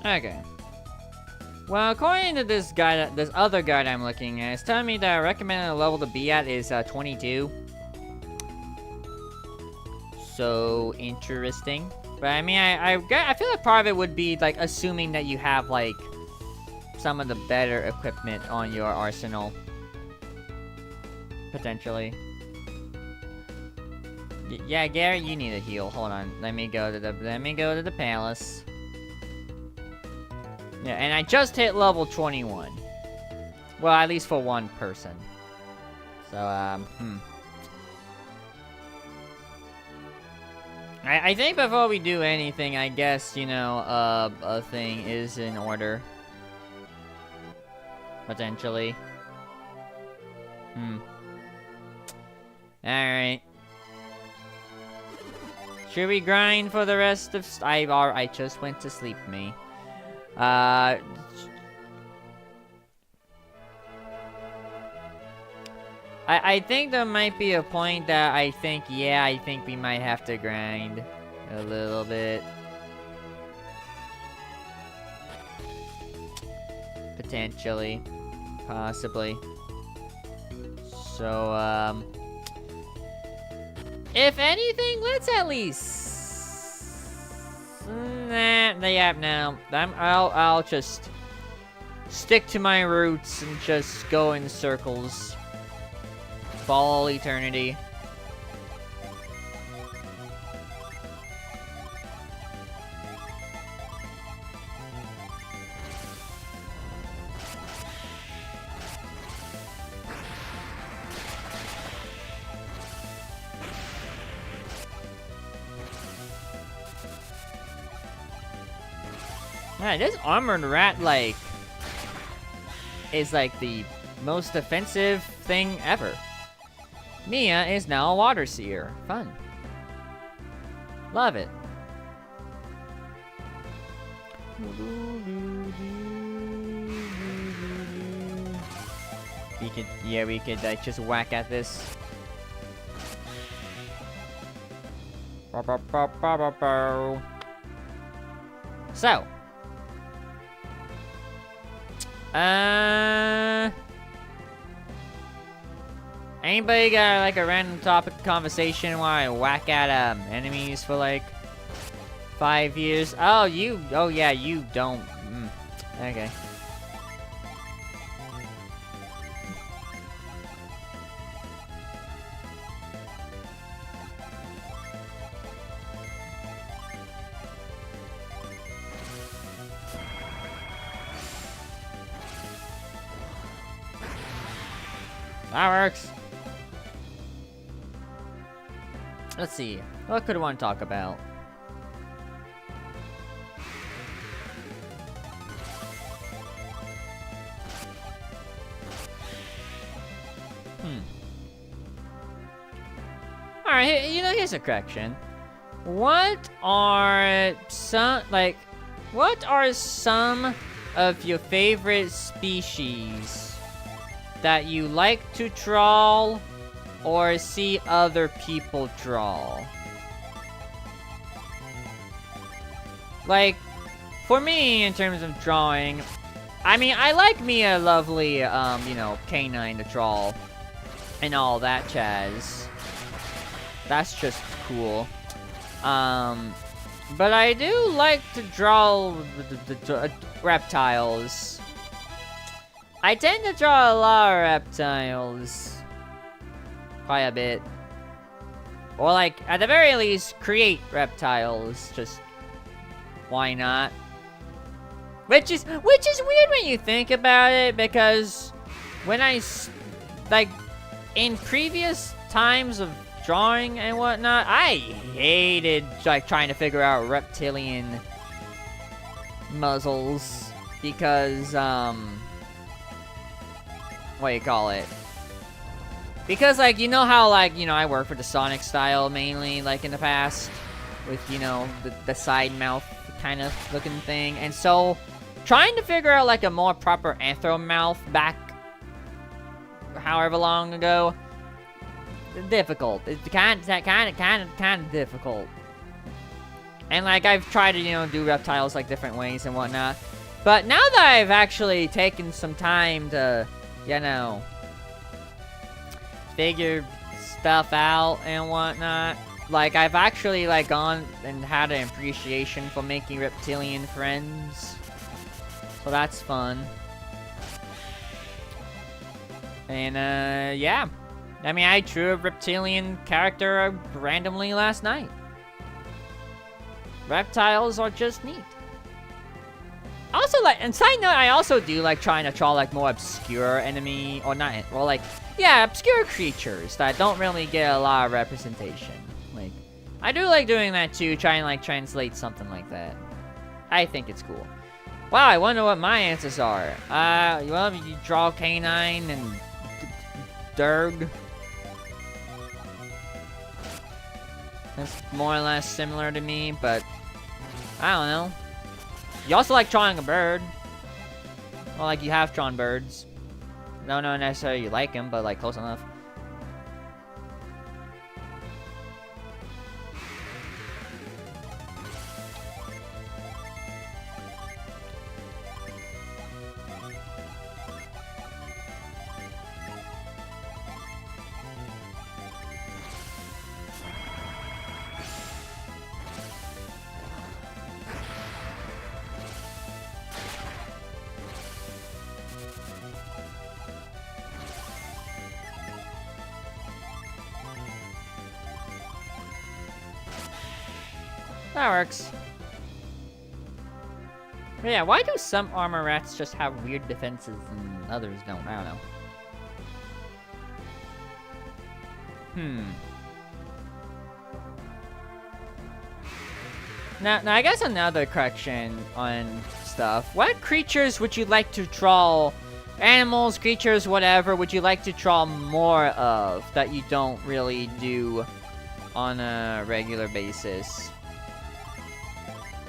Okay. Well, according to this guy, this other guide I'm looking at, it's telling me that the recommended level to be at is 22. So interesting. But I mean, I feel like part of it would be like assuming that you have like some of the better equipment on your arsenal, potentially. Yeah, Garrett, you need a heal. Hold on. Let me go to the palace. Yeah, and I just hit level 21. Well, at least for one person. So, I think before we do anything, I guess, you know, a thing is in order. Potentially. Alright. Should we grind for the rest of... I just went to sleep, me. I think there might be a point that I think we might have to grind a little bit. Potentially. Possibly. So, if anything, let's at least... no. I'll just stick to my roots and just go in circles for all eternity. Man, this armored rat, like, is like the most offensive thing ever. Mia is now a water seer. Fun. Love it. We could like just whack at this. So, anybody got like a random topic of conversation while I whack at enemies for like 5 years? Oh, oh yeah, you don't. Okay. That works. Let's see. What could I want to talk about? Alright, here's a correction. What are some of your favorite species that you like to draw or see other people draw? Like, for me, in terms of drawing, I mean, I like me a lovely, canine to draw and all that jazz. That's just cool. But I do like to draw the reptiles. I tend to draw a lot of reptiles. Quite a bit. Or like, at the very least, create reptiles. Just, why not? Which is weird when you think about it, because when in previous times of drawing and whatnot, I hated like trying to figure out reptilian muzzles because what do you call it? Because like how I work for the Sonic style mainly like in the past with the side mouth kind of looking thing, and so trying to figure out like a more proper anthro mouth back however long ago, difficult. It's kind of difficult. And like I've tried to do reptiles like different ways and whatnot, but now that I've actually taken some time to figure stuff out and whatnot, like I've actually like gone and had an appreciation for making reptilian friends, so that's fun. And yeah, I mean, I drew a reptilian character randomly last night. Reptiles are just neat. Also, like, and side note, I also do like trying to draw like more obscure enemy, or not, well, like, yeah, obscure creatures that don't really get a lot of representation. Like, I do like doing that too, trying to like translate something like that. I think it's cool. Wow, I wonder what my answers are. Well, you draw canine and Derg. That's more or less similar to me, but I don't know. You also like drawing a bird. Well, like you have drawn birds. No, not necessarily you like them, but like close enough. That works. But yeah, why do some armor rats just have weird defenses and others don't? I don't know. Now I guess another correction on stuff. What creatures would you like to draw? Animals, creatures, whatever, would you like to draw more of that you don't really do on a regular basis?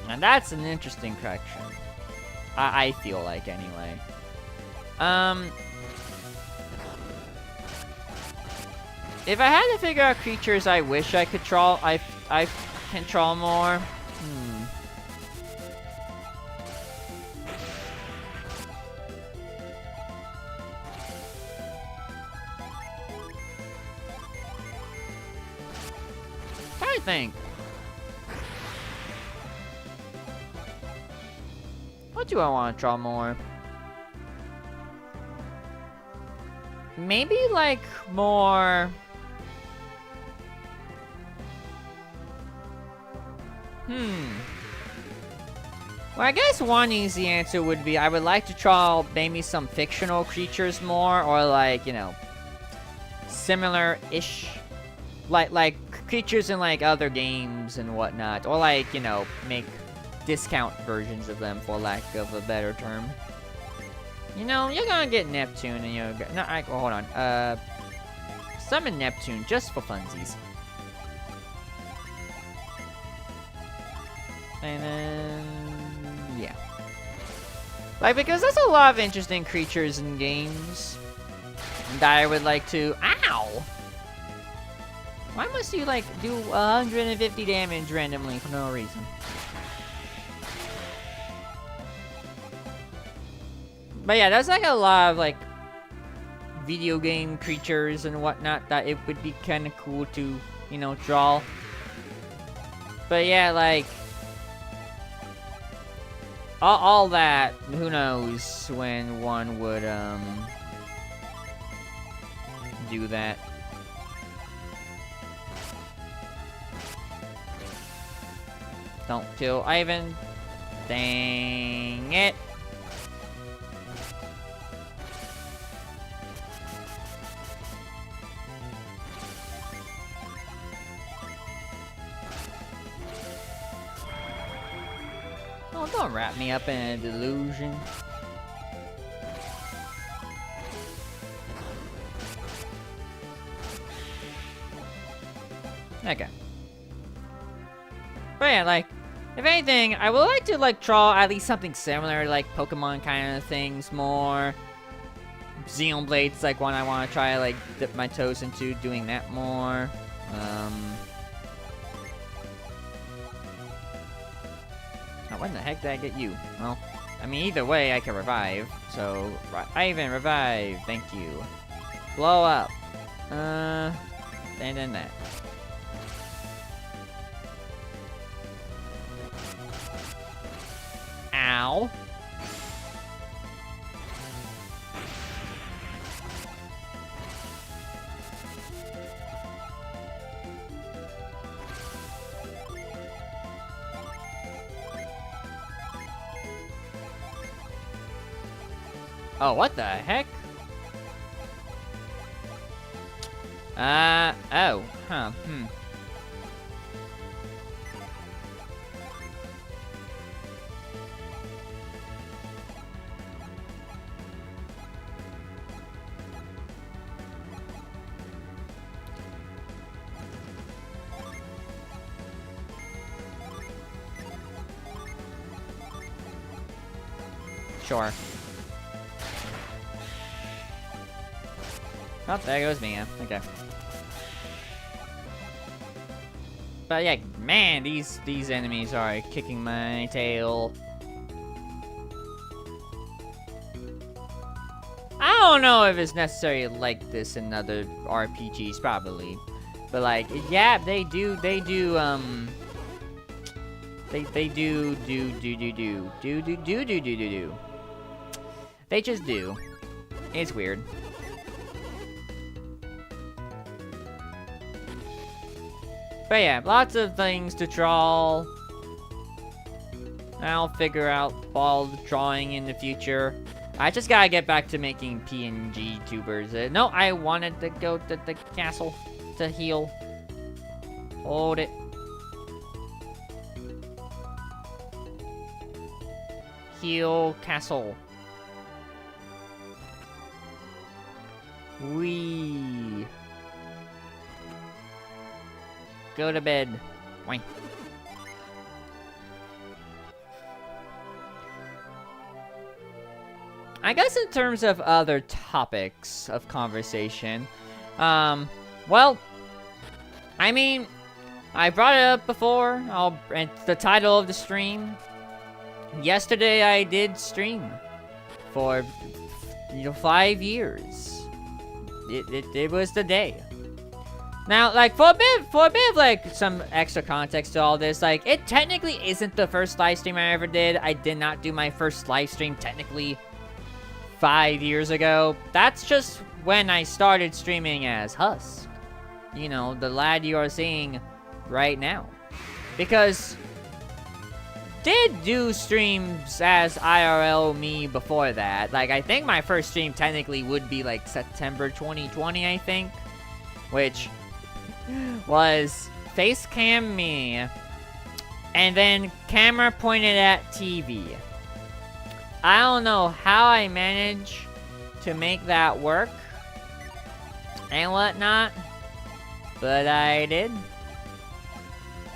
And that's an interesting correction. I feel like, anyway. If I had to figure out creatures I wish I could draw, I can draw more. I think. What do I want to draw more? Maybe like more. Well, I guess one easy answer would be I would like to draw maybe some fictional creatures more, or like, you know, similar-ish, like creatures in like other games and whatnot, or like, you know, make discount versions of them, for lack of a better term. You know, you're gonna get Neptune, and you're no, well, hold on. Summon Neptune just for funsies. And then, yeah. Like, because there's a lot of interesting creatures in games that I would like to... Ow! Why must you, like, do 150 damage randomly for no reason? But yeah, there's, like, a lot of, like, video game creatures and whatnot that it would be kind of cool to, you know, draw. But yeah, like... all that, who knows when one would, do that. Don't kill Ivan. Dang it. Oh, don't wrap me up in a delusion. Okay. But yeah, like, if anything, I would like to, like, draw at least something similar, like Pokemon kind of things more. Xenoblade's, like, one I want to try, like, dip my toes into doing that more. Oh, when the heck did I get you? Well, I mean, either way, I can revive. So, Ivan, revive. Thank you. Blow up. And then that. Ow. Oh, what the heck? Oh, huh, Sure. Oh, there goes Mia. Okay. But yeah, man, these enemies are kicking my tail. I don't know if it's necessarily like this in other RPGs, probably. But like, yeah, they do, they do They just do. It's weird. But yeah, lots of things to draw. I'll figure out all the drawing in the future. I just gotta get back to making PNG tubers. No, I wanted to go to the castle to heal. Hold it. Heal castle. Wee. Go to bed. Wait. I guess in terms of other topics of conversation, well, I mean, I brought it up before. It's the title of the stream. Yesterday I did stream for 5 years. It was the day. Now, like, for a bit of, like, some extra context to all this, like, it technically isn't the first live stream I ever did. I did not do my first live stream technically 5 years ago. That's just when I started streaming as Husk. You know, the lad you are seeing right now. Because did do streams as IRL me before that. Like, I think my first stream technically would be, like, September 2020, I think. Which was face cam me, and then camera pointed at TV. I don't know how I managed to make that work and whatnot, but I did.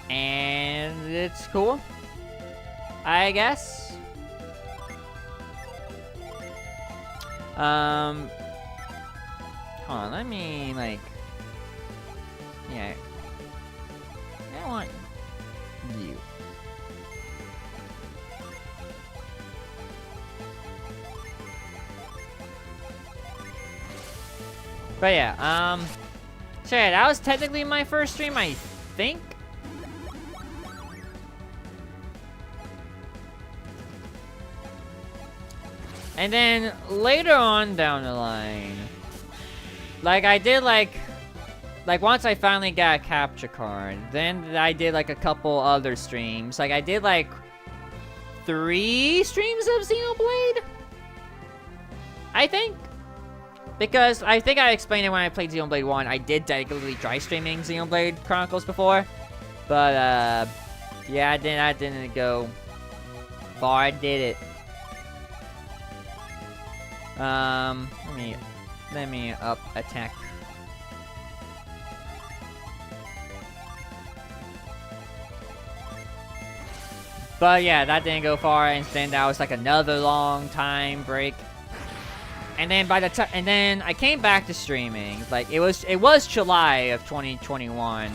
And it's cool, I guess. Hold on, let me, like... Yeah. I want you. But yeah, so yeah, that was technically my first stream, I think. And then later on down the line, like I did like once I finally got a capture card, then I did like a couple other streams. Like I did like 3 streams of Xenoblade, I think. Because I think I explained it when I played Xenoblade 1. I did technically try streaming Xenoblade Chronicles before. But yeah, I didn't go far. I did it. Let me up attack. But yeah, that didn't go far, and then that was like another long time break. And then and then I came back to streaming. Like it was July of 2021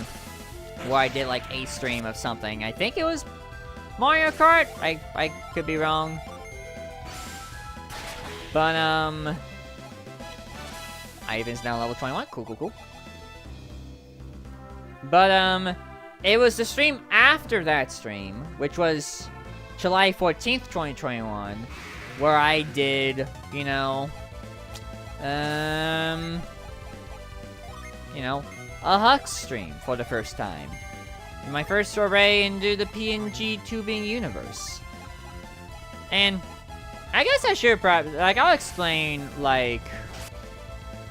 where I did like a stream of something. I think it was Mario Kart. I could be wrong. But Ivan's now level 21. Cool. But it was the stream after that stream, which was July 14th, 2021, where I did, you know, a Husk stream for the first time. My first foray into the PNG tubing universe. And I guess I should probably, like, I'll explain, like,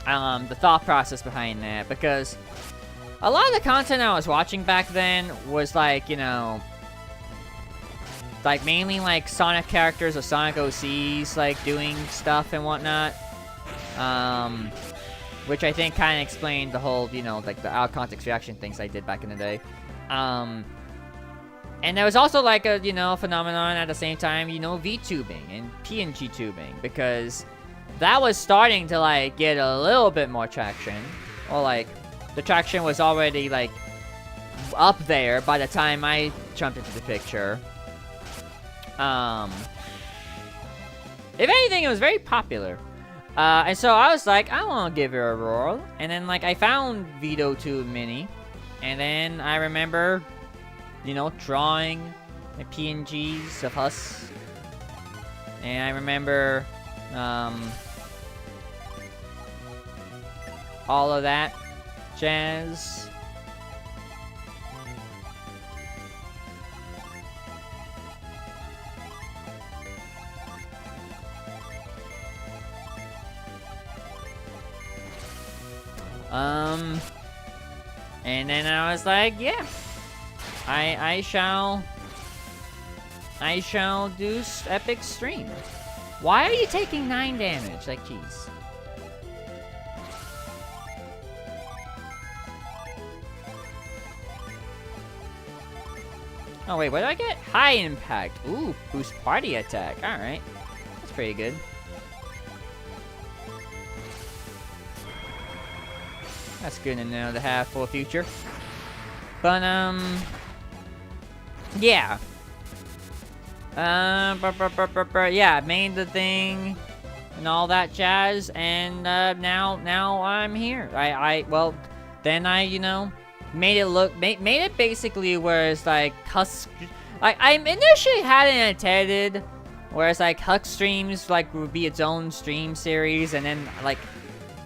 the thought process behind that, because a lot of the content I was watching back then was, like, you know, like, mainly, like, Sonic characters or Sonic OCs, like, doing stuff and whatnot. Which I think kind of explained the whole, you know, like, the out-of-context reaction things I did back in the day. And there was also, like, a, you know, phenomenon at the same time, you know, VTubing and PNG tubing, because that was starting to, like, get a little bit more traction. Or, like, the traction was already, like, up there by the time I jumped into the picture. If anything, it was very popular. And so I was like, I want to give it a whirl. And then, like, I found Vtuber Mini. And then I remember, you know, drawing the PNGs of Husk. And I remember, all of that jazz. And then I was like, yeah, I shall do epic stream. Why are you taking 9 damage? Like, jeez. Oh wait, what did I get? High impact. Ooh, boost party attack. Alright. That's pretty good. That's good to know to have for future. But, yeah. Yeah, made the thing and all that jazz, and, now I'm here. Well, then I, you know, made it basically where it's like Husk. Like, I initially had it intended where it's like Husk streams like would be its own stream series, and then like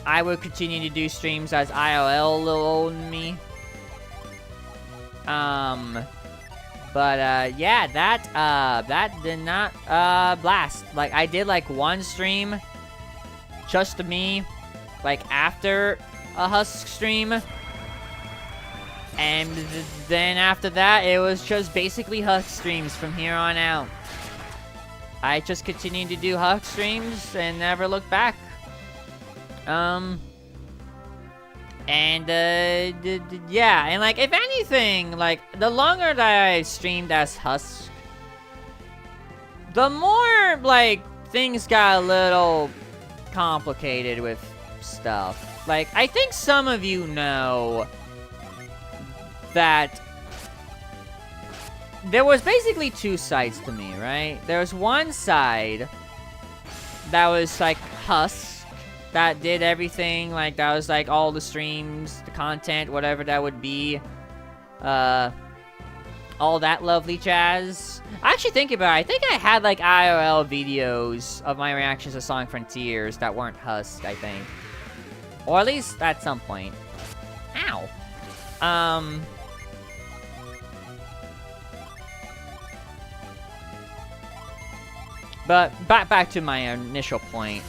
I would continue to do streams as IOL little old me. But yeah, that did not blast. Like, I did like one stream just to me, like after a Husk stream. And then after that, it was just basically Husk streams from here on out. I just continued to do Husk streams and never looked back. And, yeah, and like, if anything, like, the longer that I streamed as Husk, the more, like, things got a little complicated with stuff. Like, I think some of you know that there was basically two sides to me, right? There was one side that was like Husk, that did everything, like that was like all the streams, the content, whatever that would be, all that lovely jazz. I actually think about it, I think I had like IRL videos of my reactions to Sonic Frontiers that weren't Husk, I think. Or at least at some point. Ow. But back to my initial point.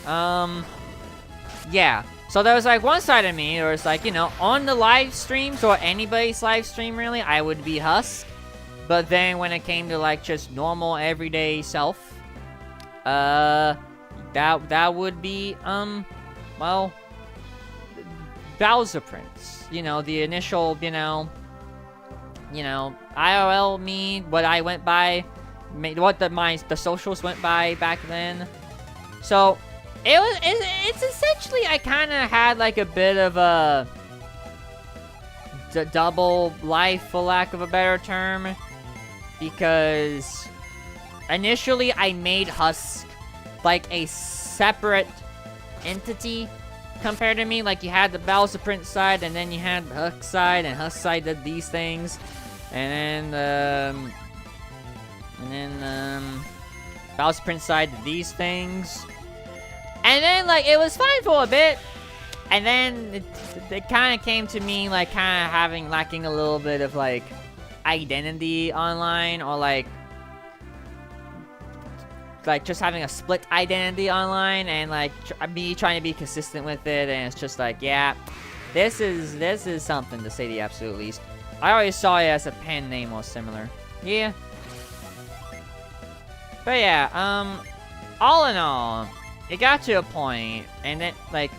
Yeah. So there was like one side of me where it's like, you know, on the live streams or anybody's live stream really, I would be Husk. But then when it came to like just normal everyday self, that would be well, Bowser Prince. You know, the initial, you know, IRL me, what I went by. What the socials went by back then. So it's essentially, I kind of had like a bit of a double life, for lack of a better term, because initially I made Husk like a separate entity compared to me. Like, you had the Bowser Prince side, and then you had the Husk side, and Husk side did these things, and then Bowser Prince side did these things. And then, like, it was fine for a bit. And then it kind of came to me, like, kind of lacking a little bit of, like, identity online. Or, like, just having a split identity online. And, like, me trying to be consistent with it. And it's just like, yeah, this is something, to say the absolute least. I always saw it as a pen name or similar. Yeah. But yeah, all in all, it got to a point, and then, like,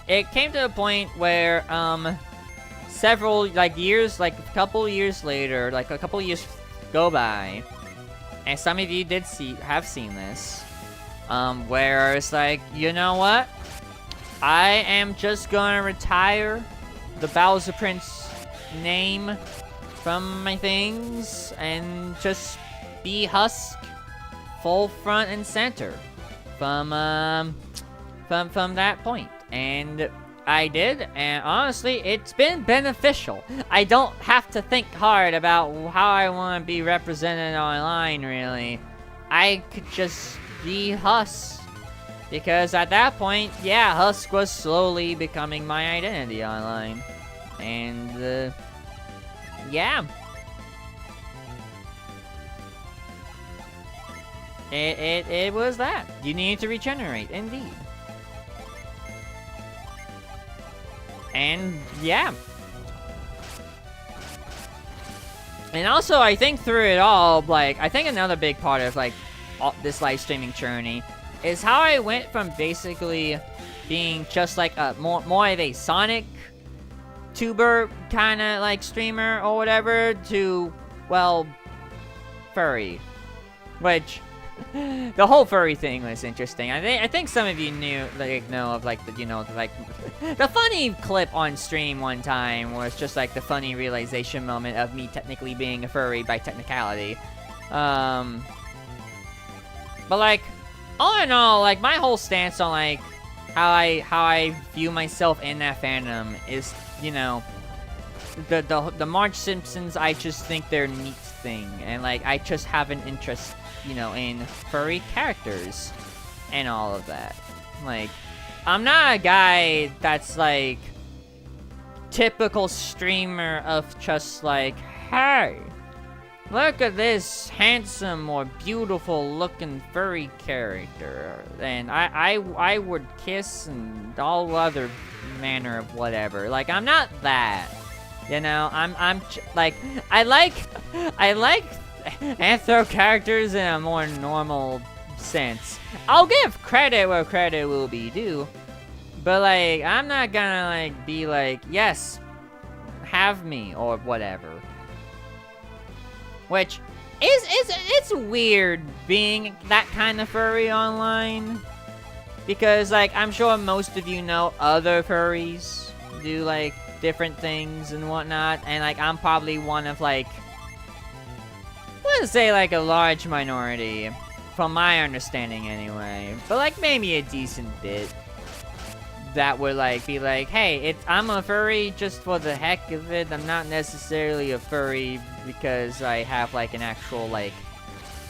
it came to a point where, several, like, years, like, a couple years later, like, a couple years go by, and some of you have seen this, where it's like, you know what? I am just gonna retire the Bowser Prince name from my things, and just be Husk full front and center from that point. And I did, and honestly, it's been beneficial. I don't have to think hard about how I want to be represented online, really. I could just be Husk, because at that point, yeah, Husk was slowly becoming my identity online. And yeah, It was that. You need to regenerate, indeed. And, yeah. And also, I think through it all, like, I think another big part of, like, this live streaming journey is how I went from basically being just, like, a more of a Sonic tuber kind of, like, streamer or whatever to, well, Furry. Which, the whole furry thing was interesting. I think some of you know of like the funny clip on stream one time was just like the funny realization moment of me technically being a furry by technicality. But like all in all, like my whole stance on like how I view myself in that fandom is, you know, the Marge Simpsons, I just think they're a neat thing, and like I just have an interest, you know, in furry characters and all of that. Like, I'm not a guy that's like typical streamer of just like, hey, look at this handsome or beautiful looking furry character, and I would kiss and all other manner of whatever. Like, I'm not that. You know, like, I like anthro characters in a more normal sense. I'll give credit where credit will be due, but like, I'm not gonna like be like, yes, have me or whatever. Which it's weird being that kind of furry online, because like I'm sure most of you know other furries do like different things and whatnot, and like I'm probably one of like, let's say like a large minority, from my understanding anyway, but like maybe a decent bit that would like be like, hey, I'm a furry just for the heck of it. I'm not necessarily a furry because I have like an actual like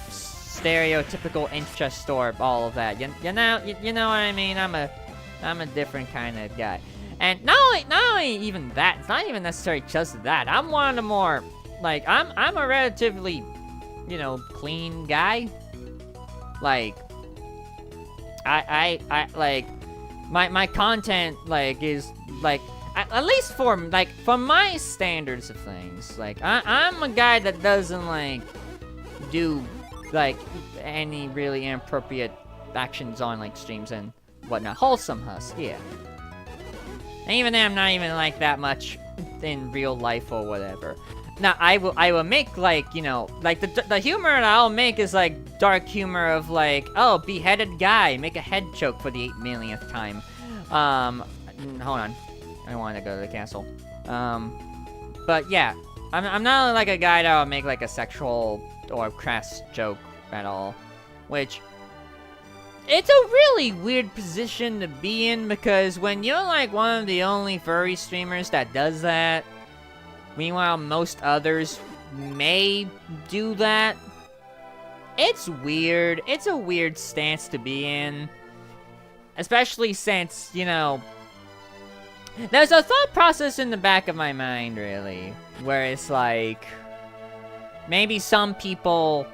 stereotypical interest or all of that. You know what I mean? I'm a different kind of guy. And not only even that, it's not even necessarily just that. I'm one of the more, like, I'm a relatively, you know, clean guy. Like, I like, my content, like, is, like, at least for my standards of things, like, I'm a guy that doesn't, like, do, like, any really inappropriate actions on, like, streams and whatnot. Wholesome Husk, yeah. And even then, I'm not even like that much in real life or whatever. Now, I will make like, you know, like the humor that I'll make is like dark humor of like, oh, beheaded guy, make a head choke for the 8 millionth time. Hold on, I want to go to the castle. But yeah, I'm not like a guy that will make like a sexual or crass joke at all, which. It's a really weird position to be in, because when you're like one of the only furry streamers that does that, meanwhile most others may do that, it's weird. It's a weird stance to be in. Especially since, you know, there's a thought process in the back of my mind, really, where it's like, maybe some people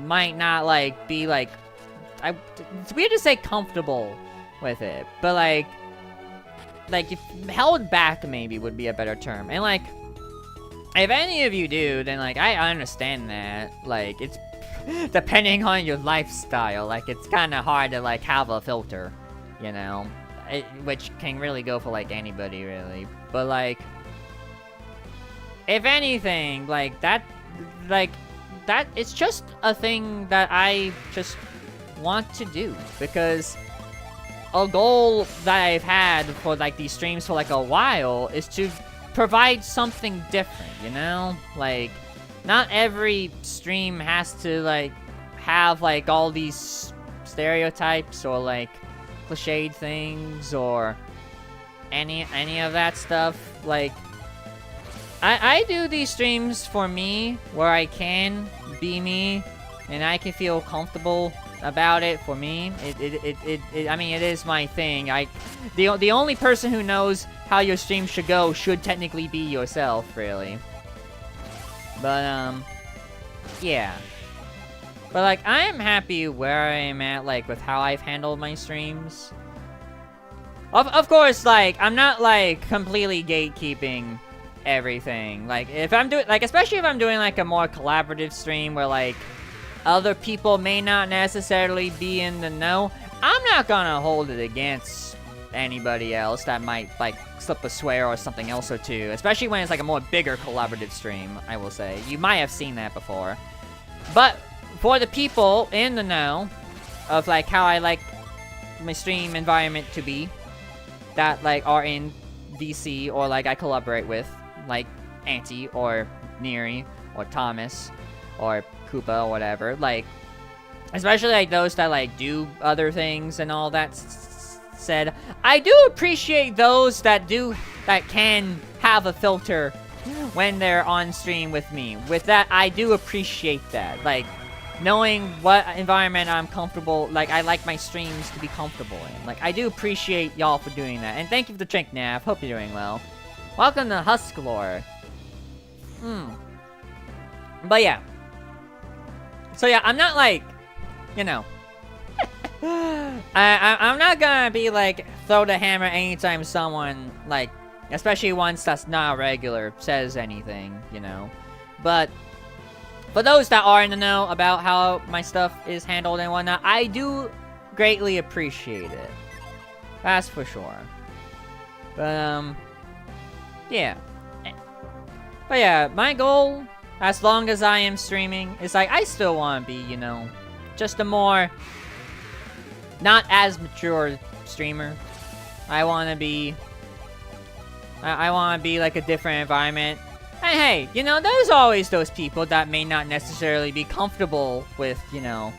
might not like be like, it's weird to say comfortable with it, but like if held back maybe would be a better term. And like, if any of you do, then like I understand that. Like, it's depending on your lifestyle, like it's kind of hard to like have a filter, you know, which can really go for like anybody really. But like, if anything, like that it's just a thing that I just want to do, because a goal that I've had for like these streams for like a while is to provide something different, you know? Like, not every stream has to like have like all these stereotypes or like cliched things or any of that stuff. Like, I do these streams for me, where I can be me and I can feel comfortable about it. For me, I mean, it is my thing. The only person who knows how your stream should go should technically be yourself, really. But yeah. But like, I am happy where I am at, like with how I've handled my streams. Of course, like I'm not like completely gatekeeping everything. Like if I'm doing, like especially if I'm doing like a more collaborative stream where like other people may not necessarily be in the know, I'm not gonna hold it against anybody else that might like slip a swear or something else or two, especially when it's like a more bigger collaborative stream. I will say, you might have seen that before, but for the people in the know of like how I like my stream environment to be, that like are in DC or like I collaborate with, like Auntie or Neri or Thomas or Koopa or whatever, like especially like those that like do other things and all that said, I do appreciate those that can have a filter when they're on stream with me. With that, I do appreciate that. Like, knowing what environment I'm comfortable, like, I like my streams to be comfortable in. Like, I do appreciate y'all for doing that. And thank you for the drink, Nav. Hope you're doing well. Welcome to Husk Lore. But yeah. So yeah, I'm not like, you know. I'm not gonna be like, throw the hammer anytime someone, like, especially once that's not regular, says anything, you know. But for those that are in the know about how my stuff is handled and whatnot, I do greatly appreciate it. That's for sure. But, yeah. But yeah, my goal, as long as I am streaming, is like, I still want to be, you know, just a more, not as mature streamer. I want to be, I want to be like a different environment. And hey, you know, there's always those people that may not necessarily be comfortable with, you know,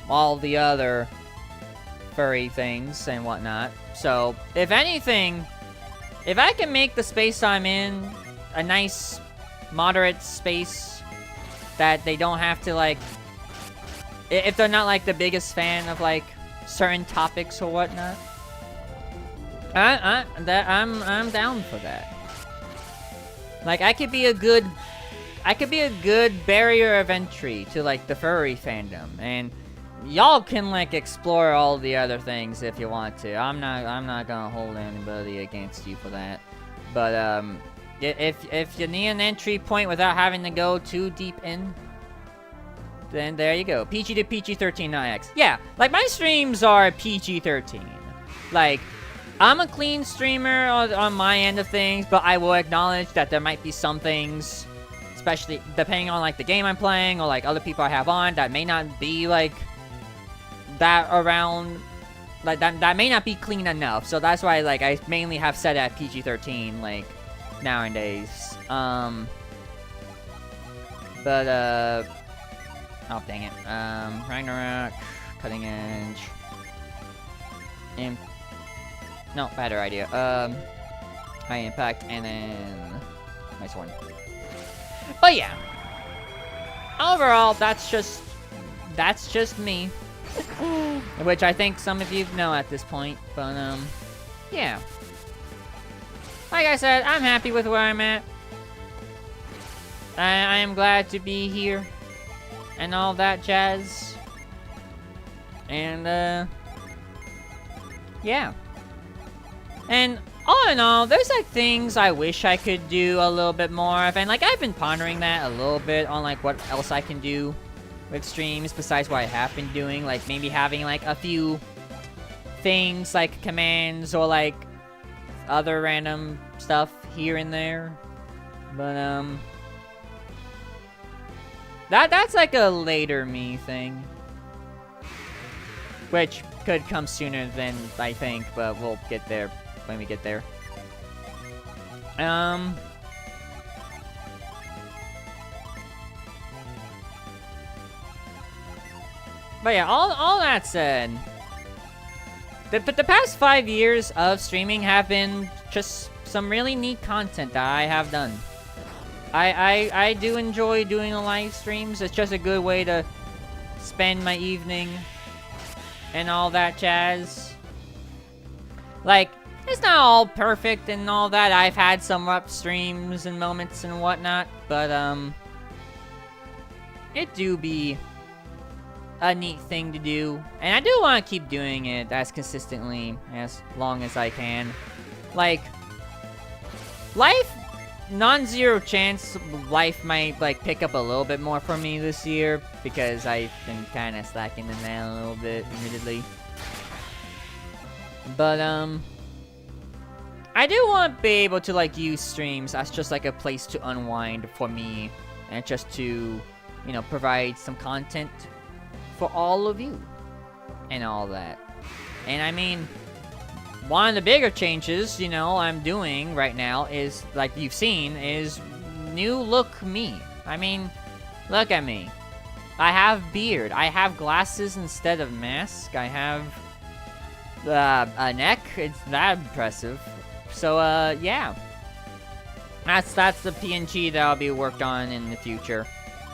all the other furry things and whatnot. So, if anything, if I can make the space I'm in a nice, moderate space that they don't have to, like, if they're not, like, the biggest fan of, like, certain topics or whatnot, I'm down for that. Like, I could be a good barrier of entry to, like, the furry fandom, and y'all can, like, explore all the other things if you want to. I'm not gonna hold anybody against you for that. But, if you need an entry point without having to go too deep in, then there you go. PG to PG-13 IX. Yeah, like, my streams are PG-13. Like, I'm a clean streamer on my end of things, but I will acknowledge that there might be some things, especially depending on, like, the game I'm playing or, like, other people I have on that may not be, like, that around, like, that may not be clean enough. So that's why, like, I mainly have set at PG-13, like, nowadays. But, oh, dang it. Ragnarok, Cutting Edge, no, better idea. High Impact, and then nice one. But yeah, overall, that's just me, which I think some of you know at this point. But yeah, like I said, I'm happy with where I'm at. I am glad to be here, and all that jazz. And yeah. And all in all, there's like things I wish I could do a little bit more of, and like I've been pondering that a little bit on like what else I can do with streams besides what I have been doing, like maybe having like a few things like commands or like other random stuff here and there. But that's like a later me thing, which could come sooner than I think, but we'll get there when we get there. But yeah, all that said, the past 5 years of streaming have been just some really neat content that I have done. I do enjoy doing the live streams. It's just a good way to spend my evening and all that jazz. Like, it's not all perfect and all that. I've had some rough streams and moments and whatnot, but it do be a neat thing to do, and I do want to keep doing it as consistently as long as I can. Like, life, non-zero chance life might like pick up a little bit more for me this year because I've been kind of slacking in that a little bit, admittedly. But I do want to be able to like use streams as just like a place to unwind for me and just to, you you know, provide some content for all of you and all that. And I mean, one of the bigger changes, you know, I'm doing right now is, like you've seen, is new look me. I mean, look at me. I have beard. I have glasses instead of mask. I have a neck. It's that impressive. So, yeah. That's the PNG that I'll be worked on in the future.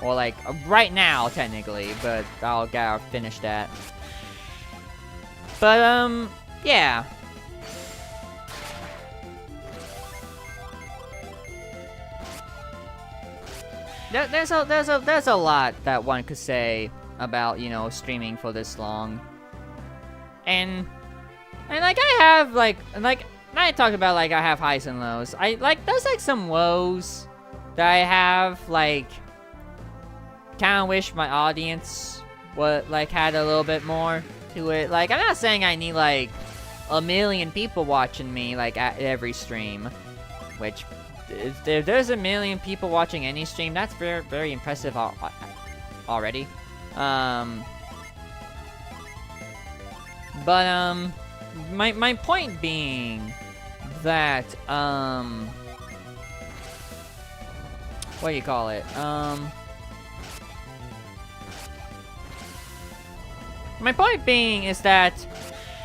Or, like, right now, technically. But I'll gotta finish that. But, yeah. There's a lot that one could say about, you know, streaming for this long. And like, I have, like, I talked about, like, I have highs and lows. There's, like, some woes that I have, like, kind of wish my audience would, like, had a little bit more to it. Like, I'm not saying I need, like, 1 million people watching me, like, at every stream. Which, if there's 1 million people watching any stream, that's very, very impressive already. But, my point being that, what do you call it? My point being is that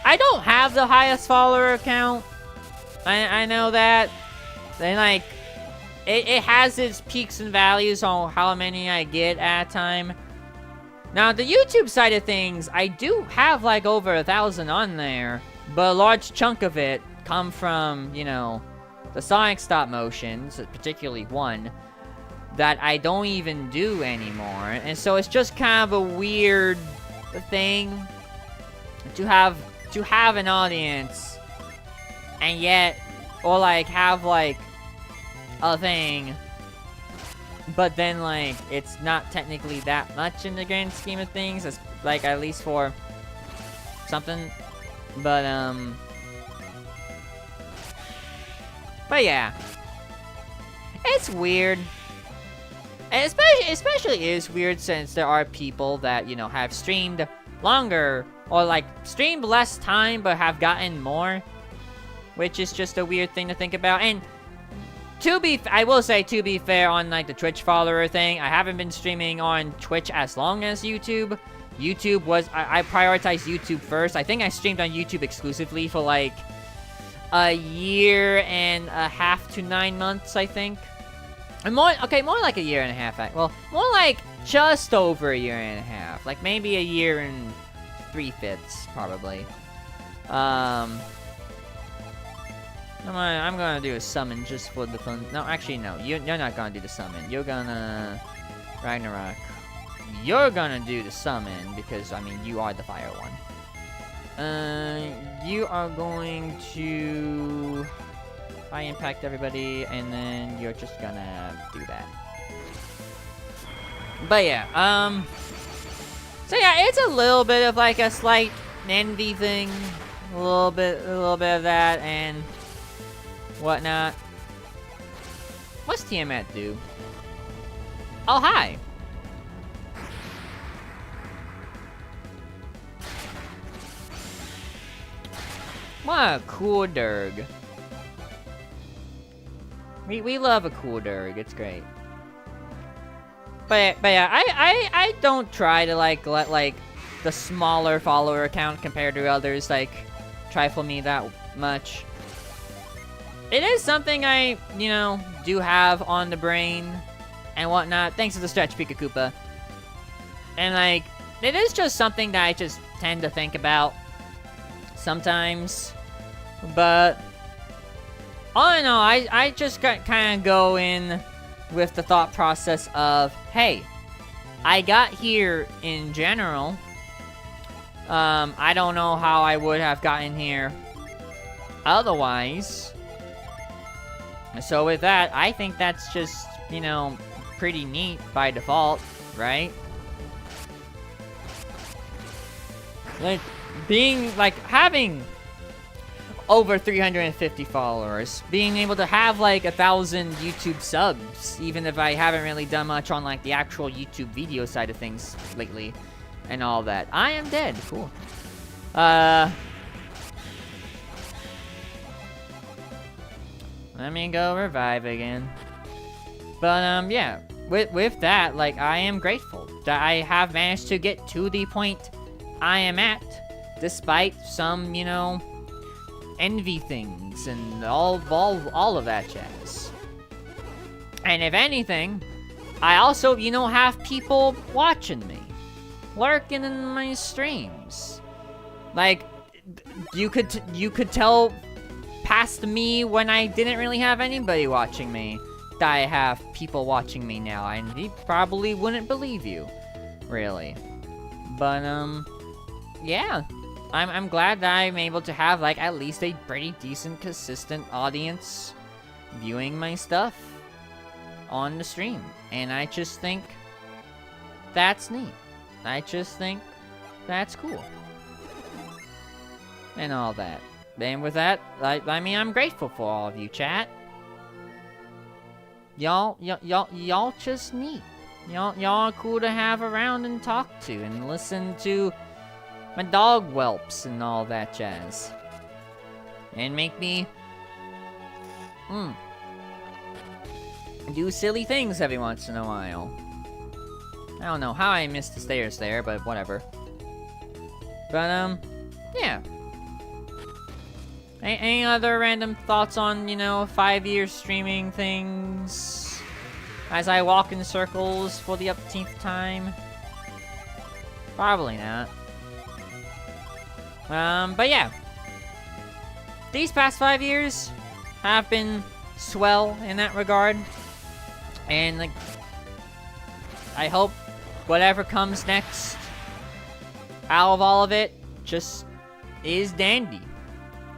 I don't have the highest follower count. I know that. And, like, it has its peaks and values on how many I get at a time. Now, the YouTube side of things, I do have, like, over 1,000 on there. But a large chunk of it come from, you know, the Sonic stop motions, particularly one, that I don't even do anymore. And so it's just kind of a weird thing to have an audience and yet, or, like, have, like, a thing, but then, like, it's not technically that much in the grand scheme of things. It's, like, at least for something. But yeah. It's weird. And especially is weird since there are people that, you know, have streamed longer, or, like, streamed less time, but have gotten more. Which is just a weird thing to think about. And I will say, to be fair, on, like, the Twitch follower thing, I haven't been streaming on Twitch as long as YouTube. YouTube was, I prioritized YouTube first. I think I streamed on YouTube exclusively for, like, 1.5 years to 9 months, I think. And more like 1.5 years. Well, more like just over 1.5 years. Like, maybe 1 year and 3/5, probably. I'm gonna do a summon just for the fun. No, actually, no. You're not gonna do the summon. You're gonna... Ragnarok. You're gonna do the summon, because, I mean, you are the fire one. You are going to... High impact everybody, and then you're just gonna do that. But yeah, so yeah, it's a little bit of, like, a slight envy thing. A little bit of that, and whatnot. What's Tiamat do? Oh, hi! What a cool Durg. We love a cool Durg, it's great. But yeah, I don't try to, like, let, like, the smaller follower account compared to others, like, trifle me that much. It is something I, you know, do have on the brain and whatnot, thanks to the stretch, Pika Koopa. And, like, it is just something that I just tend to think about sometimes. But all in all, I just kind of go in with the thought process of, hey, I got here in general. I don't know how I would have gotten here otherwise. So with that, I think that's just, you know, pretty neat by default, right? Like, being, like, having... over 350 followers. Being able to have like 1,000 YouTube subs, even if I haven't really done much on like the actual YouTube video side of things lately and all that. I am dead. Cool. Let me go revive again. But, yeah. With that, like, I am grateful that I have managed to get to the point I am at, despite some, you know, envy things and all of that jazz. And if anything, I also, you know, have people watching me, lurking in my streams. Like, you could tell past me when I didn't really have anybody watching me that I have people watching me now, and he probably wouldn't believe you, really. But, yeah. I'm glad that I'm able to have, like, at least a pretty decent, consistent audience viewing my stuff on the stream. And I just think that's neat. I just think that's cool. And all that. And with that, I mean, I'm grateful for all of you, chat. Y'all just neat. Y'all are cool to have around and talk to and listen to my dog whelps and all that jazz. And make me do silly things every once in a while. I don't know how I missed the stairs there, but whatever. But yeah. Any other random thoughts on, you know, 5 years streaming things as I walk in circles for the upteenth time? Probably not. But yeah. These past 5 years have been swell in that regard. And, like, I hope whatever comes next out of all of it just is dandy.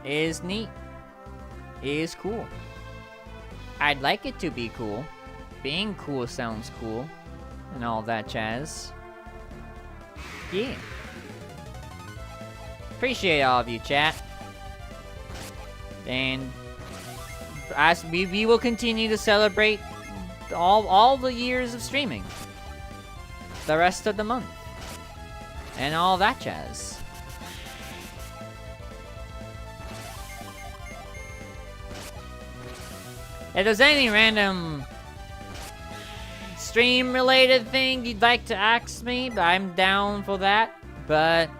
Is neat. Is cool. I'd like it to be cool. Being cool sounds cool. And all that jazz. Yeah. Appreciate all of you, chat. And as we will continue to celebrate all the years of streaming. The rest of the month. And all that jazz. If there's any random stream-related thing you'd like to ask me, I'm down for that. But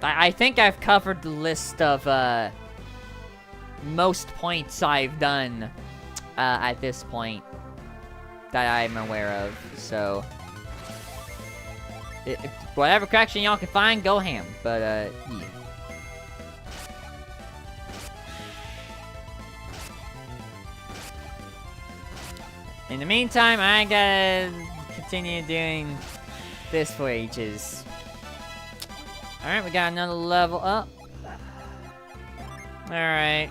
I think I've covered the list of most points I've done at this point that I'm aware of. So, whatever correction y'all can find, go ham. But yeah. In the meantime, I gotta continue doing this for ages. Alright, we got another level up. Alright.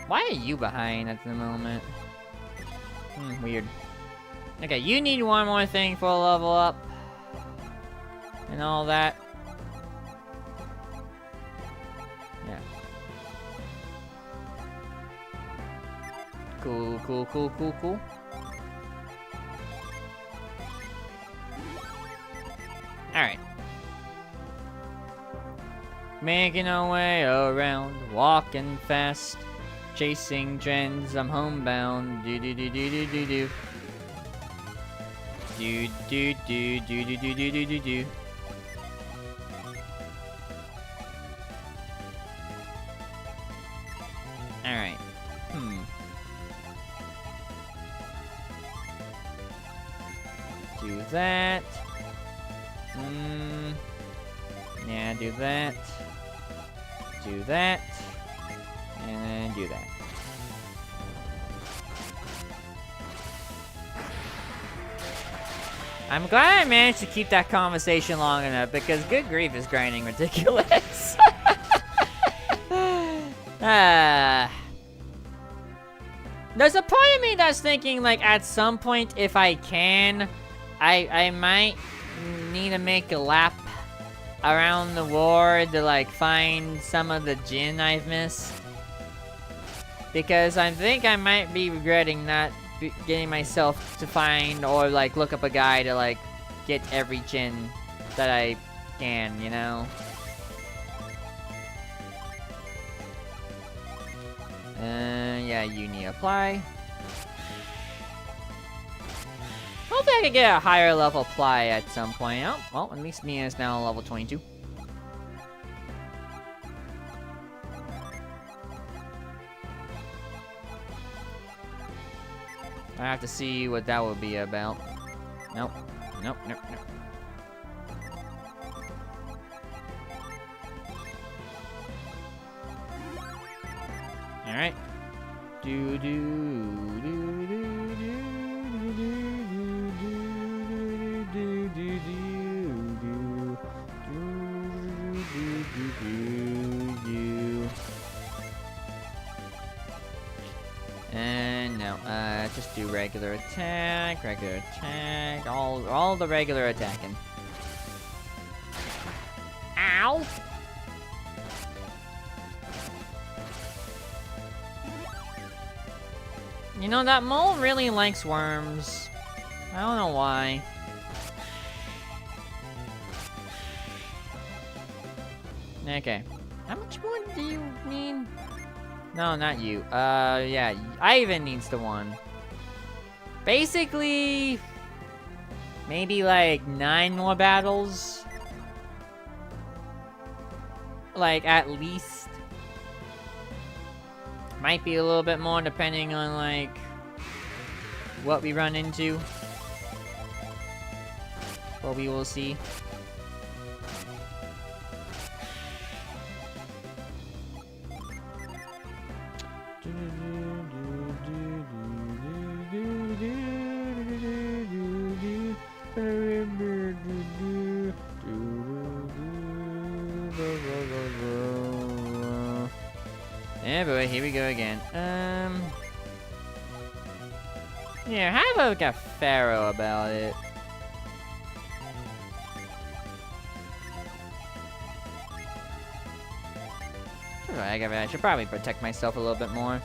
Why are you behind at the moment? Weird. Okay, you need one more thing for a level up. And all that. Yeah. Cool. Alright. Making our way around, walking fast, chasing trends, I'm homebound. Do. Alright. Do that. Yeah, do that. Do that. And then do that. I'm glad I managed to keep that conversation long enough, because good grief is grinding ridiculous. There's a part of me that's thinking, like, at some point, if I can, I might need to make a lap around the ward to like find some of the gin I've missed. Because I think I might be regretting not getting myself to find or like look up a guy to like get every gin that I can, you know? Yeah, uni apply. Hopefully I can get a higher level apply at some point. Oh, well, at least Mia is now level 22. I have to see what that would be about. Nope. Nope, nope, nope. Alright. Do do do do do do do do do. And no, just do regular attack, all the regular attacking. Ow! You know, that mole really likes worms. I don't know why. Okay. How much more do you need? No, not you. Yeah, Ivan needs the one. Basically, maybe like 9 more battles. Like, at least. Might be a little bit more depending on, like, what we run into. But we will see. Yeah, boy, here we go again. Yeah, have like a pharaoh about it. I should probably protect myself a little bit more.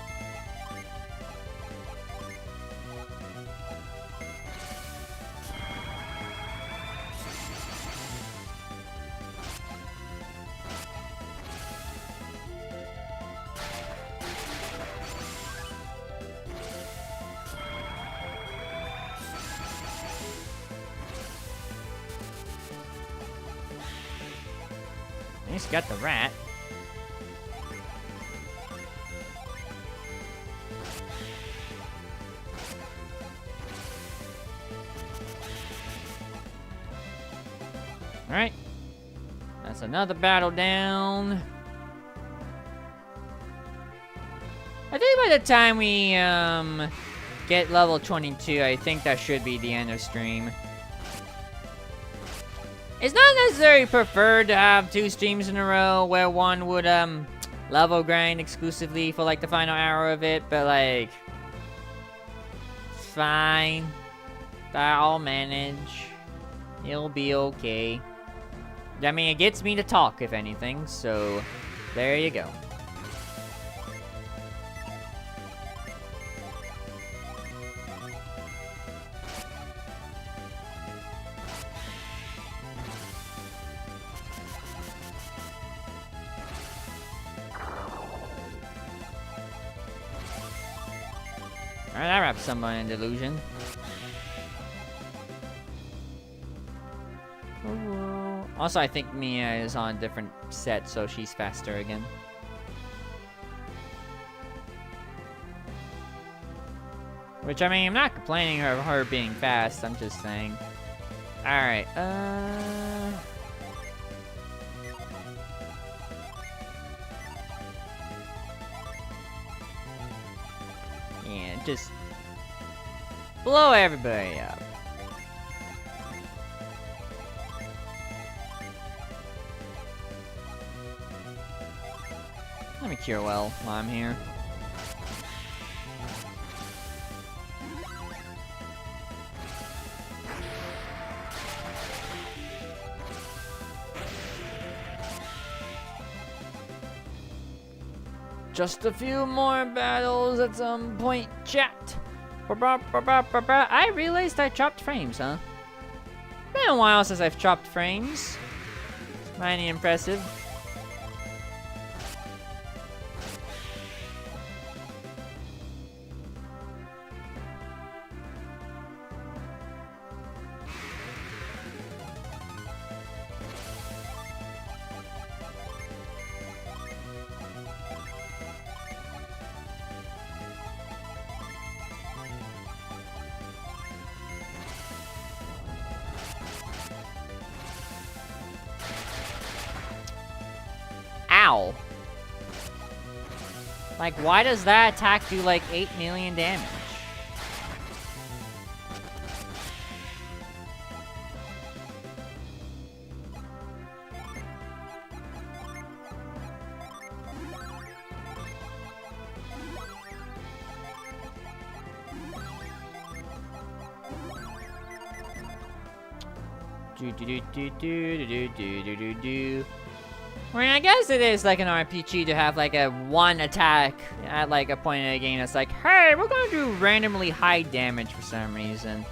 At least got the rat. Alright. That's another battle down. I think by the time we get level 22, I think that should be the end of stream. It's not necessarily preferred to have 2 streams in a row where one would level grind exclusively for like the final hour of it, but like it's fine. I'll manage. It'll be okay. I mean, it gets me to talk, if anything, so there you go. Alright, that wraps someone in delusion. Also, I think Mia is on a different set, so she's faster again. Which, I mean, I'm not complaining of her being fast, I'm just saying. Alright, yeah, just blow everybody up. Let me cure well while I'm here. Just a few more battles at some point, chat. I realized I chopped frames, huh? Been a while since I've chopped frames. Mighty impressive. Ow. Like, why does that attack do like 8 million damage? I mean, I guess it is like an RPG to have like a one attack at like a point in the game that's like, hey, we're gonna do randomly high damage for some reason.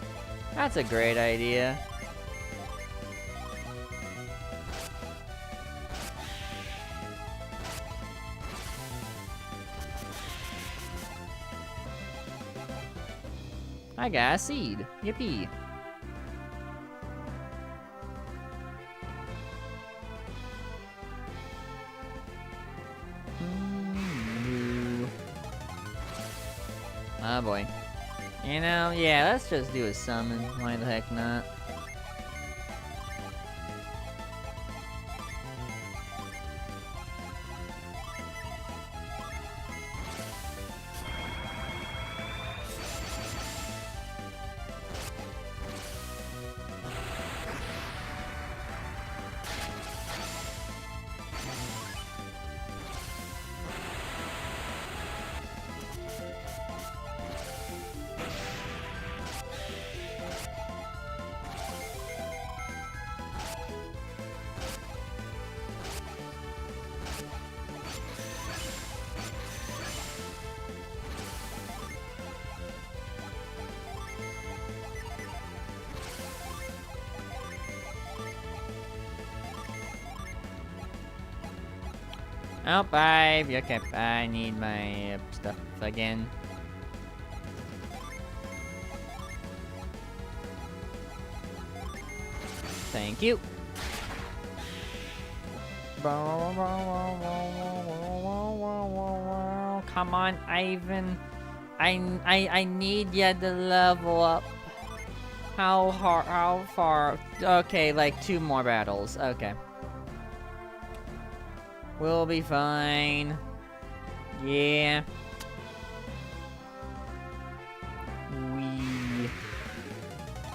That's a great idea. I got a seed. Yippee. Oh boy. You know, yeah, let's just do a summon. Why the heck not? Oh, bye. Okay, I need my stuff again. Thank you. Come on, Ivan. I need you to level up. How far? Okay, like 2 more battles. Okay. We'll be fine. Yeah.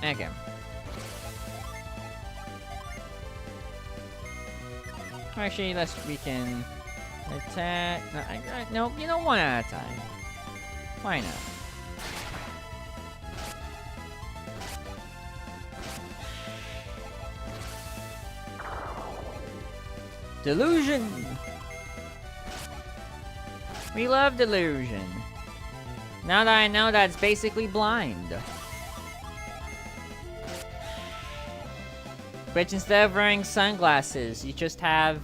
Okay. Actually, we can attack. No, you know, one at a time. Why not? Delusion! We love delusion. Now that I know that it's basically blind. Which instead of wearing sunglasses, you just have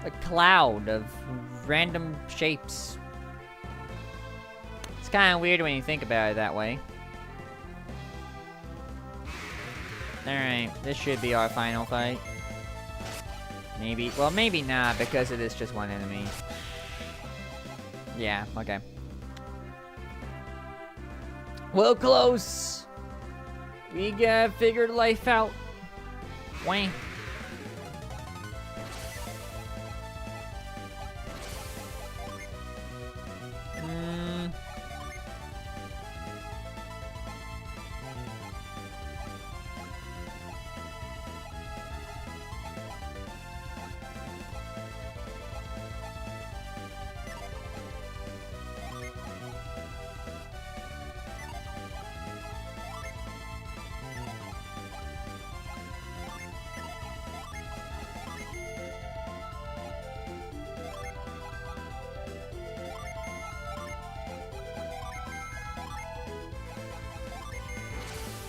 a cloud of random shapes. It's kind of weird when you think about it that way. Alright, this should be our final fight. Maybe. Well, maybe not, because it is just one enemy. Yeah, okay. Well, close! We got figured life out. Wah.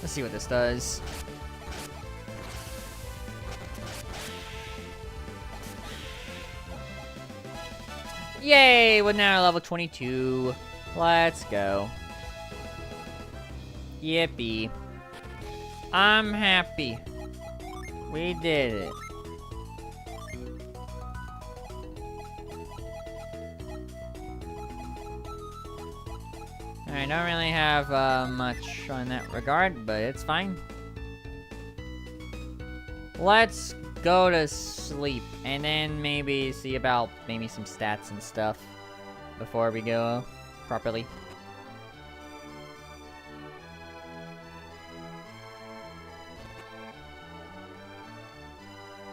Let's see what this does. Yay! We're now level 22. Let's go. Yippee. I'm happy. We did it. I don't really have much on that regard, but it's fine. Let's go to sleep, and then maybe see about maybe some stats and stuff before we go properly.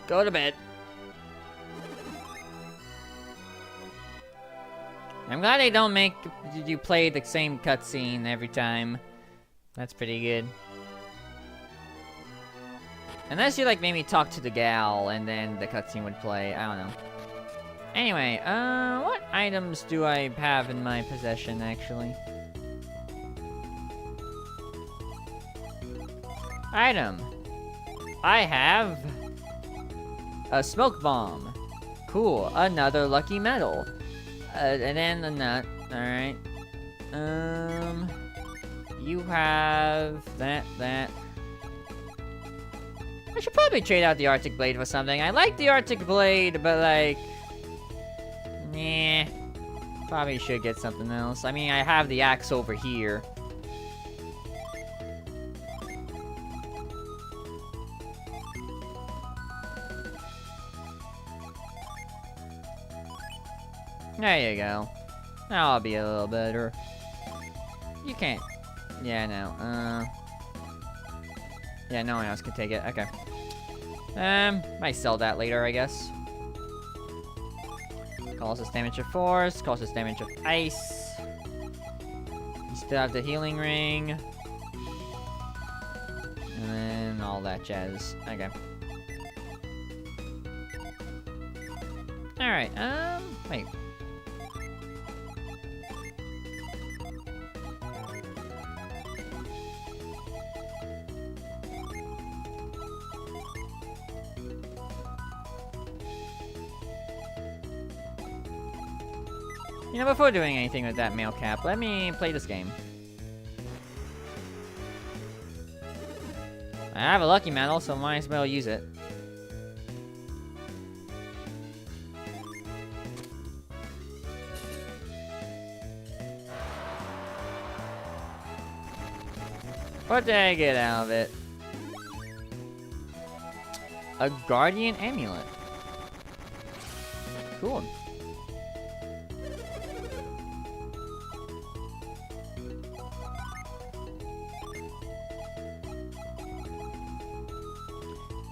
Go to bed. I'm glad they don't make you play the same cutscene every time. That's pretty good. Unless you like maybe talk to the gal and then the cutscene would play. I don't know. Anyway, what items do I have in my possession actually? Item. I have a smoke bomb. Cool. Another lucky medal. And then the nut. Alright. You have that. I should probably trade out the Arctic Blade for something. I like the Arctic Blade, but like... Nah. Probably should get something else. I mean, I have the axe over here. There you go. Now I'll be a little better. You can't. Yeah, no. Yeah, no one else can take it. Okay. Might sell that later, I guess. Causes damage of force, causes damage of ice. You still have the healing ring. And then all that jazz. Okay. Alright, wait. You know, before doing anything with that mail cap, let me play this game. I have a lucky medal, so might as well use it. What did I get out of it? A guardian amulet. Cool.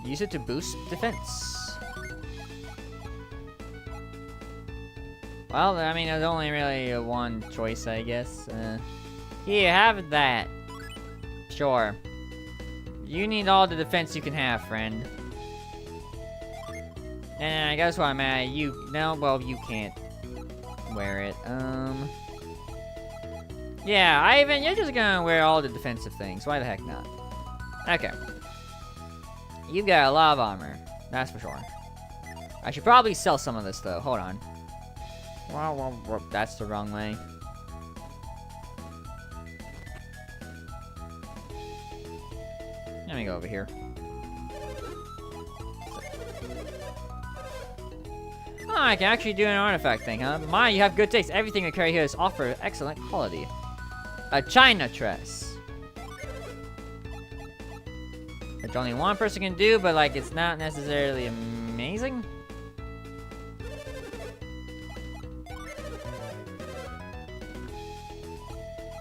Use it to boost defense. Well, I mean, there's only really one choice, I guess. Here, have that. Sure. You need all the defense you can have, friend. And I guess what I'm at, well, you can't wear it. Yeah, Ivan, you're just gonna wear all the defensive things. Why the heck not? Okay. You got a lot of armor. That's for sure. I should probably sell some of this, though. Hold on. That's the wrong way. Let me go over here. Oh, I can actually do an artifact thing, huh? My, you have good taste. Everything we carry here is offered excellent quality. A China Tress. Which only one person can do, but like it's not necessarily amazing.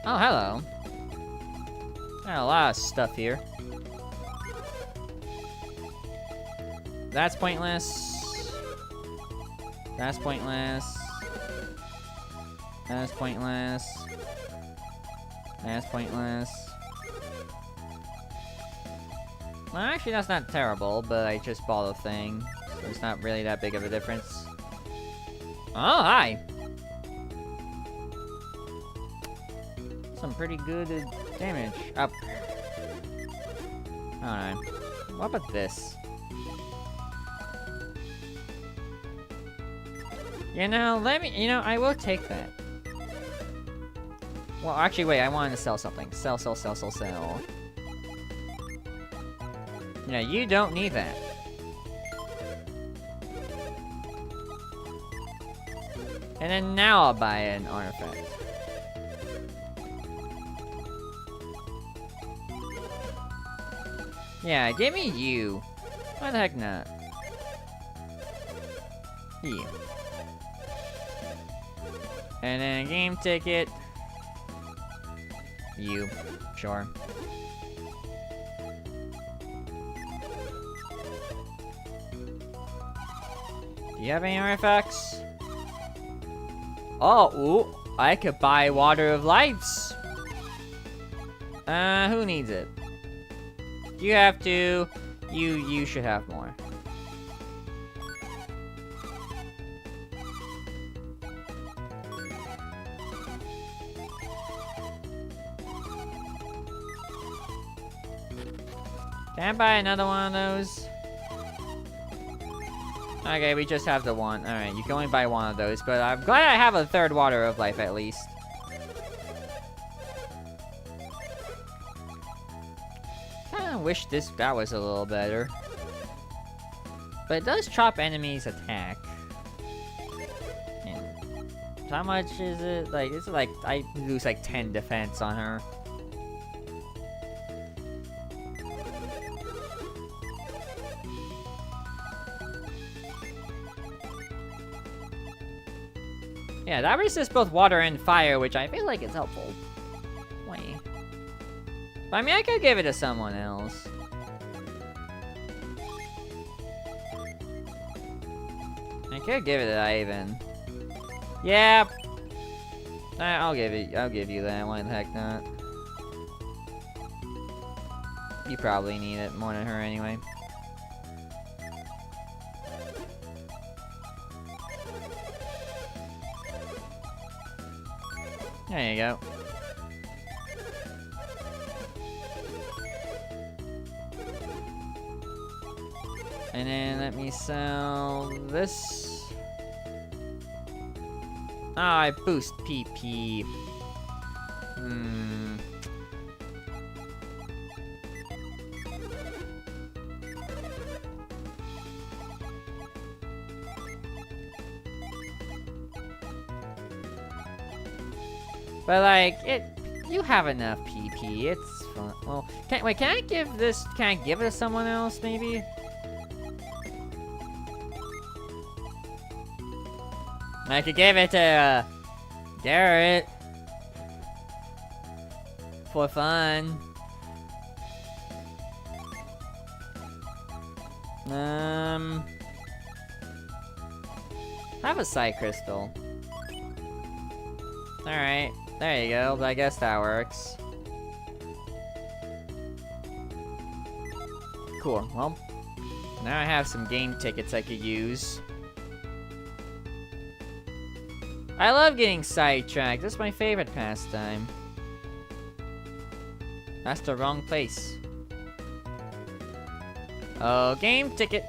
Oh, hello. Got a lot of stuff here. That's pointless. That's pointless. That's pointless. That's pointless. Well, actually, that's not terrible, but I just bought a thing, so it's not really that big of a difference. Oh, hi! Some pretty good damage. Up. Alright. What about this? You know, I will take that. Well, actually, wait, I wanted to sell something. Sell. Yeah, you don't need that. And then now I'll buy an artifact. Yeah, give me you. Why the heck not? You. And then a game ticket. You. Sure. Do you have any artifacts? Oh, ooh, I could buy Water of Lives. Who needs it? You have to. You should have more. Can I buy another one of those? Okay, we just have the one. Alright, you can only buy one of those, but I'm glad I have a third Water of Life at least. Kinda wish that was a little better. But it does chop enemies' attack. And how much is it? Like, it's like, I lose like 10 defense on her. Yeah, that resists both water and fire, which I feel like is helpful. Wait. But I mean, I could give it to someone else. I could give it to Ivan. Yeah. I'll give you that. Why the heck not? You probably need it more than her anyway. There you go. And then let me sell this. Oh, I boost PP. But like, you have enough PP, it's fun. Well, can I give it to someone else, maybe? I could give it to, Garrett. For fun. Have a Psy Crystal. Alright. There you go, I guess that works. Cool, well, now I have some game tickets I could use. I love getting sidetracked, that's my favorite pastime. That's the wrong place. Oh, game ticket.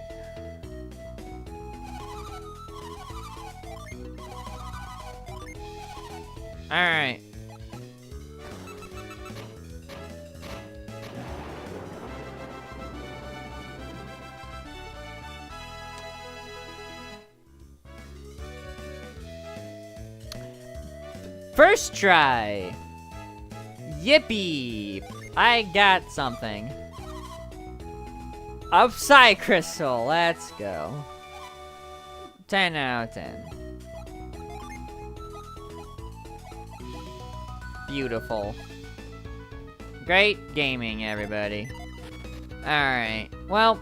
Alright. First try. Yippee. I got something. A Psy Crystal. Let's go. 10 out of 10. Beautiful. Great gaming, everybody. Alright, well,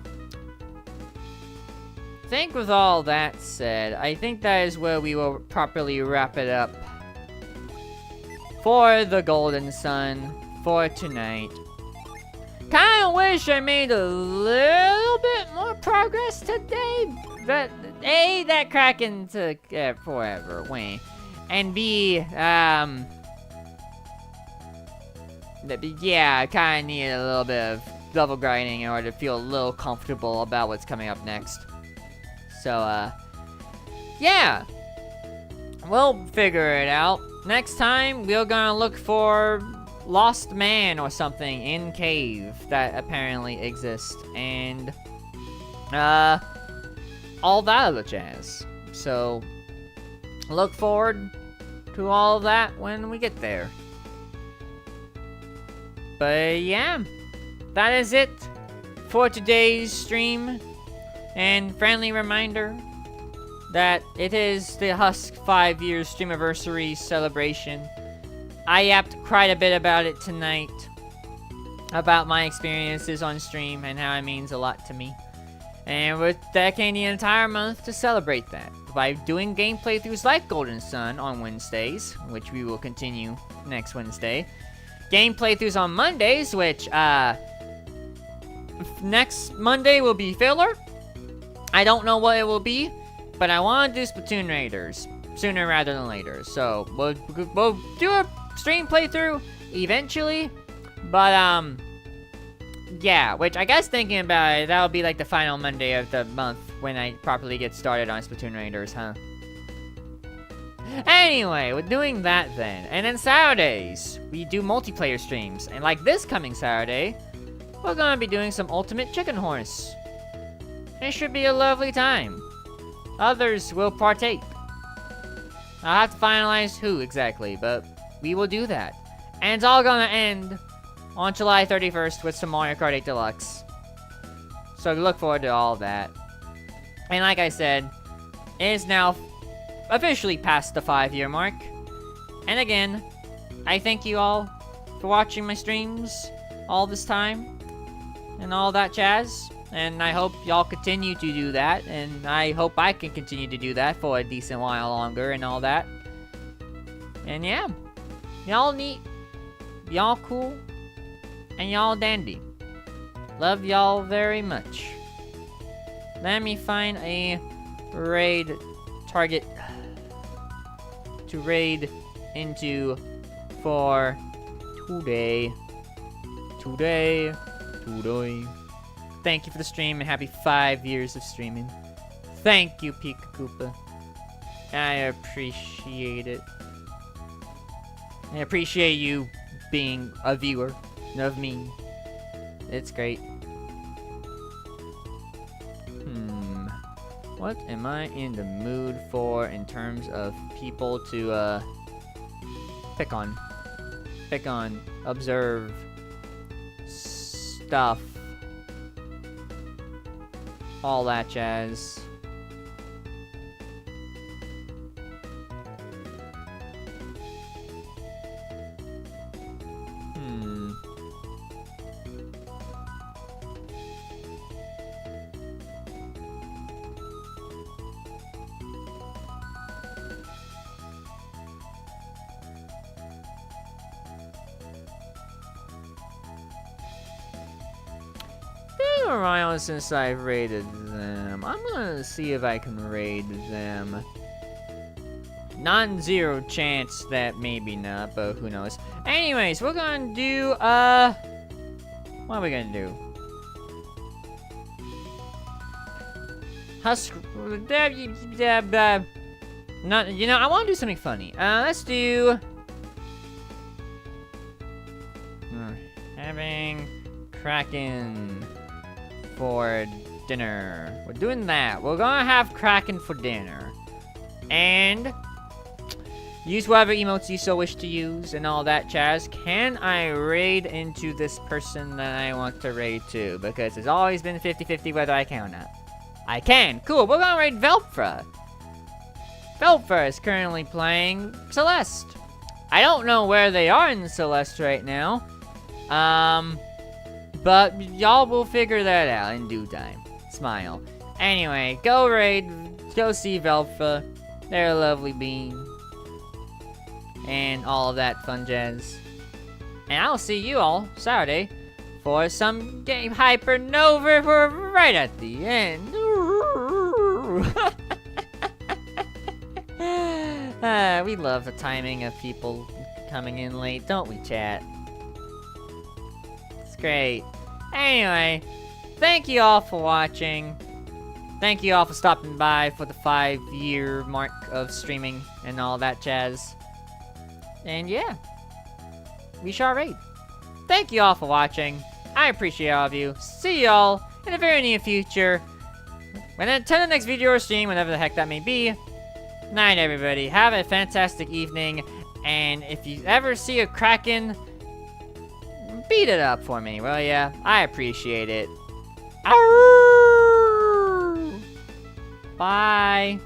I think with all that said, I think that is where we will properly wrap it up for the Golden Sun for tonight. Kinda wish I made a little bit more progress today, but A, that kraken took forever, wait, and B, yeah, I kinda needed a little bit of level grinding in order to feel a little comfortable about what's coming up next. So, yeah. We'll figure it out. Next time, we're gonna look for lost man or something in cave that apparently exists. And, all that other jazz. So, look forward to all that when we get there. But yeah, that is it for today's stream. And friendly reminder that it is the Husk 5-year streamiversary celebration. I yapped quite a bit about it tonight, about my experiences on stream and how it means a lot to me. And we're dedicating the entire month to celebrate that by doing gameplay throughs like Golden Sun on Wednesdays, which we will continue next Wednesday. Gameplay throughs on Mondays, which next Monday will be filler. I don't know what it will be, but I want to do Splatoon Raiders sooner rather than later. So we'll do a stream playthrough eventually, but yeah, which I guess thinking about it, that'll be like the final Monday of the month when I properly get started on Splatoon Raiders, huh? Anyway, we're doing that then. And then Saturdays, we do multiplayer streams. And like this coming Saturday, we're gonna be doing some Ultimate Chicken Horse. It should be a lovely time. Others will partake. I'll have to finalize who exactly, but we will do that. And it's all gonna end on July 31st with some Mario Kart 8 Deluxe. So look forward to all of that. And like I said, it is now officially past the 5-year mark. And again, I thank you all for watching my streams all this time and all that jazz. And I hope y'all continue to do that, and I hope I can continue to do that for a decent while longer and all that. And yeah, y'all neat, y'all cool, and y'all dandy. Love y'all very much. Let me find a raid target to raid into for today. Thank you for the stream and happy 5 years of streaming. Thank you, Pika Koopa. I appreciate it. I appreciate you being a viewer of me. It's great. What am I in the mood for in terms of people to pick on, observe, stuff, all that jazz. Been a while since I've raided them. I'm gonna see if I can raid them. Non-zero chance that maybe not, but who knows. Anyways, we're gonna do, what are we gonna do? Husk, not, you know, I wanna do something funny. Let's do, having kraken for dinner. We're doing that. We're gonna have kraken for dinner. And use whatever emotes you so wish to use and all that jazz. Can I raid into this person that I want to raid to? Because it's always been 50-50 whether I can or not. I can. Cool. We're gonna raid Vtuber. Vtuber is currently playing Celeste. I don't know where they are in Celeste right now. But y'all will figure that out in due time. Smile. Anyway, go raid, go see Vtuber. They're a lovely being. And all of that fun jazz. And I'll see you all Saturday for some game hypernova for right at the end. We love the timing of people coming in late, don't we, chat? It's great. Anyway, thank you all for watching. Thank you all for stopping by for the 5-year mark of streaming and all that jazz. And yeah, we shall raid. Thank you all for watching. I appreciate all of you. See y'all in the very near future. Until the next video or stream, whenever the heck that may be. Night, everybody. Have a fantastic evening. And if you ever see a kraken, beat it up for me, will ya? I appreciate it. Bye.